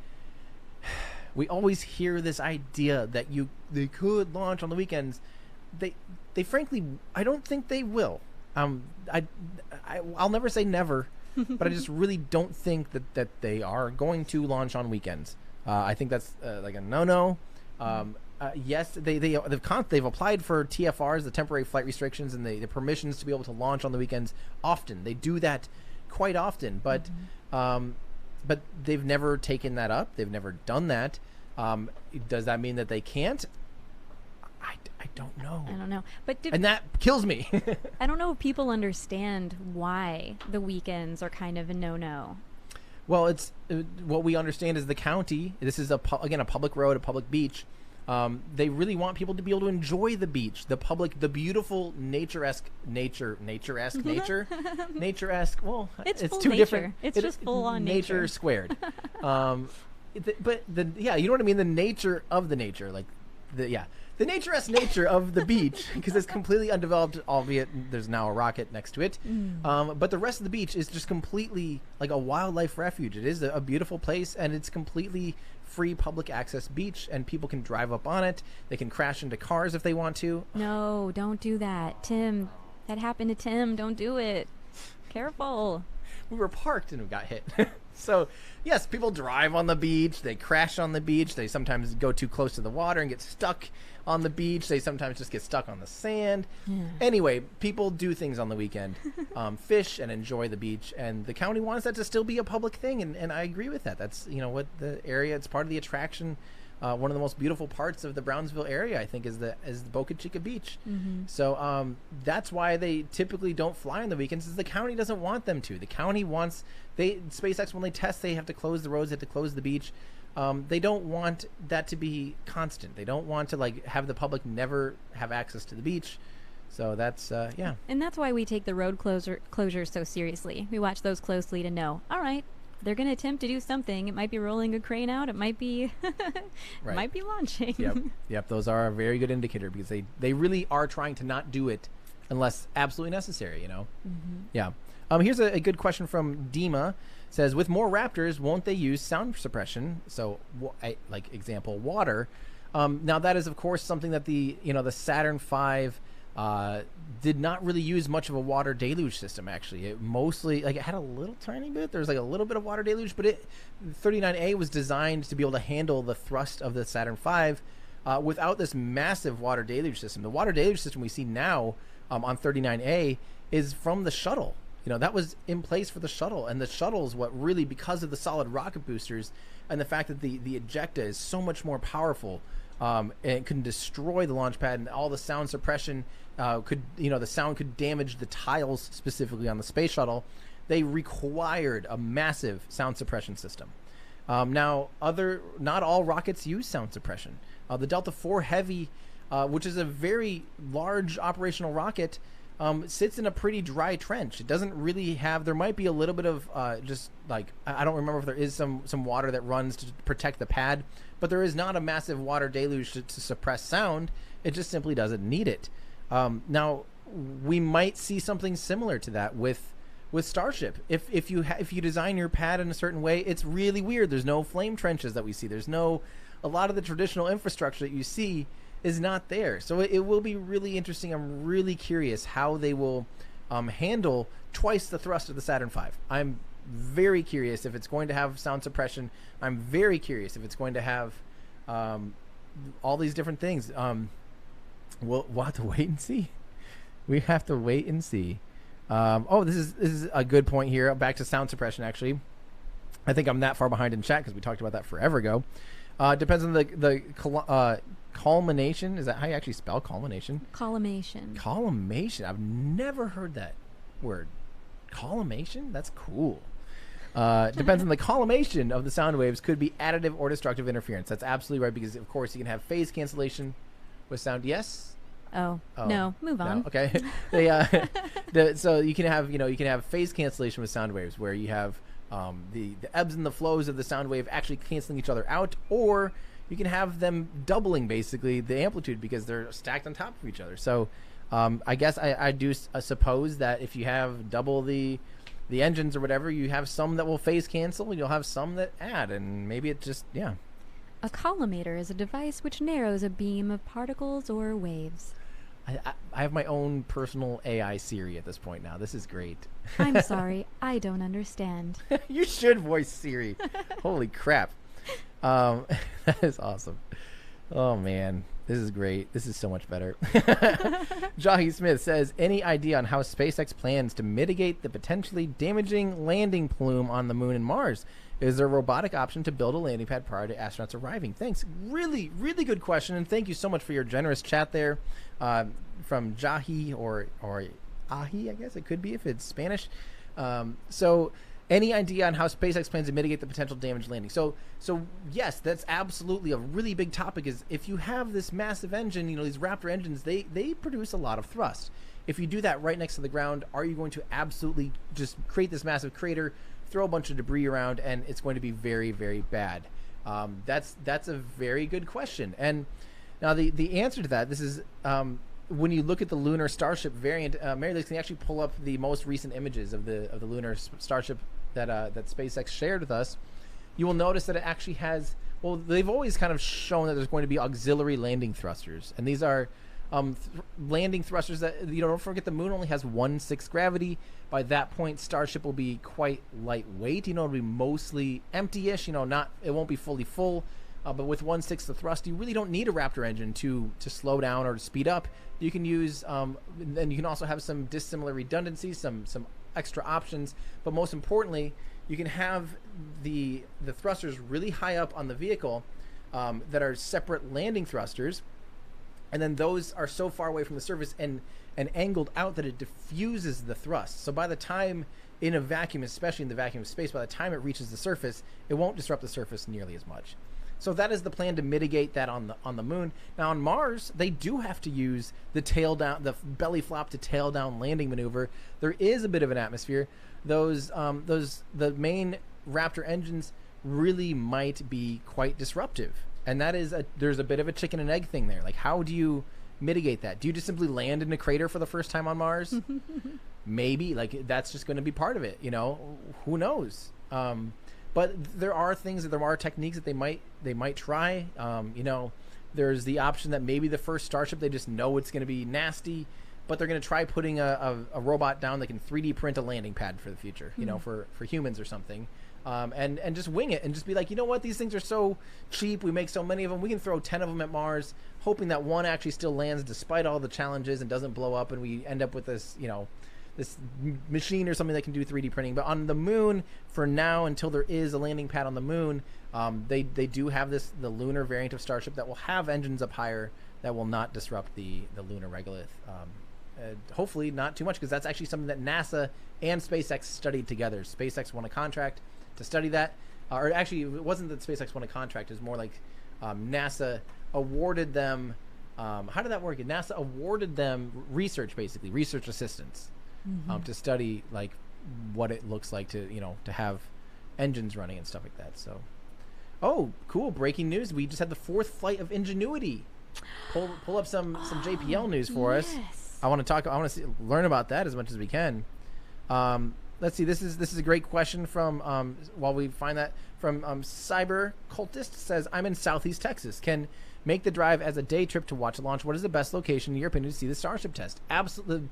we always hear this idea that they could launch on the weekends. They frankly, I don't think they will. I'll never say never, but I just really don't think that they are going to launch on weekends. I think that's like a no-no. Yes, they've applied for TFRs, the temporary flight restrictions, and the permissions to be able to launch on the weekends often. They do that quite often, but they've never taken that up. They've never done that. Does that mean that they can't? I don't know. I don't know. And that kills me. I don't know if people understand why the weekends are kind of a no-no. Well, it's what we understand is the county. This is a public road, a public beach. They really want people to be able to enjoy the beach, the beautiful nature-esque. Well, it's too nature. different. It's just full on nature squared. But you know what I mean. The nature of the nature, the naturesque nature of the beach, because it's completely undeveloped, albeit there's now a rocket next to it. But the rest of the beach is just completely like a wildlife refuge. It is a beautiful place, and it's completely free public access beach, and people can drive up on it. They can crash into cars if they want to. No, don't do that. Tim, that happened to Tim. Don't do it. Careful. We were parked and we got hit. So, yes, people drive on the beach. They crash on the beach. They sometimes go too close to the water and get stuck on the beach. They sometimes just get stuck on the sand. Anyway, people do things on the weekend, fish and enjoy the beach. And the county wants that to still be a public thing. And I agree with that. That's, what the area, it's part of the attraction. One of the most beautiful parts of the Brownsville area, I think, is the Boca Chica beach. So that's why they typically don't fly on the weekends, is the county doesn't want them to. The county wants, SpaceX, when they test, they have to close the roads, they have to close the beach. They don't want that to be constant. They don't want to have the public never have access to the beach. So that's, yeah. And that's why we take the road closure so seriously. We watch those closely to know, all right, they're going to attempt to do something. It might be rolling a crane out. It might be Right. might be launching. Yep. Those are a very good indicator, because they really are trying to not do it unless absolutely necessary, Yeah. Here's a good question from Dima. Says, with more Raptors, won't they use sound suppression? So, example, water. Now, that is, of course, something that the Saturn V did not really use much of a water deluge system, actually. It mostly, it had a little tiny bit. There was a little bit of water deluge, but 39A was designed to be able to handle the thrust of the Saturn V without this massive water deluge system. The water deluge system we see now on 39A is from the shuttle. That was in place for the shuttle, and the shuttle is what really, because of the solid rocket boosters and the fact that the ejecta is so much more powerful, and it can destroy the launch pad, and all the sound suppression the sound could damage the tiles specifically on the space shuttle. They required a massive sound suppression system. Now, not all rockets use sound suppression. The Delta IV Heavy, which is a very large operational rocket, sits in a pretty dry trench. It doesn't really have, there might be a little bit of I don't remember if there is some water that runs to protect the pad, but there is not a massive water deluge to suppress sound. It just simply doesn't need it. Now, we might see something similar to that with Starship. If you design your pad in a certain way, it's really weird. There's no flame trenches that we see. There's a lot of the traditional infrastructure that you see is not there. So it will be really interesting. I'm really curious how they will handle twice the thrust of the Saturn V. I'm very curious if it's going to have sound suppression. I'm very curious if it's going to have all these different things. We'll have to wait and see. We have to wait and see. This is a good point here. Back to sound suppression, actually. I think I'm that far behind in chat because we talked about that forever ago. Depends on the culmination. Is that how you actually spell culmination? Collimation. Collimation. I've never heard that word. Collimation? That's cool. Depends on the collimation of the sound waves. Could be additive or destructive interference. That's absolutely right, because of course you can have phase cancellation with sound. Yes. Oh no, move on. No? Okay. So you can have phase cancellation with sound waves, where you have the ebbs and the flows of the sound wave actually canceling each other out, or you can have them doubling basically the amplitude because they're stacked on top of each other. So I guess I do suppose that if you have double the engines or whatever, you have some that will phase cancel and you'll have some that add, and maybe it just A collimator is a device which narrows a beam of particles or waves. I have my own personal AI Siri at this point now. This is great. I'm sorry, I don't understand. You should voice Siri. Holy crap. That is awesome. Oh, man. This is great. This is so much better. Jahi Smith says, any idea on how SpaceX plans to mitigate the potentially damaging landing plume on the moon and Mars? Is there a robotic option to build a landing pad prior to astronauts arriving? Thanks. Really, really good question. And thank you so much for your generous chat there from Jahi or Ahi, I guess it could be if it's Spanish. So any idea on how SpaceX plans to mitigate the potential damage landing? So yes, that's absolutely a really big topic. Is if you have this massive engine, these Raptor engines, they produce a lot of thrust. If you do that right next to the ground, are you going to absolutely just create this massive crater, throw a bunch of debris around, and it's going to be very, very bad? That's a very good question. And Now, the answer to that, this is when you look at the lunar Starship variant. Mary Liz, can you actually pull up the most recent images of the lunar Starship that SpaceX shared with us? You will notice that it actually has. Well, they've always kind of shown that there's going to be auxiliary landing thrusters, and these are landing thrusters that, don't forget, the moon only has 1/6 gravity. By that point, Starship will be quite lightweight. It'll be mostly empty-ish. It won't be fully full. But with 1/6 the thrust, you really don't need a Raptor engine to slow down or to speed up. You can use, and you can also have some dissimilar redundancies, some extra options. But most importantly, you can have the thrusters really high up on the vehicle that are separate landing thrusters, and then those are so far away from the surface and angled out that it diffuses the thrust. So by the time in a vacuum, especially in the vacuum of space, by the time it reaches the surface, it won't disrupt the surface nearly as much. So that is the plan, to mitigate that on the moon. Now on Mars, they do have to use the belly flop to tail down landing maneuver. There is a bit of an atmosphere. The main Raptor engines really might be quite disruptive, and there's a bit of a chicken and egg thing there. Like, how do you mitigate that? Do you just simply land in a crater for the first time on Mars? Maybe, like, that's just going to be part of it. Who knows? But there are techniques that they might try. There's the option that maybe the first Starship, they just know it's going to be nasty, but they're going to try putting a robot down that can 3D print a landing pad for the future, for humans or something, and just wing it and just be like, what, these things are so cheap, we make so many of them, we can throw 10 of them at Mars, hoping that one actually still lands despite all the challenges and doesn't blow up, and we end up with this, this machine or something that can do 3D printing. But on the moon, for now, until there is a landing pad on the moon, they do have the lunar variant of Starship that will have engines up higher that will not disrupt the lunar regolith. Hopefully not too much, because that's actually something that NASA and SpaceX studied together. SpaceX won a contract to study that. Or actually, it wasn't that SpaceX won a contract. It was more like NASA awarded them... how did that work? NASA awarded them research assistance. To study like what it looks like to have engines running and stuff like that. So, oh, cool! Breaking news: we just had the 4th flight of Ingenuity. Pull up some JPL news for us. I want to learn about that as much as we can. Let's see. This is a great question from while we find that from Cyber Cultist says, I'm in Southeast Texas. Can make the drive as a day trip to watch a launch. What is the best location in your opinion to see the Starship test? Absolutely.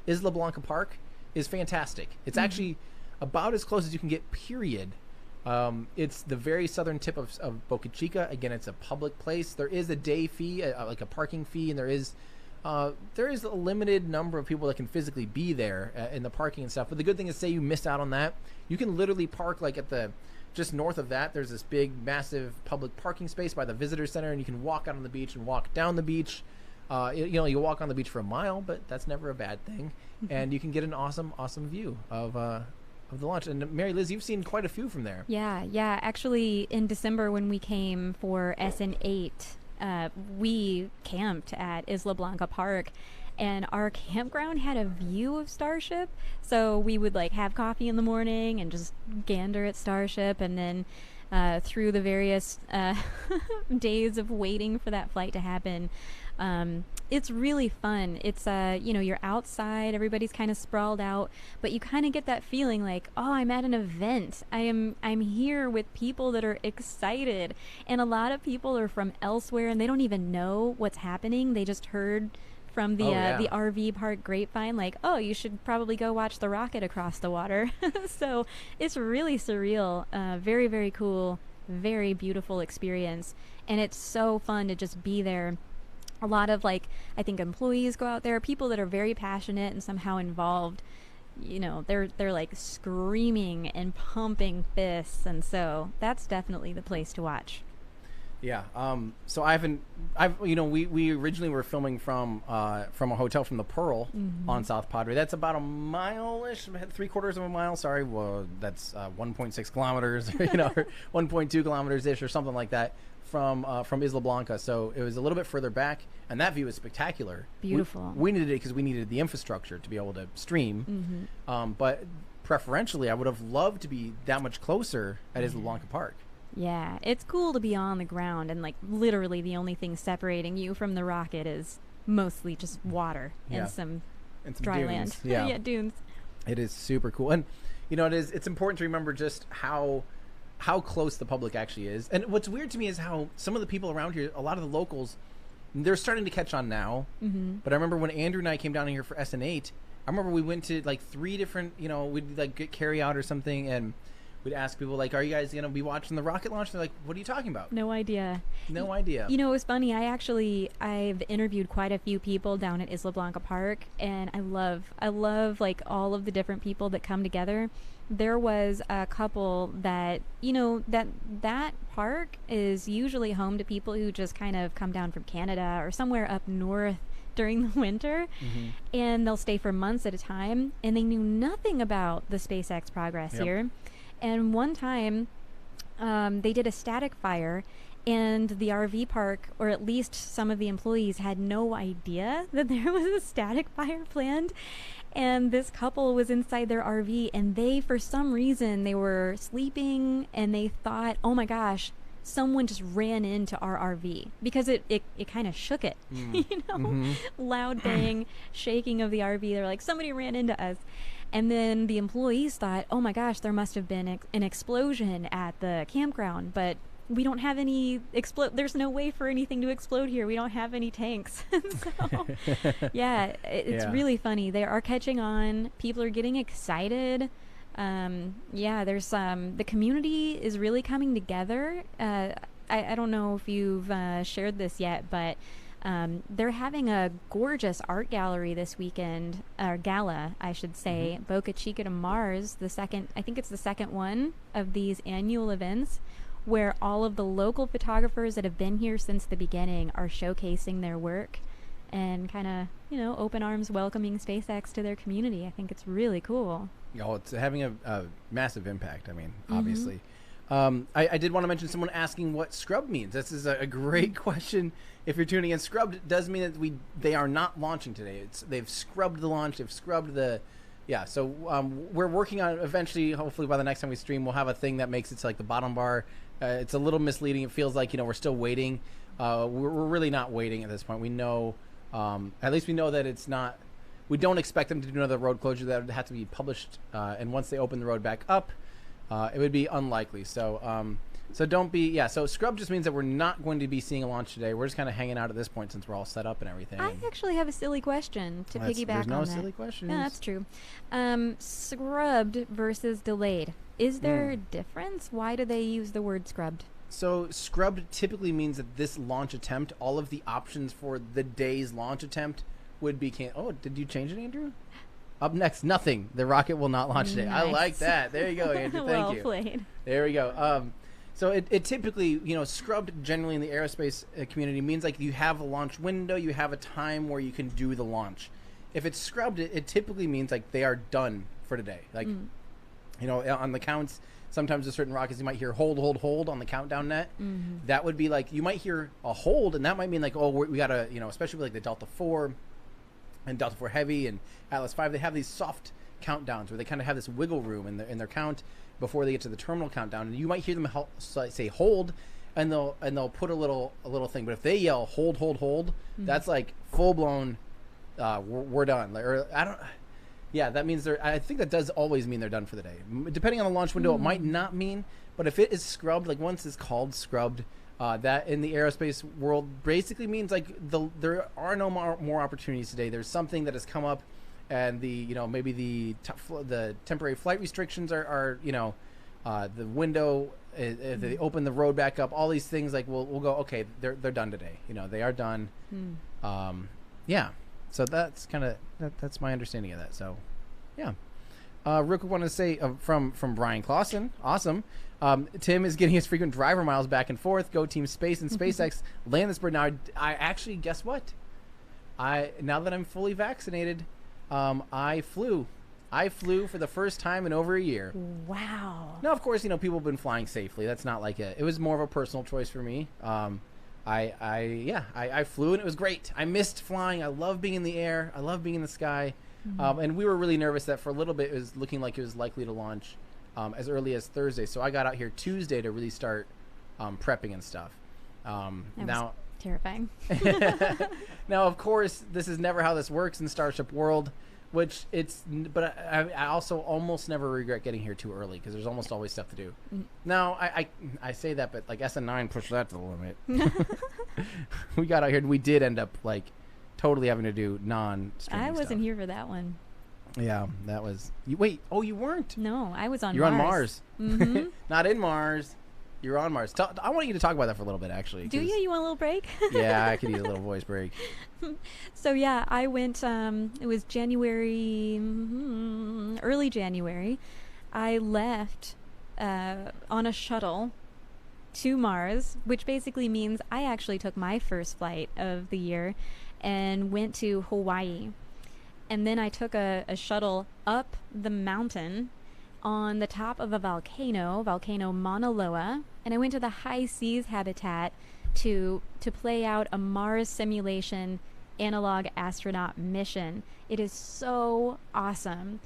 Isla Blanca Park is fantastic. It's actually about as close as you can get, period. It's the very southern tip of Boca Chica. Again, it's a public place. There is a day fee, like a parking fee, and there is a limited number of people that can physically be there in the parking and stuff. But the good thing is, say you missed out on that, you can literally park like just north of that. There's this big, massive public parking space by the visitor center, and you can walk out on the beach and walk down the beach. You walk on the beach for a mile, but that's never a bad thing, and you can get an awesome view of the launch. And Mary Liz, you've seen quite a few from there. Yeah. Actually, in December when we came for SN8, we camped at Isla Blanca Park, and our campground had a view of Starship. So we would have coffee in the morning and just gander at Starship, and then through the various days of waiting for that flight to happen. It's really fun. It's you're outside, everybody's kind of sprawled out, but you kind of get that feeling like, oh, I'm at an event. I'm here with people that are excited, and a lot of people are from elsewhere and they don't even know what's happening. They just heard from the RV park grapevine, like, oh, you should probably go watch the rocket across the water. So it's really surreal. Very, very cool, very beautiful experience, and it's so fun to just be there. A lot of I think employees go out there, people that are very passionate and somehow involved. They're screaming and pumping fists, and so that's definitely the place to watch. Yeah. So we originally were filming from a hotel from the Pearl on South Padre. That's about a mile-ish, 3/4 of a mile. Sorry. Well, that's 1.6 kilometers, or 1.2 kilometers-ish or something like that from Isla Blanca. So it was a little bit further back, and that view is spectacular. Beautiful. We needed it because we needed the infrastructure to be able to stream. But preferentially, I would have loved to be that much closer at Isla Blanca Park. Yeah, it's cool to be on the ground and like literally the only thing separating you from the rocket is mostly just water Yeah. and some And some dry dunes. land. Yeah. Yeah, dunes. It is super cool. And, it's important to remember just how close the public actually is. And what's weird to me is how some of the people around here, a lot of the locals, they're starting to catch on now. Mm-hmm. But I remember when Andrew and I came down here for SN8, I remember we went to like 3 different, we'd like get carry out or something, and we'd ask people like, are you guys going to be watching the rocket launch? They're like, what are you talking about? No idea. No idea. It was funny. I've interviewed quite a few people down at Isla Blanca Park, and I love like all of the different people that come together. There was a couple that, that park is usually home to people who just kind of come down from Canada or somewhere up north during the winter, Mhm. and they'll stay for months at a time, and they knew nothing about the SpaceX progress Yep. here. And one time, they did a static fire, and the RV park, or at least some of the employees, had no idea that there was a static fire planned. And this couple was inside their RV, and they, for some reason, they were sleeping, and they thought, oh my gosh, someone just ran into our RV, because it kind of shook it, Mhm. loud bang, shaking of the RV. They're like, somebody ran into us. And then the employees thought, oh my gosh, there must have been an explosion at the campground, but we don't have any there's no way for anything to explode here. We don't have any tanks. So, yeah, it's Yeah. really funny. They are catching on. People are getting excited. There's the community is really coming together. I don't know if you've shared this yet, but they're having a gorgeous art gallery this weekend, or gala, I should say, Boca Chica to Mars, I think it's the second one of these annual events, where all of the local photographers that have been here since the beginning are showcasing their work and kind of, open arms welcoming SpaceX to their community. I think it's really cool. It's having a massive impact. I mean, obviously. I did want to mention someone asking what scrubbed means. This is a great question. If you're tuning in, scrubbed does mean that they are not launching today. They've scrubbed the launch. They've scrubbed the. Yeah, so we're working on eventually. Hopefully, by the next time we stream, we'll have a thing that makes it to like the bottom bar. It's a little misleading. It feels like we're still waiting. We're really not waiting at this point. We know, at least we know that it's not. We don't expect them to do another road closure. That would have to be published, and once they open the road back up, it would be unlikely. So, don't be. Yeah. So scrub just means that we're not going to be seeing a launch today. We're just kind of hanging out at this point since we're all set up and everything. I actually have a silly question to piggyback there's no on that. silly questions. Yeah, that's true. Scrubbed versus delayed. Is there a difference? Why do they use the word scrubbed? So scrubbed typically means that this launch attempt, all of the options for the day's launch attempt would be Oh, did you change it, Andrew? Up next, nothing. The rocket will not launch today. I like Nice. that. There you go, Andrew. Thank Well you. played. There we go. So it typically, scrubbed generally in the aerospace community means like you have a launch window, you have a time where you can do the launch. If it's scrubbed, it typically means like they are done for today. Like, on the counts, sometimes with certain rockets you might hear hold on the countdown net. That would be like, you might hear a hold, and that might mean like, oh, we gotta, especially with like the Delta 4 and Delta 4 Heavy and Atlas 5, they have these soft countdowns where they kind of have this wiggle room in their count before they get to the terminal countdown, and you might hear them say hold, and they'll put a little thing. But if they yell hold, that's like full blown, we're done. Like, or I don't. Yeah, that means I think that does always mean they're done for the day. Depending on the launch window, it might not mean. But if it is scrubbed, like once it's called scrubbed, that in the aerospace world basically means like there are no more opportunities today. There's something that has come up, and maybe the temporary flight restrictions are the window. If they open the road back up, all these things like we'll go. Okay, they're done today. They are done. Yeah. So that's kind of that's my understanding of that. So, yeah. Real quick, want to say from Brian Clausen, awesome. Tim is getting his frequent driver miles back and forth. Go Team Space and SpaceX. Land this bird. Now, I actually, guess what? Now that I'm fully vaccinated, I flew for the first time in over a year. Wow. Now, of course, people have been flying safely. That's not like it was more of a personal choice for me. I flew and it was great. I missed flying. I love being in the air. I love being in the sky. And we were really nervous that for a little bit it was looking like it was likely to launch as early as Thursday. So I got out here Tuesday to really start prepping and stuff. That Now, was terrifying. now, of course, this is never how this works in Starship world, but I also almost never regret getting here too early because there's almost always stuff to do. Now, I say that, but like SN9 pushed that to the limit. We got out here and we did end up like totally having to do I wasn't here for that one. Yeah, that was. Wait, oh, you weren't? No, I was on You're Mars. on Mars. Not in Mars. You're on Mars. I want you to talk about that for a little bit, actually. Do you? You want a little break? Yeah, I could use a little voice break. So yeah, I went. It was January, early January. I left on a shuttle to Mars, which basically means I actually took my first flight of the year and went to Hawaii. And then I took a shuttle up the mountain on the top of a volcano Mauna Loa, and I went to the high seas habitat to play out a Mars simulation analog astronaut mission. It is so awesome.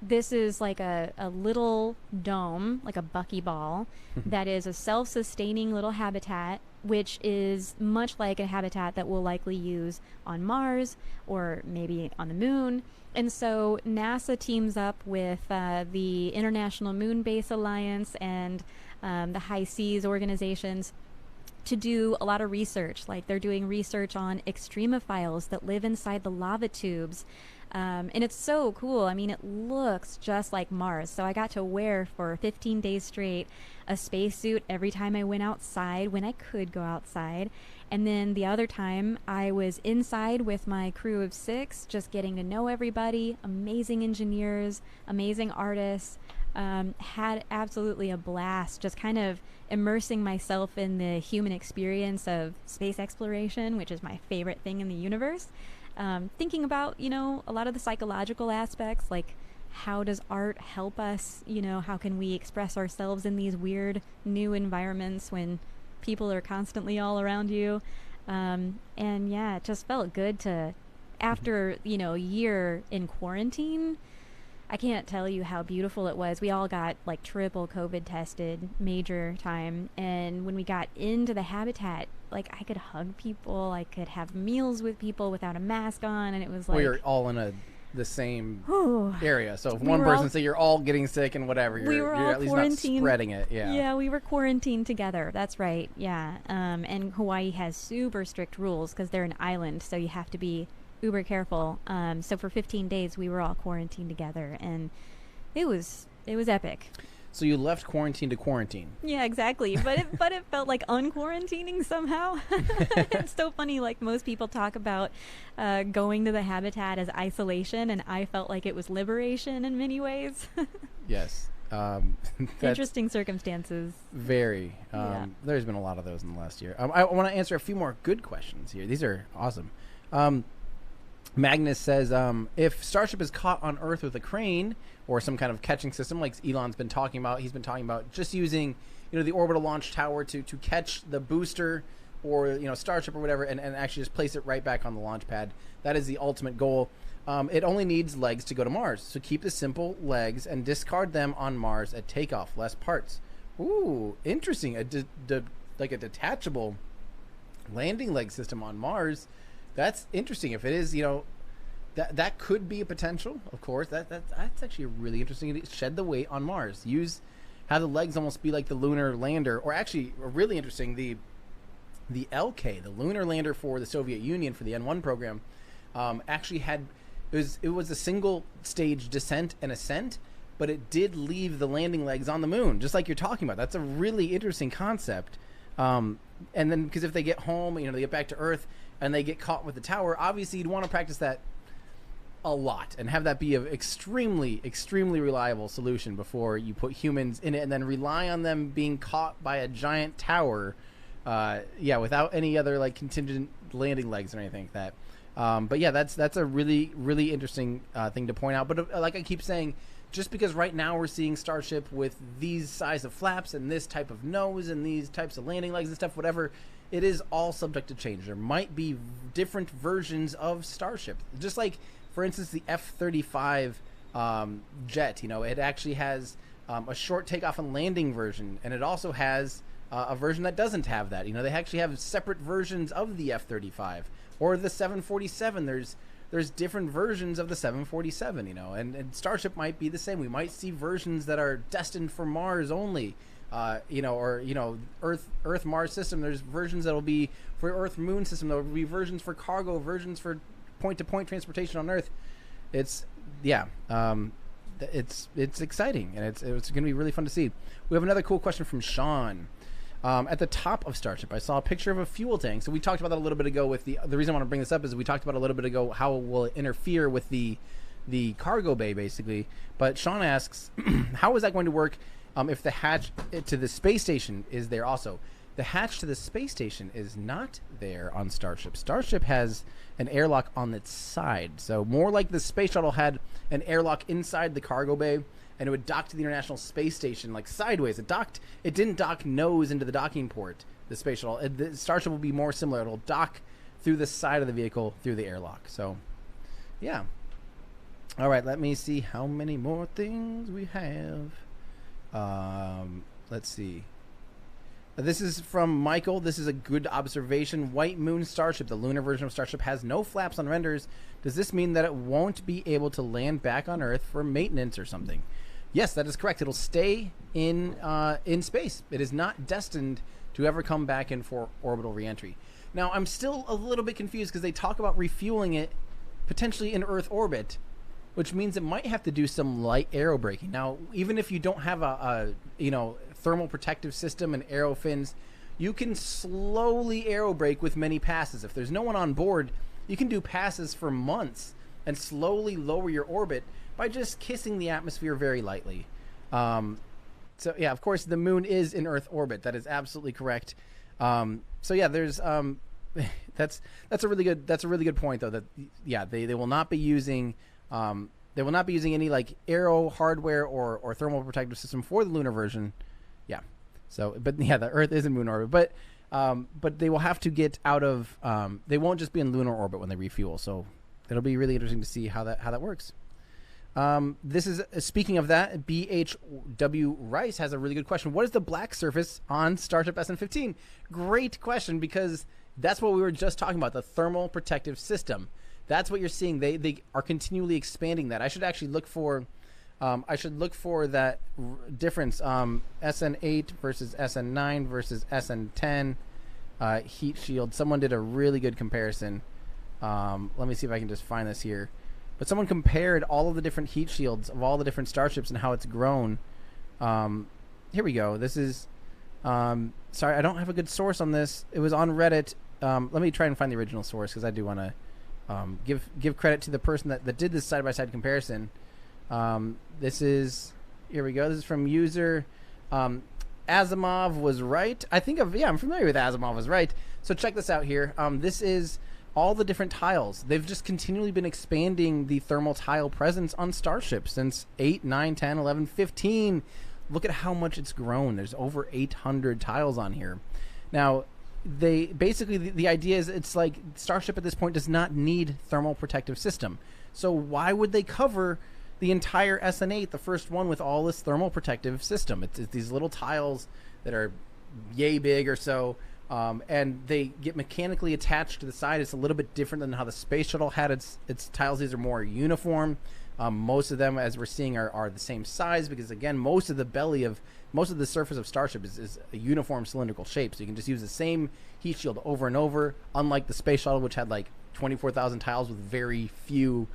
This is like a little dome, like a buckyball, that is a self-sustaining little habitat, which is much like a habitat that we'll likely use on Mars or maybe on the moon. And so NASA teams up with the International Moon Base Alliance and the High Seas organizations to do a lot of research. Like they're doing research on extremophiles that live inside the lava tubes. And it's so cool. I mean, it looks just like Mars. So I got to wear for 15 days straight a spacesuit every time I went outside, when I could go outside. And then the other time I was inside with my crew of 6, just getting to know everybody, amazing engineers, amazing artists, had absolutely a blast, just kind of immersing myself in the human experience of space exploration, which is my favorite thing in the universe. Thinking about, a lot of the psychological aspects, like how does art help us? How can we express ourselves in these weird new environments when people are constantly all around you? And yeah, it just felt good to, after, a year in quarantine, I can't tell you how beautiful it was. We all got like triple COVID tested, major time. And when we got into the habitat, like I could hug people, I could have meals with people without a mask on. And it was like, well, you're all in the same area. So if We one were person all- say you're all getting sick and whatever, We were you're all at least not quarantined. spreading it. Yeah. Yeah, we were quarantined together. That's right. Yeah. And Hawaii has super strict rules because they're an island. So you have to be uber careful. So for 15 days we were all quarantined together, and it was epic. So you left quarantine to quarantine. Yeah, exactly. But it felt like unquarantining somehow. It's so funny. Like most people talk about going to the habitat as isolation, and I felt like it was liberation in many ways. Yes. That's Interesting circumstances. very. Yeah. There's been a lot of those in the last year. I want to answer a few more good questions here. These are awesome. Magnus says, if Starship is caught on Earth with a crane or some kind of catching system, like Elon's been talking about, he's been talking about just using, the orbital launch tower to catch the booster or, Starship or whatever, and actually just place it right back on the launch pad. That is the ultimate goal. It only needs legs to go to Mars. So keep the simple legs and discard them on Mars at takeoff. Less parts. Ooh, interesting. Like a detachable landing leg system on Mars. That's interesting. If it is, that could be a potential. Of course, that's actually really interesting. Shed the weight on Mars. Have the legs almost be like the lunar lander, or actually, really interesting. The LK, the lunar lander for the Soviet Union for the N1 program, actually had it was a single stage descent and ascent, but it did leave the landing legs on the moon, just like you're talking about. That's a really interesting concept. And then because if they get home, they get back to Earth and they get caught with the tower, obviously you'd want to practice that a lot and have that be an extremely, extremely reliable solution before you put humans in it and then rely on them being caught by a giant tower, without any other like contingent landing legs or anything like that. But yeah, that's a really, really interesting thing to point out. But like I keep saying, just because right now we're seeing Starship with these size of flaps and this type of nose and these types of landing legs and stuff, whatever, it is all subject to change. There might be different versions of Starship. Just like, for instance, the F-35 jet, it actually has a short takeoff and landing version, and it also has a version that doesn't have that. They actually have separate versions of the F-35 or the 747. There's different versions of the 747, and Starship might be the same. We might see versions that are destined for Mars only, or Earth Mars system. There's versions that'll be for Earth Moon system. There'll be versions for cargo, versions for point-to-point transportation on Earth. It's exciting, and it's going to be really fun to see. We have another cool question from Sean. At the top of Starship, I saw a picture of a fuel tank. So we talked about that a little bit ago. With the reason I want to bring this up is we talked about a little bit ago how it will interfere with the cargo bay, basically. But Sean asks, how is that going to work if the hatch to the space station is there also? The hatch to the space station is not there on Starship. Starship has an airlock on its side. So more like the space shuttle had an airlock inside the cargo bay, and it would dock to the International Space Station like sideways. It didn't dock nose into the docking port, the space shuttle. The Starship will be more similar. It'll dock through the side of the vehicle through the airlock. So, yeah. All right, let me see how many more things we have. Let's see. This is from Michael. This is a good observation. White Moon Starship, the lunar version of Starship, has no flaps on renders. Does this mean that it won't be able to land back on Earth for maintenance or something? Yes, that is correct. It'll stay in space. It is not destined to ever come back in for orbital reentry. Now, I'm still a little bit confused because they talk about refueling it potentially in Earth orbit, which means it might have to do some light aerobraking. Now, even if you don't have a thermal protective system and aero fins, you can slowly aerobrake with many passes. If there's no one on board, you can do passes for months and slowly lower your orbit by just kissing the atmosphere very lightly. So yeah, of course, the moon is in Earth orbit. That is absolutely correct. So yeah, there's that's a really good point though. That yeah, they will not be using any like aero hardware or thermal protective system for the lunar version. Yeah. So, but yeah, the Earth is in moon orbit, but they will have to get out of. They won't just be in lunar orbit when they refuel. So it'll be really interesting to see how that works. This is speaking of that. BHW Rice has a really good question. What is the black surface on Starship SN15? Great question, because that's what we were just talking about, the thermal protective system. That's what you're seeing. They are continually expanding that. I should actually look for that difference. SN8 versus SN9 versus SN10 heat shield. Someone did a really good comparison. Let me see if I can just find this here. But someone compared all of the different heat shields of all the different starships and how it's grown. Here we go. This is sorry, I don't have a good source on this. It was on Reddit. Let me try and find the original source, because I do want to give credit to the person that did this side-by-side comparison. This is, here we go. This is from user Asimov was right. I'm familiar with Asimov was right. So check this out here. This is all the different tiles. They've just continually been expanding the thermal tile presence on Starship since 8, 9, 10, 11, 15. Look at how much it's grown. There's over 800 tiles on here. Now, they basically, the idea is it's like Starship at this point does not need thermal protective system. So why would they cover the entire SN8, the first one, with all this thermal protective system? It's these little tiles that are yay big or so. And they get mechanically attached to the side. It's a little bit different than how the space shuttle had its tiles. These are more uniform. Most of them, as we're seeing, are the same size, because again, most of the surface of Starship is a uniform cylindrical shape. So you can just use the same heat shield over and over, unlike the space shuttle, which had like 24,000 tiles with very few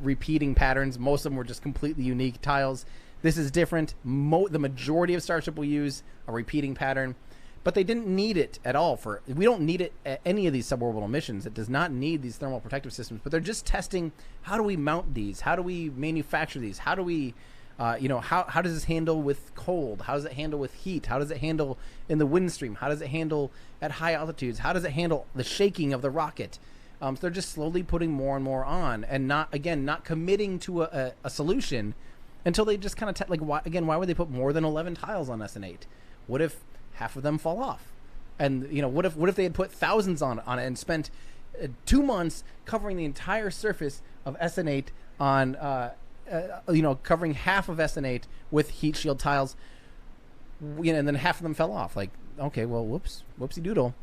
repeating patterns. Most of them were just completely unique tiles. This is different. The majority of Starship will use a repeating pattern. But they didn't need it at all. We don't need it at any of these suborbital missions. It does not need these thermal protective systems. But they're just testing, how do we mount these? How do we manufacture these? How do we, how does this handle with cold? How does it handle with heat? How does it handle in the wind stream? How does it handle at high altitudes? How does it handle the shaking of the rocket? So they're just slowly putting more and more on, and not committing to a solution until they just kind of why would they put more than 11 tiles on SN8? What if half of them fall off? And what if they had put thousands on it and spent 2 months covering the entire surface of SN8 on covering half of SN8 with heat shield tiles? and then half of them fell off. Like, okay, well, whoopsie doodle.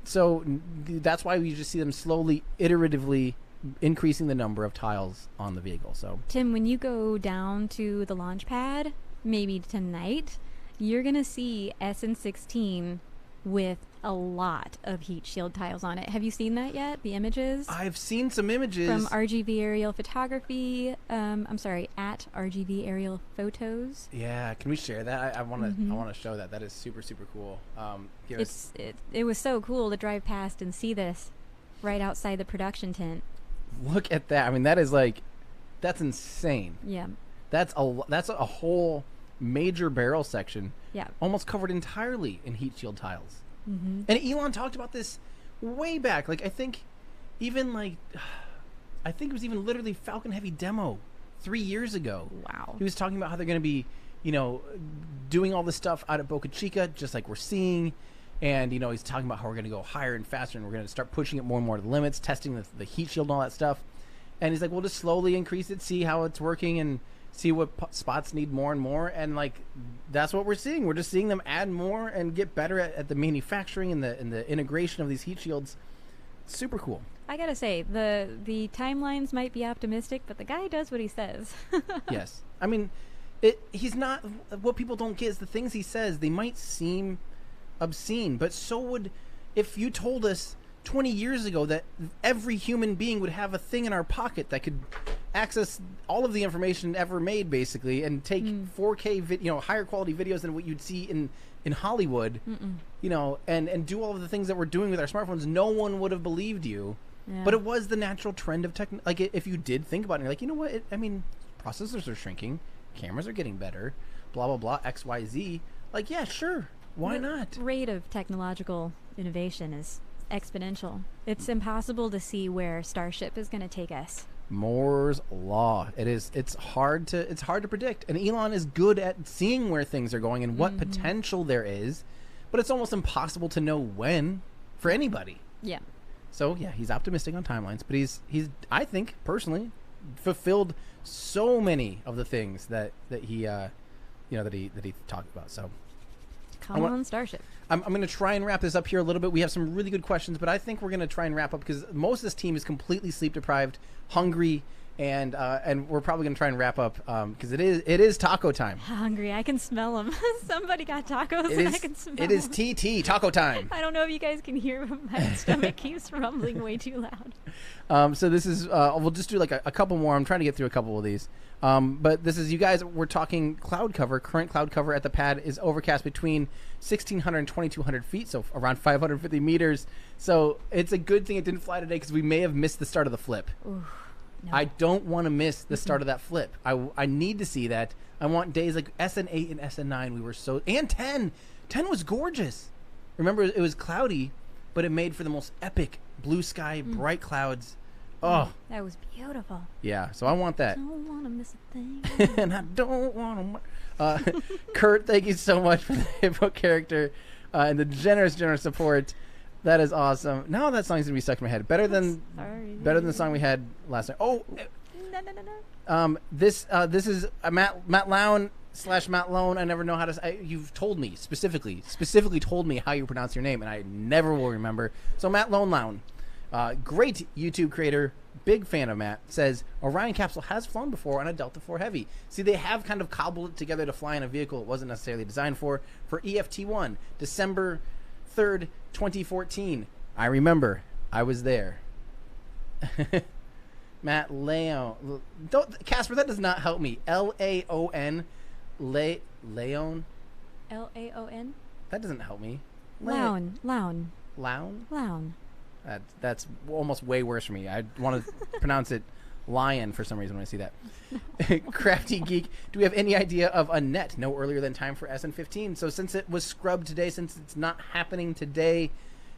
So that's why we just see them slowly, iteratively increasing the number of tiles on the vehicle. So Tim, when you go down to the launch pad, maybe tonight, you're going to see SN16 with a lot of heat shield tiles on it. Have you seen that yet? The images? I've seen some images from RGV Aerial Photography. I'm sorry, at RGV Aerial Photos. Yeah, can we share that? I want to. Mhm. I want to show that. That is super cool. It was so cool to drive past and see this right outside the production tent. Look at that. I mean, that is like, that's insane. Yeah. That's a whole major barrel section, Yeah. almost covered entirely in heat shield tiles. Mm-hmm. And Elon talked about this way back. Like, I think it was even literally Falcon Heavy demo 3 years ago. Wow. He was talking about how they're going to be, doing all this stuff out at Boca Chica, just like we're seeing. And, he's talking about how we're going to go higher and faster, and we're going to start pushing it more and more to the limits, testing the heat shield and all that stuff. And he's like, we'll just slowly increase it, see how it's working, and see what spots need more and more. And, like, that's what we're seeing. We're just seeing them add more and get better at the manufacturing and the integration of these heat shields. Super cool. I gotta say, the timelines might be optimistic, but the guy does what he says. Yes. I mean, he's not... What people don't get is the things he says. They might seem obscene, but so would... If you told us 20 years ago that every human being would have a thing in our pocket that could access all of the information ever made, basically, and take 4K higher quality videos than what you'd see in Hollywood, and do all of the things that we're doing with our smartphones, no one would have believed you. Yeah. But it was the natural trend of tech. Like, if you did think about it, you're like, you know what? Processors are shrinking, cameras are getting better, blah blah blah, XYZ. Like, yeah, sure, why not? The rate of technological innovation is exponential. It's impossible to see where Starship is going to take us. Moore's law. It's hard to predict. And Elon is good at seeing where things are going and what potential there is, but it's almost impossible to know when for anybody. Yeah. So yeah, he's optimistic on timelines, but he's I think personally fulfilled so many of the things that he talked about. So Come on, Starship. I'm going to try and wrap this up here a little bit. We have some really good questions, but I think we're going to try and wrap up because most of this team is completely sleep deprived, hungry, and we're probably going to try and wrap up because it is taco time. Hungry. I can smell them. Somebody got tacos and I can smell them. It is TT taco time. I don't know if you guys can hear, but my stomach keeps rumbling way too loud. So this is we'll just do like a couple more. I'm trying to get through a couple of these. But this is, you guys, we're talking cloud cover. Current cloud cover at the pad is overcast between 1,600 and 2,200 feet, so around 550 meters. So it's a good thing it didn't fly today because we may have missed the start of the flip. Ooh, no. I don't want to miss the start of that flip. I need to see that. I want days like SN8 and SN9. We were so... And 10. 10 was gorgeous. Remember, it was cloudy, but it made for the most epic blue sky, bright clouds. Oh. That was beautiful. Yeah, so I want that. Don't want to miss a thing. And I don't want to... Kurt, thank you so much for the hippo character and the generous support. That is awesome. Now that song's going to be stuck in my head. Better than the song we had last night. Oh! No. This is Matt Lown / Matt Lone. I never know how to... you've told me, specifically told me how you pronounce your name, and I never will remember. So Matt Lown. Great YouTube creator, big fan of Matt, says Orion capsule has flown before on a Delta IV Heavy. See, they have kind of cobbled it together to fly in a vehicle it wasn't necessarily designed for EFT1, December 3rd, 2014. I remember. I was there. Matt Leon. Casper, that does not help me. L-A-O-N. Leon? L-A-O-N? That doesn't help me. Lown. Lown? That's almost way worse for me. I want to pronounce it lion for some reason when I see that. Crafty Geek, do we have any idea of a net no earlier than time for SN15? So since it was scrubbed today, since it's not happening today,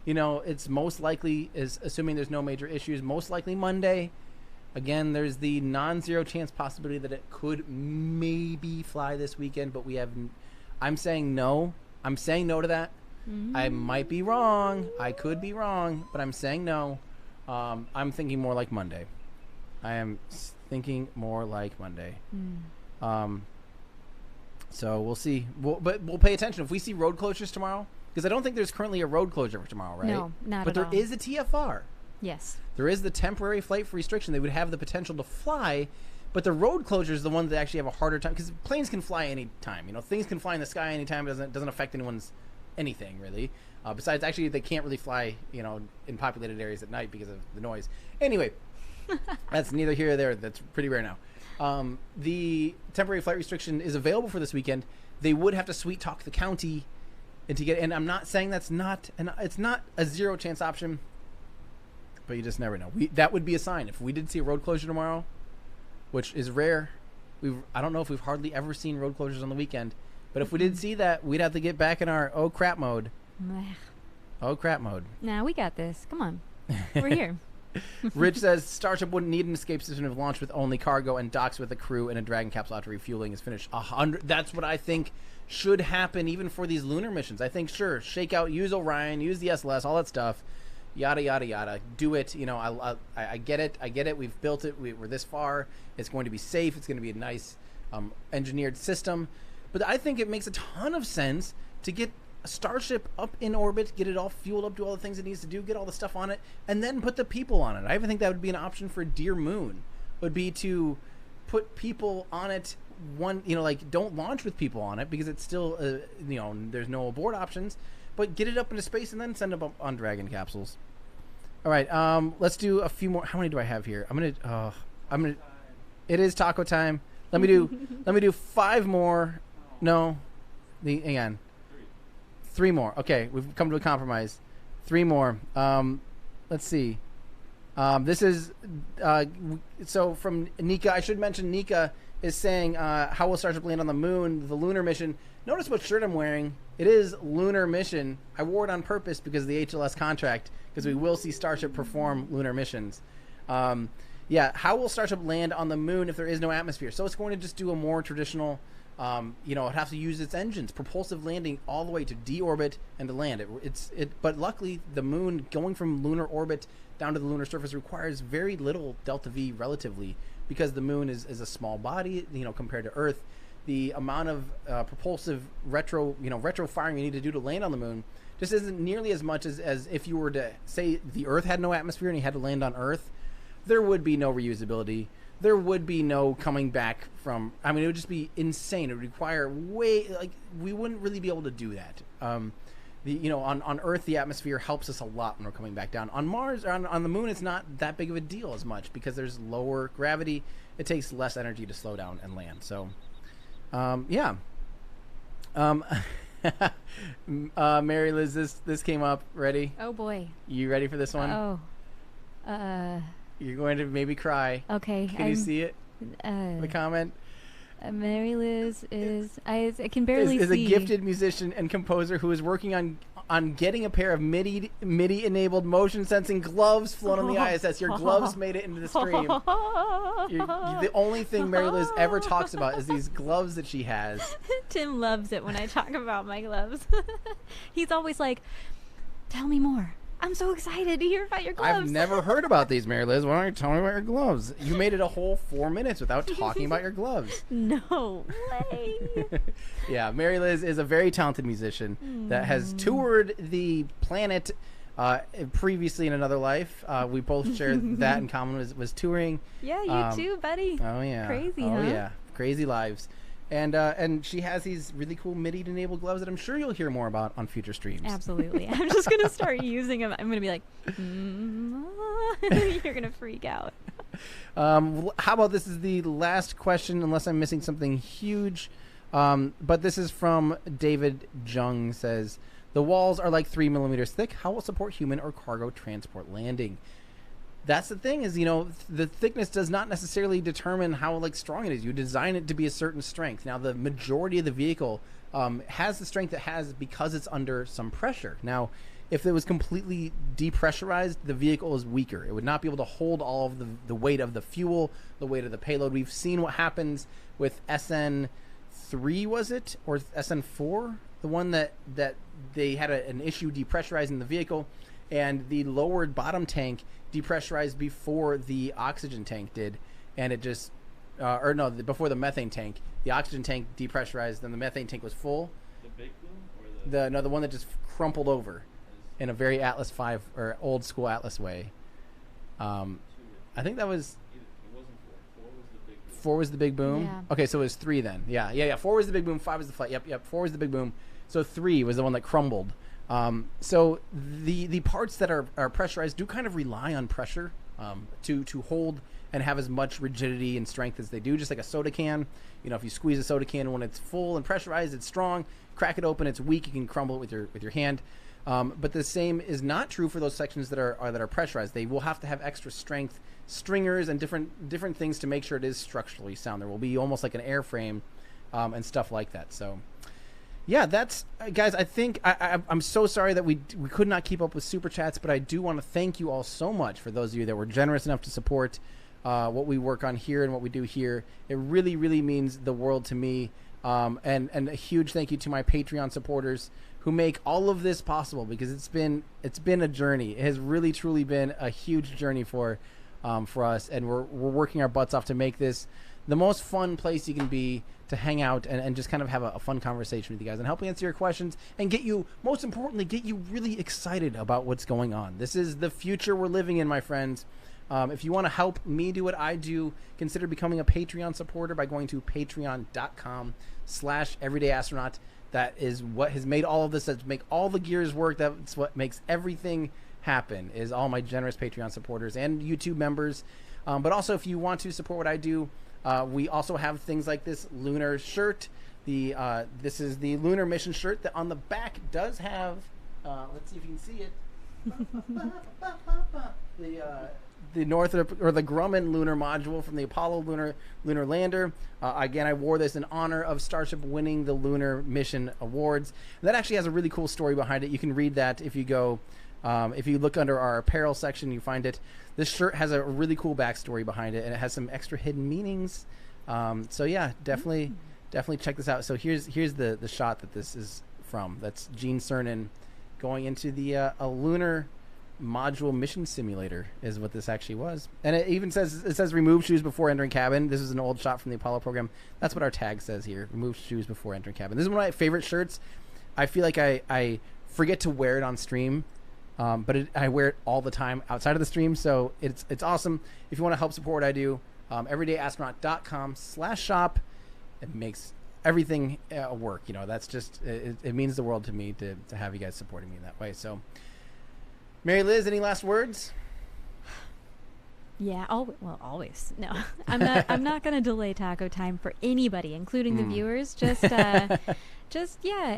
it's most likely, is assuming there's no major issues, most likely Monday. Again, there's the non-zero chance possibility that it could maybe fly this weekend, but I'm saying no. I'm saying no to that. I might be wrong. I could be wrong, but I'm saying no. I'm thinking more like Monday. I am thinking more like Monday. So we'll see. But we'll pay attention if we see road closures tomorrow, because I don't think there's currently a road closure for tomorrow, right? No, not but at all. there is a TFR. Yes. There is the temporary flight restriction. They would have the potential to fly, but the road closure is the one that actually have a harder time, because planes can fly any time. You know, things can fly in the sky anytime. It doesn't affect anyone's anything really. Besides, actually, they can't really fly, you know, in populated areas at night because of the noise. Anyway, that's neither here or there. That's pretty rare now. The temporary flight restriction is available for this weekend. They would have to sweet talk the county, and I'm not saying it's not a zero chance option, but you just never know. That would be a sign if we did see a road closure tomorrow, which is rare. I don't know if we've hardly ever seen road closures on the weekend, but if we did see that, we'd have to get back in our oh crap mode. Oh crap mode. Nah, we got this. Come on, we're here. Rich says Starship wouldn't need an escape system if launched with only cargo and docks with a crew and a Dragon capsule after refueling is finished. 100. That's what I think should happen even for these lunar missions. I think sure, shake out, use Orion, use the SLS, all that stuff, yada yada yada. Do it. You know, I get it. I get it. We've built it. We're this far. It's going to be safe. It's going to be a nice engineered system. But I think it makes a ton of sense to get a Starship up in orbit, get it all fueled up, do all the things it needs to do, get all the stuff on it, and then put the people on it. I even think that would be an option for Dear Moon, would be to put people on it. Like don't launch with people on it because it's still, there's no abort options, but get it up into space and then send them up on Dragon capsules. All right, let's do a few more. How many do I have here? It is taco time. Let me do 5 more. No, hang on. 3 more. Okay, we've come to a compromise. 3 more. Let's see. This is so from Nika. I should mention Nika is saying, how will Starship land on the moon? The lunar mission. Notice what shirt I'm wearing. It is lunar mission. I wore it on purpose because of the HLS contract, because we will see Starship perform lunar missions. Yeah, how will Starship land on the moon if there is no atmosphere? So it's going to just do a more traditional, it has to use its engines, propulsive landing all the way to deorbit and to land. But luckily, the moon going from lunar orbit down to the lunar surface requires very little delta V relatively, because the moon is a small body, compared to Earth. The amount of propulsive retro firing you need to do to land on the moon just isn't nearly as much as if you were to say the Earth had no atmosphere and you had to land on Earth. There would be no reusability. There would be no coming back from. I mean, it would just be insane. It would require we wouldn't really be able to do that. On Earth, the atmosphere helps us a lot when we're coming back down. On Mars, or on the moon, it's not that big of a deal as much because there's lower gravity. It takes less energy to slow down and land. So, yeah. Mary Liz, this came up. Ready? Oh boy. You ready for this one? Oh. You're going to maybe cry. Okay. Can you see it? The comment? Mary Liz I can barely see. Is a gifted musician and composer who is working on getting a pair of MIDI enabled motion sensing gloves flown on the ISS. Your gloves made it into the stream. The only thing Mary Liz ever talks about is these gloves that she has. Tim loves it when I talk about my gloves. He's always like, "Tell me more. I'm so excited to hear about your gloves." I've never heard about these, Mary Liz. Why don't you tell me about your gloves? You made it a whole 4 minutes without talking about your gloves. No way. Yeah, Mary Liz is a very talented musician that has toured the planet previously in another life. We both share that in common, was touring. Yeah, you too, buddy. Oh, yeah. Crazy, huh? Oh, yeah. Crazy lives. And she has these really cool MIDI-enabled gloves that I'm sure you'll hear more about on future streams. Absolutely. I'm just going to start using them. I'm going to be like, you're going to freak out. How about this is the last question, unless I'm missing something huge. But this is from David Jung, says, the walls are like 3 millimeters thick. How will support human or cargo transport landing? That's the thing is, the thickness does not necessarily determine how strong it is. You design it to be a certain strength. Now, the majority of the vehicle has the strength it has because it's under some pressure. Now, if it was completely depressurized, the vehicle is weaker. It would not be able to hold all of the weight of the fuel, the weight of the payload. We've seen what happens with SN3, was it? Or SN4? The one that they had an issue depressurizing the vehicle, and the lowered bottom tank depressurized before the oxygen tank did, and it just or no, before the methane tank. The oxygen tank depressurized, then the methane tank was full. The big boom or The one that just crumpled over in a very Atlas 5 or old school Atlas way. I think that was it wasn't 4. 4 was the big boom. 4 was the big boom. Yeah. Okay, so it was 3 then. Yeah. 4 was the big boom. 5 was the flight. Yep. 4 was the big boom. So 3 was the one that crumbled. So the parts that are pressurized do kind of rely on pressure to hold and have as much rigidity and strength as they do, just like a soda can. You know, if you squeeze a soda can when it's full and pressurized, it's strong. Crack it open, it's weak. You can crumble it with your hand. But the same is not true for those sections that are pressurized. They will have to have extra strength stringers and different things to make sure it is structurally sound. There will be almost like an airframe and stuff like that. So, yeah, that's guys. I think I'm so sorry that we could not keep up with super chats, but I do want to thank you all so much for those of you that were generous enough to support what we work on here and what we do here. It really, really means the world to me. And a huge thank you to my Patreon supporters who make all of this possible, because it's been a journey. It has really truly been a huge journey for us, and we're working our butts off to make this the most fun place you can be to hang out and just kind of have a fun conversation with you guys and help answer your questions and most importantly get you really excited about what's going on. This is the future we're living in, my friends. If you want to help me do what I do, consider becoming a Patreon supporter by going to patreon.com/everydayastronaut. That is what has made all of this, that's make all the gears work. That's what makes everything happen, is all my generous Patreon supporters and YouTube members. But also, if you want to support what I do, we also have things like this lunar shirt. This is the lunar mission shirt that on the back does have, let's see if you can see it, the Northrop or the Grumman lunar module from the Apollo lunar lander. Again, I wore this in honor of Starship winning the lunar mission awards. And that actually has a really cool story behind it. You can read that if you go, if you look under our apparel section, you find it. This shirt has a really cool backstory behind it, and it has some extra hidden meanings. So yeah, definitely check this out. So here's the shot that this is from. That's Gene Cernan going into the a lunar module mission simulator is what this actually was. And it even says remove shoes before entering cabin. This is an old shot from the Apollo program. That's what our tag says here. Remove shoes before entering cabin. This is one of my favorite shirts. I feel like I forget to wear it on stream, but I wear it all the time outside of the stream. So it's awesome. If you want to help support what I do, everydayastronaut.com/shop. It makes everything work. You know, that's just, it means the world to me to have you guys supporting me in that way. So Mary Liz, any last words? Yeah, always. No, I'm not going to delay taco time for anybody, including the viewers. Just yeah.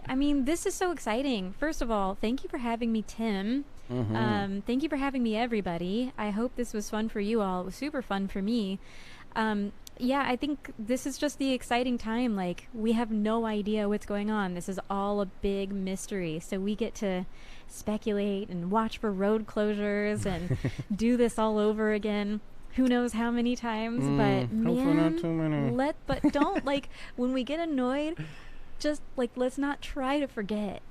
I mean, this is so exciting. First of all, thank you for having me, Tim. Thank you for having me, everybody. I hope this was fun for you all. It was super fun for me. Yeah, I think this is just the exciting time. Like, we have no idea what's going on. This is all a big mystery. So we get to speculate and watch for road closures and do this all over again. Who knows how many times, but hopefully not too many. but don't, like, when we get annoyed, just, like, let's not try to forget.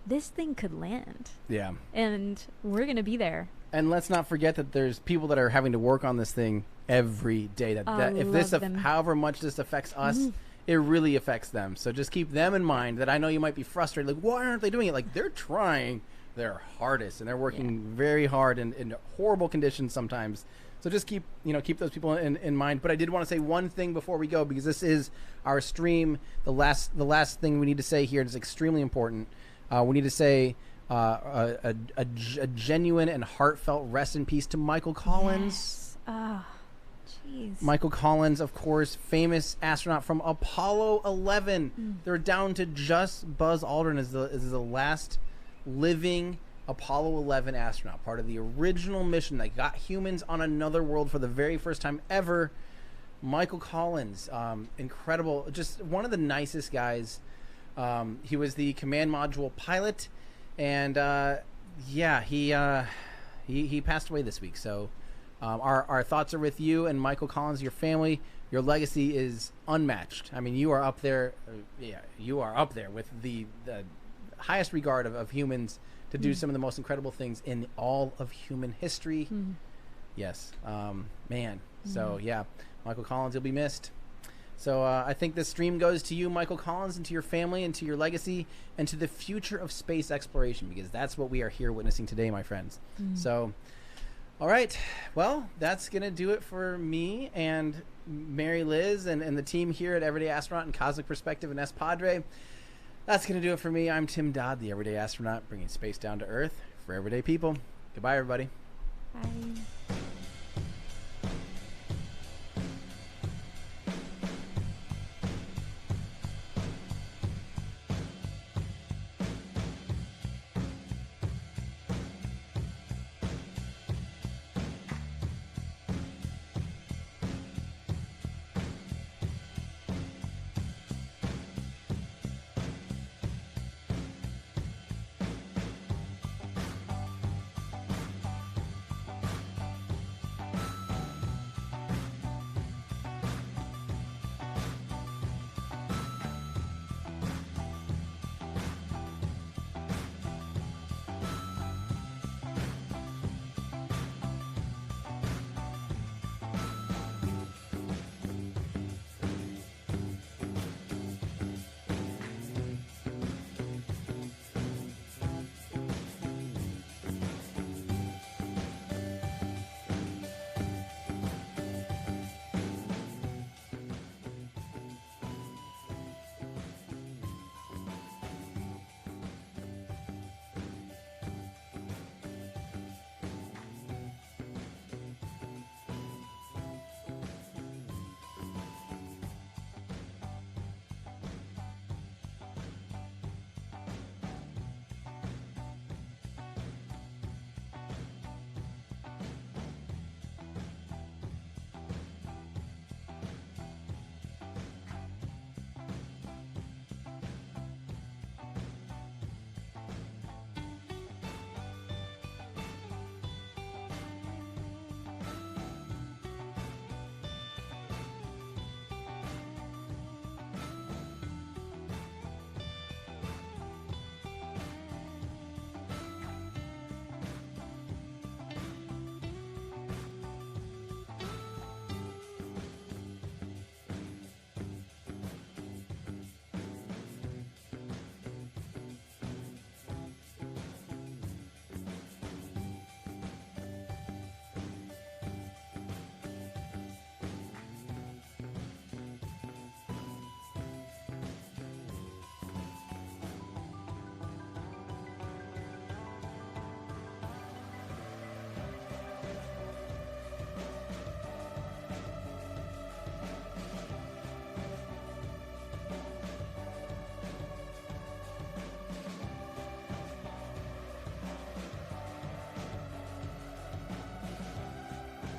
This thing could land. Yeah. And we're going to be there. And let's not forget that there's people that are having to work on this thing every day. That if this, however much this affects us, it really affects them. So just keep them in mind. That I know you might be frustrated, like, why aren't they doing it? Like, they're trying their hardest, and they're working very hard in horrible conditions sometimes. So just keep those people in mind. But I did want to say one thing before we go, because this is our stream. The last thing we need to say here is extremely important. We need to say a genuine and heartfelt rest in peace to Michael Collins. Yes. Oh, jeez. Michael Collins, of course, famous astronaut from Apollo 11. They're down to just Buzz Aldrin as the last living Apollo 11 astronaut, part of the original mission that got humans on another world for the very first time ever. Michael Collins, incredible, just one of the nicest guys. He was the command module pilot, and he passed away this week. So our thoughts are with you and Michael Collins, your family. Your legacy is unmatched. I mean, you are up there. You are up there with the highest regard of humans to do some of the most incredible things in all of human history. Yes, man. So yeah, Michael Collins, you'll be missed. So I think this stream goes to you, Michael Collins, and to your family, and to your legacy, and to the future of space exploration, because that's what we are here witnessing today, my friends. So, all right. Well, that's going to do it for me and Mary Liz and the team here at Everyday Astronaut and Cosmic Perspective and S Padre. That's going to do it for me. I'm Tim Dodd, the Everyday Astronaut, bringing space down to Earth for everyday people. Goodbye, everybody. Bye.